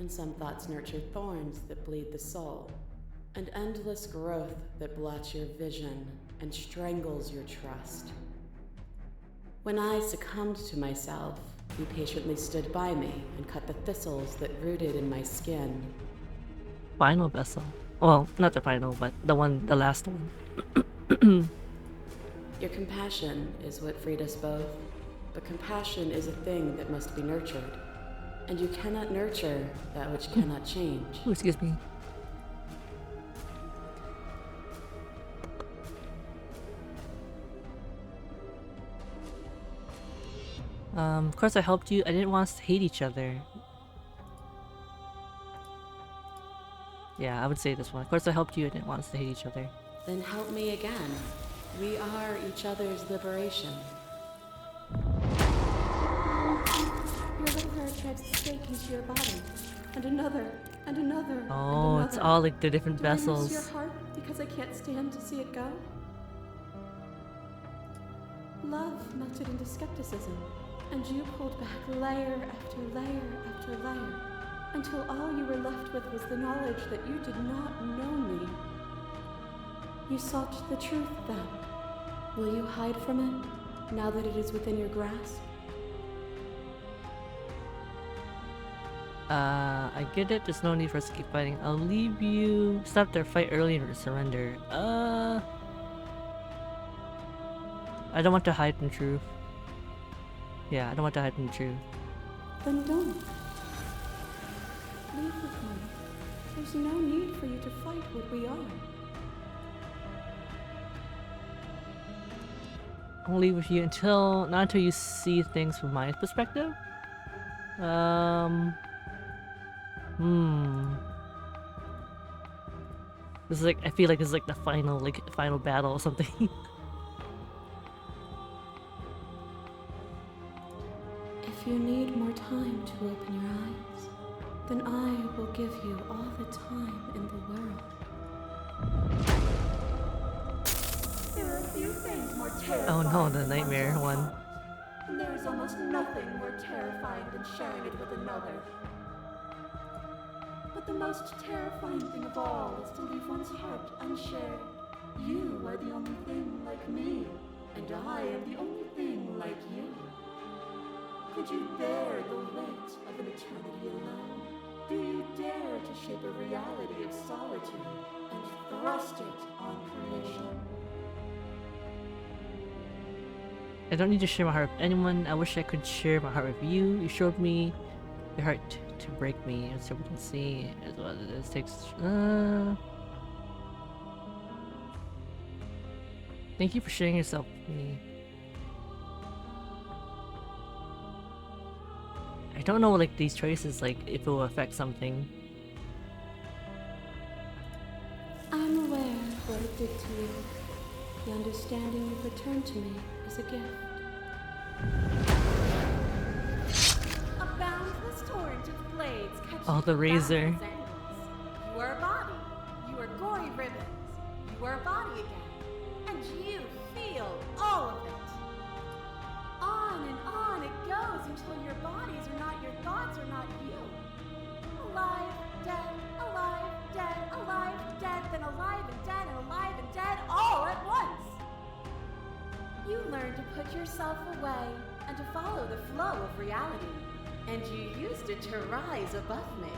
and some thoughts nurture thorns that bleed the soul, and endless growth that blots your vision and strangles your trust. When I succumbed to myself, you patiently stood by me and cut the thistles that rooted in my skin. Final vessel. Well, not the final, but the last one. Your compassion is what freed us both, but compassion is a thing that must be nurtured, and you cannot nurture that which cannot change. Ooh, excuse me. Of course I helped you. I didn't want us to hate each other. Yeah, I would say this one. Of course I helped you. I didn't want us to hate each other. Then help me again. We are each other's liberation. Your little heart drives a stake into your body, and another, and another. Oh, and it's another. all like the different Do I miss vessels. your heart because I can't stand to see it go? Love melted into skepticism, and you pulled back layer after layer after layer, until all you were left with was the knowledge that you did not know me. You sought the truth then. Will you hide from it, now that it is within your grasp? I get it. There's no need for us to keep fighting. I'll leave you. Stop their fight early or surrender. I don't want to hide from truth. Yeah, I don't want to hide from the truth. Then don't. Leave with me. There's no need for you to fight what we are. I'll leave with you not until you see things from my perspective. This is like, I feel like it's like the final battle or something. If you need more time to open your eyes, then I will give you all the time in the world. There are few things more terrifying. Oh no, the nightmare one. And there is almost nothing more terrifying than sharing it with another. But the most terrifying thing of all is to leave one's heart unshared. You are the only thing like me, and I am the only thing like you. Could you bear the weight of an eternity alone? Do you dare to shape a reality of solitude and thrust it on creation? I don't need to share my heart with anyone. I wish I could share my heart with you. You showed me your heart to break me, so we can see as well as this takes. Thank you for sharing yourself with me. I don't know, like, these choices, like, if it will affect something. I'm aware of what it did to you. The understanding you've returned to me is a gift. A boundless torrent of blades catches Oh, the razor. boundless angles. You are a body. You are gory ribbons. You are a body again. And you feel all of it. On and on it goes until your bodies are not your thoughts, are not you. Alive, dead, then alive and dead, and alive and dead, all at once. You learn to put yourself away and to follow the flow of reality. And you used it to rise above me.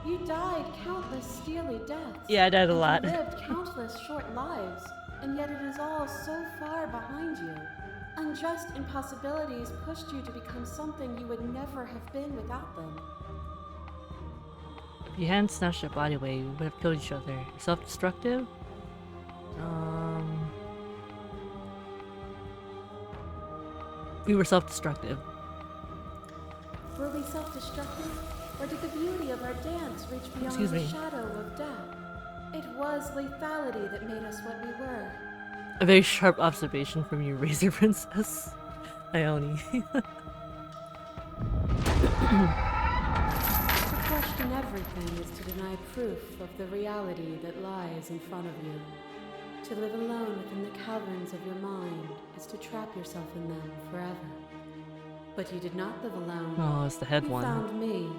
You died countless steely deaths. Yeah, I died a and lot. You lived countless short lives, and yet it is all so far behind you. Unjust impossibilities pushed you to become something you would never have been without them. If you hadn't snatched your body away, we would have killed each other. Self-destructive? We were self-destructive. Were we self-destructive, or did the beauty of our dance reach beyond Excuse the me. shadow of death? It was lethality that made us what we were. A very sharp observation from you, Razor Princess. Ione. To question everything is to deny proof of the reality that lies in front of you. To live alone within the caverns of your mind is to trap yourself in them forever. But you did not live alone. Oh, it's the head You one. found me,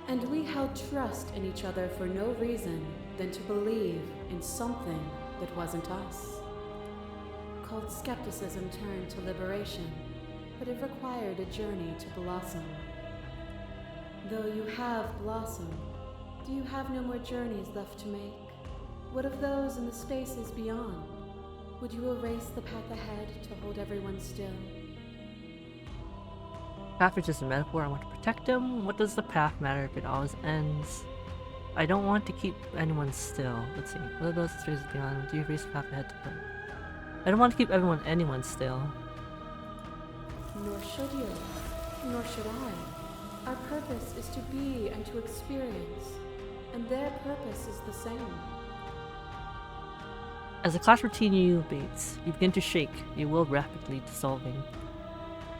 and we held trust in each other for no reason than to believe in something that wasn't us. Cold skepticism turned to liberation, but it required a journey to blossom. Though you have blossomed, do you have no more journeys left to make? What of those in the spaces beyond? Would you erase the path ahead to hold everyone still? Path is just a metaphor. I want to protect him. What does the path matter if it always ends? I don't want to keep anyone still. Let's see. What are those spaces beyond? Do you erase the path ahead to them? I don't want to keep anyone still. Nor should you, nor should I. Our purpose is to be and to experience, and their purpose is the same. As the class routine you abates, you begin to shake, your will rapidly dissolving.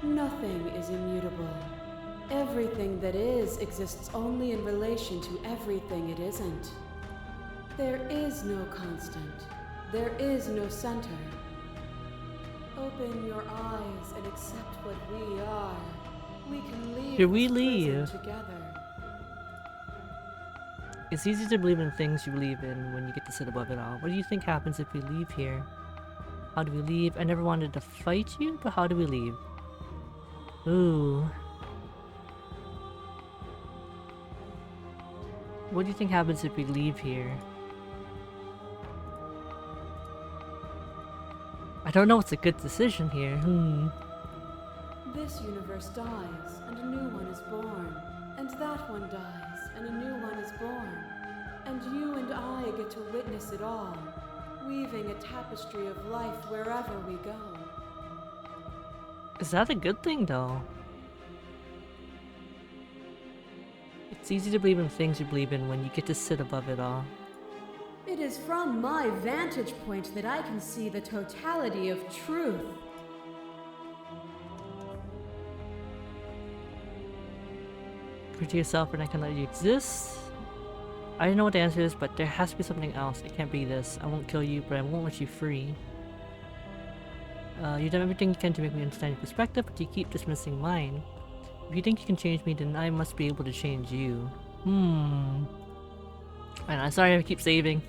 Nothing is immutable. Everything that is exists only in relation to everything it isn't. There is no constant. There is no center. Open your eyes and accept what we are. We can leave Here we this prison leave. together. It's easy to believe in things you believe in when you get to sit above it all. What do you think happens if we leave here? How do we leave? I never wanted to fight you, but how do we leave? Ooh. What do you think happens if we leave here? I don't know what's a good decision here. This universe dies, and a new one is born. And that one dies, and a new one is born. And you and I get to witness it all, weaving a tapestry of life wherever we go. Is that a good thing, though? It's easy to believe in things you believe in when you get to sit above it all. It is from my vantage point that I can see the totality of truth. Prove to yourself and I can let you exist. I don't know what the answer is, but there has to be something else. It can't be this. I won't kill you, but I won't let you free. You've done everything you can to make me understand your perspective, but you keep dismissing mine. If you think you can change me, then I must be able to change you. And I'm sorry I keep saving.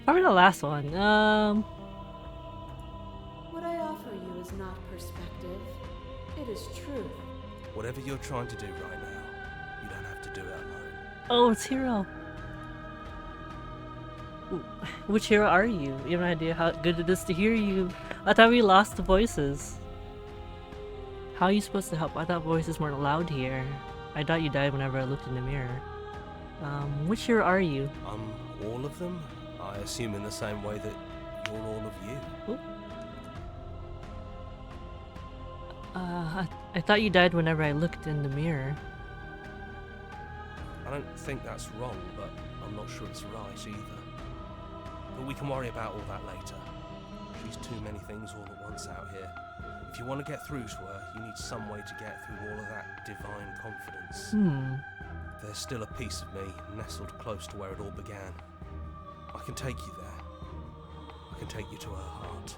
Probably the last one. What I offer you is not perspective. It is truth. Whatever you're trying to do right now, you don't have to do it alone. Oh, it's Hero. Which hero are you? You have no idea how good it is to hear you. I thought we lost the voices. How are you supposed to help? I thought voices weren't allowed here. I thought you died whenever I looked in the mirror. Which hero are you? All of them? I assume in the same way that you're all of you. Oop. I thought you died whenever I looked in the mirror. I don't think that's wrong, but I'm not sure it's right either. But we can worry about all that later. She's too many things all at once out here. If you want to get through to her, you need some way to get through all of that divine confidence. There's still a piece of me nestled close to where it all began. I can take you there. I can take you to her heart.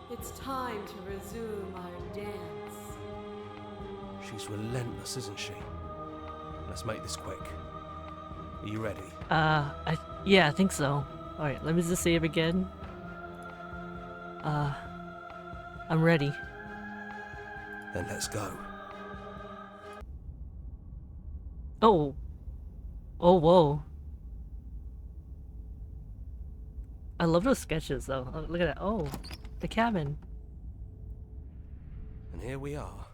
It's time to resume our dance. She's relentless, isn't she? Let's make this quick. Are you ready? Yeah, I think so. Alright, let me just save again. I'm ready. Then let's go. Oh, Oh, whoa. I love those sketches though. Oh, look at that. Oh, the cabin. And here we are.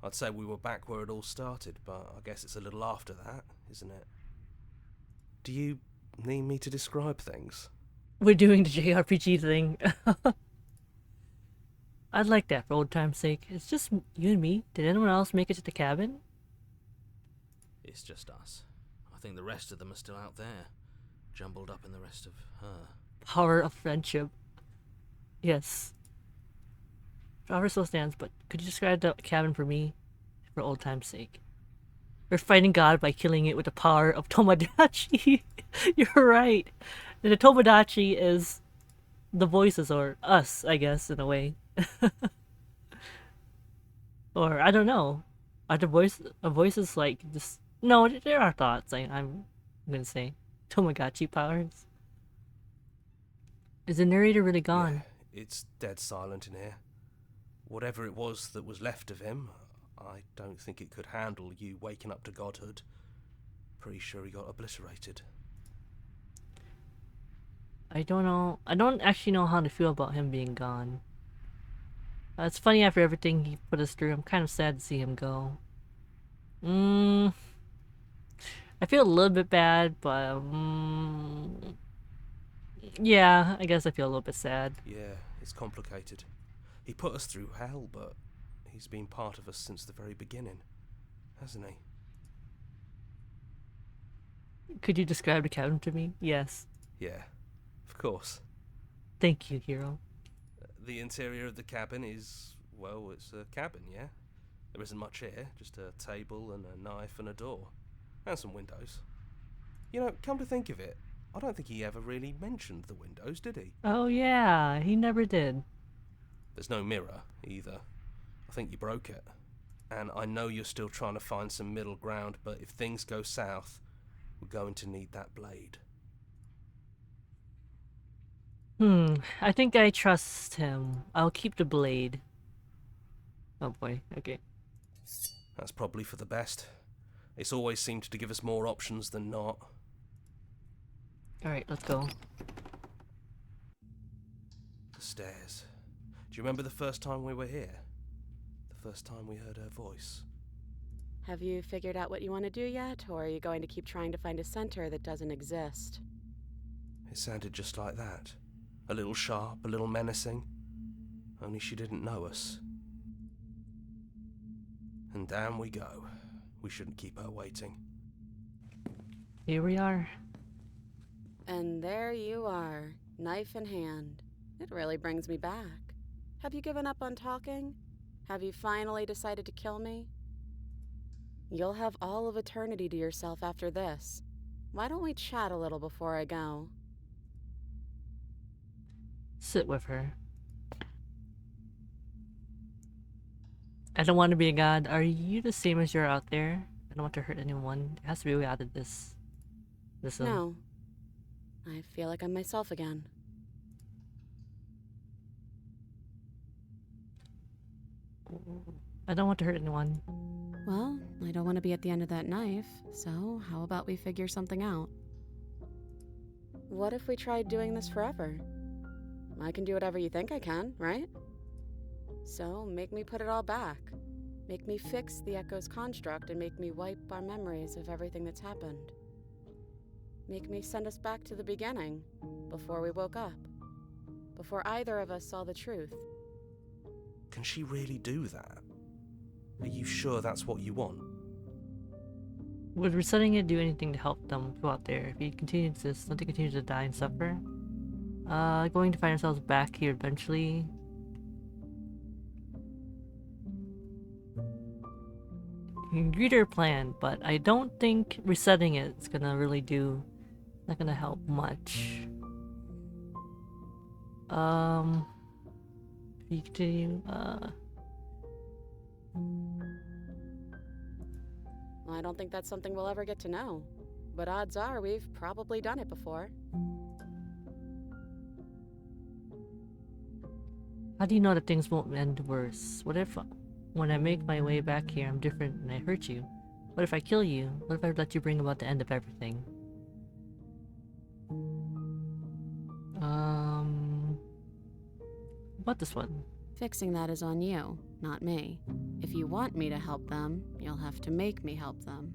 I'd say we were back where it all started, but I guess it's a little after that, isn't it? Do you need me to describe things? We're doing the JRPG thing. I'd like that for old time's sake. It's just you and me. Did anyone else make it to the cabin? It's just us. I think the rest of them are still out there, jumbled up in the rest of her. Power of friendship. Yes. Power still stands, but could you describe the cabin for me? For old time's sake. We're fighting God by killing it with the power of Tomodachi. You're right. And the Tomodachi is the voices, or us, I guess, in a way. Or, I don't know. Are the voices like just... No, there are thoughts, I'm gonna say. Tomodachi powers. Is the narrator really gone? Yeah, it's dead silent in here. Whatever it was that was left of him, I don't think it could handle you waking up to godhood. Pretty sure he got obliterated. I don't know. I don't actually know how to feel about him being gone. It's funny after everything he put us through. I'm kind of sad to see him go. I feel a little bit bad, but yeah, I guess I feel a little bit sad. Yeah, it's complicated. He put us through hell, but he's been part of us since the very beginning, hasn't he? Could you describe the cabin to me? Yes. Yeah, of course. Thank you, hero. The interior of the cabin is, well, it's a cabin, yeah? There isn't much here, just a table and a knife and a door. And some windows. You know, come to think of it, I don't think he ever really mentioned the windows, did he? Oh yeah, he never did. There's no mirror, either. I think you broke it. And I know you're still trying to find some middle ground, but if things go south, we're going to need that blade. I think I trust him. I'll keep the blade. Oh boy, okay. That's probably for the best. It's always seemed to give us more options than not. Alright, let's go. The stairs. Do you remember the first time we were here? The first time we heard her voice? Have you figured out what you want to do yet, or are you going to keep trying to find a center that doesn't exist? It sounded just like that. A little sharp, a little menacing. Only she didn't know us. And down we go. We shouldn't keep her waiting. Here we are. And there you are, knife in hand. It really brings me back. Have you given up on talking? Have you finally decided to kill me? You'll have all of eternity to yourself after this. Why don't we chat a little before I go? Sit with her. I don't want to be a god. Are you the same as you're out there? I don't want to hurt anyone. It has to be a way out of this. No. I feel like I'm myself again. I don't want to hurt anyone. Well, I don't want to be at the end of that knife, so how about we figure something out? What if we tried doing this forever? I can do whatever you think I can, right? So, make me put it all back. Make me fix the Echo's construct and make me wipe our memories of everything that's happened. Make me send us back to the beginning, before we woke up. Before either of us saw the truth. Can she really do that? Are you sure that's what you want? Would resetting it do anything to help them go out there? If he continues this, don't they continue to die and suffer? Going to find ourselves back here eventually. You can agree to her plan, but I don't think resetting it's gonna really do. Not gonna help much. If you continue, I don't think that's something we'll ever get to know. But odds are we've probably done it before. how do you know that things won't end worse? What if, when I make my way back here, I'm different and I hurt you? What if I kill you? What if I let you bring about the end of everything? What this one? Fixing that is on you, not me. If you want me to help them, you'll have to make me help them.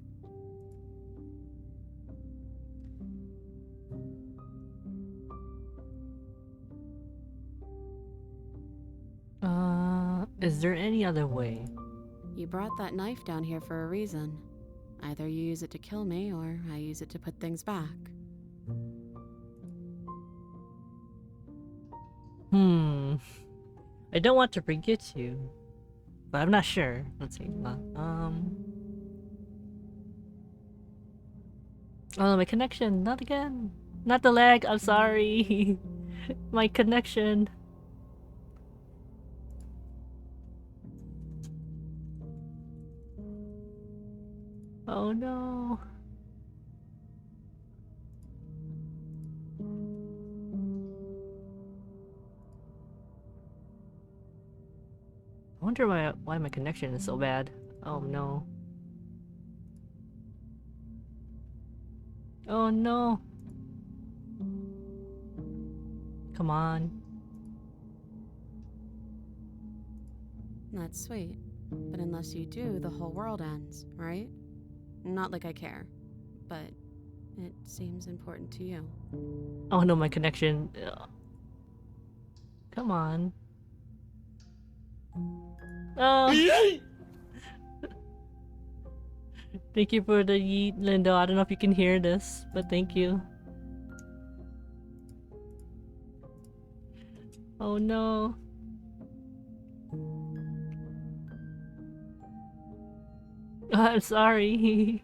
Is there any other way? You brought that knife down here for a reason. Either you use it to kill me, or I use it to put things back. I don't want to forget you, but I'm not sure. Let's see. Oh, my connection. Not again. Not the lag. I'm sorry. My connection. Oh no. I wonder why my connection is so bad. Oh no. Oh no. Come on. That's sweet. But unless you do, the whole world ends, right? Not like I care, but it seems important to you. Oh no, my connection. Ugh. Come on. Oh. Thank you for the yeet, Lindo. I don't know if you can hear this, but thank you. Oh no. I'm sorry.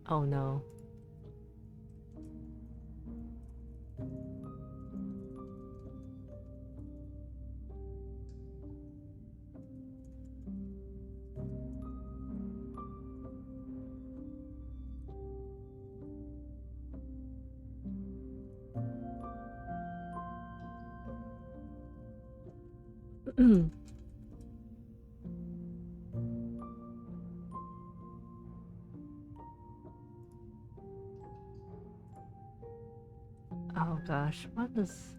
Oh no. Oh gosh, what is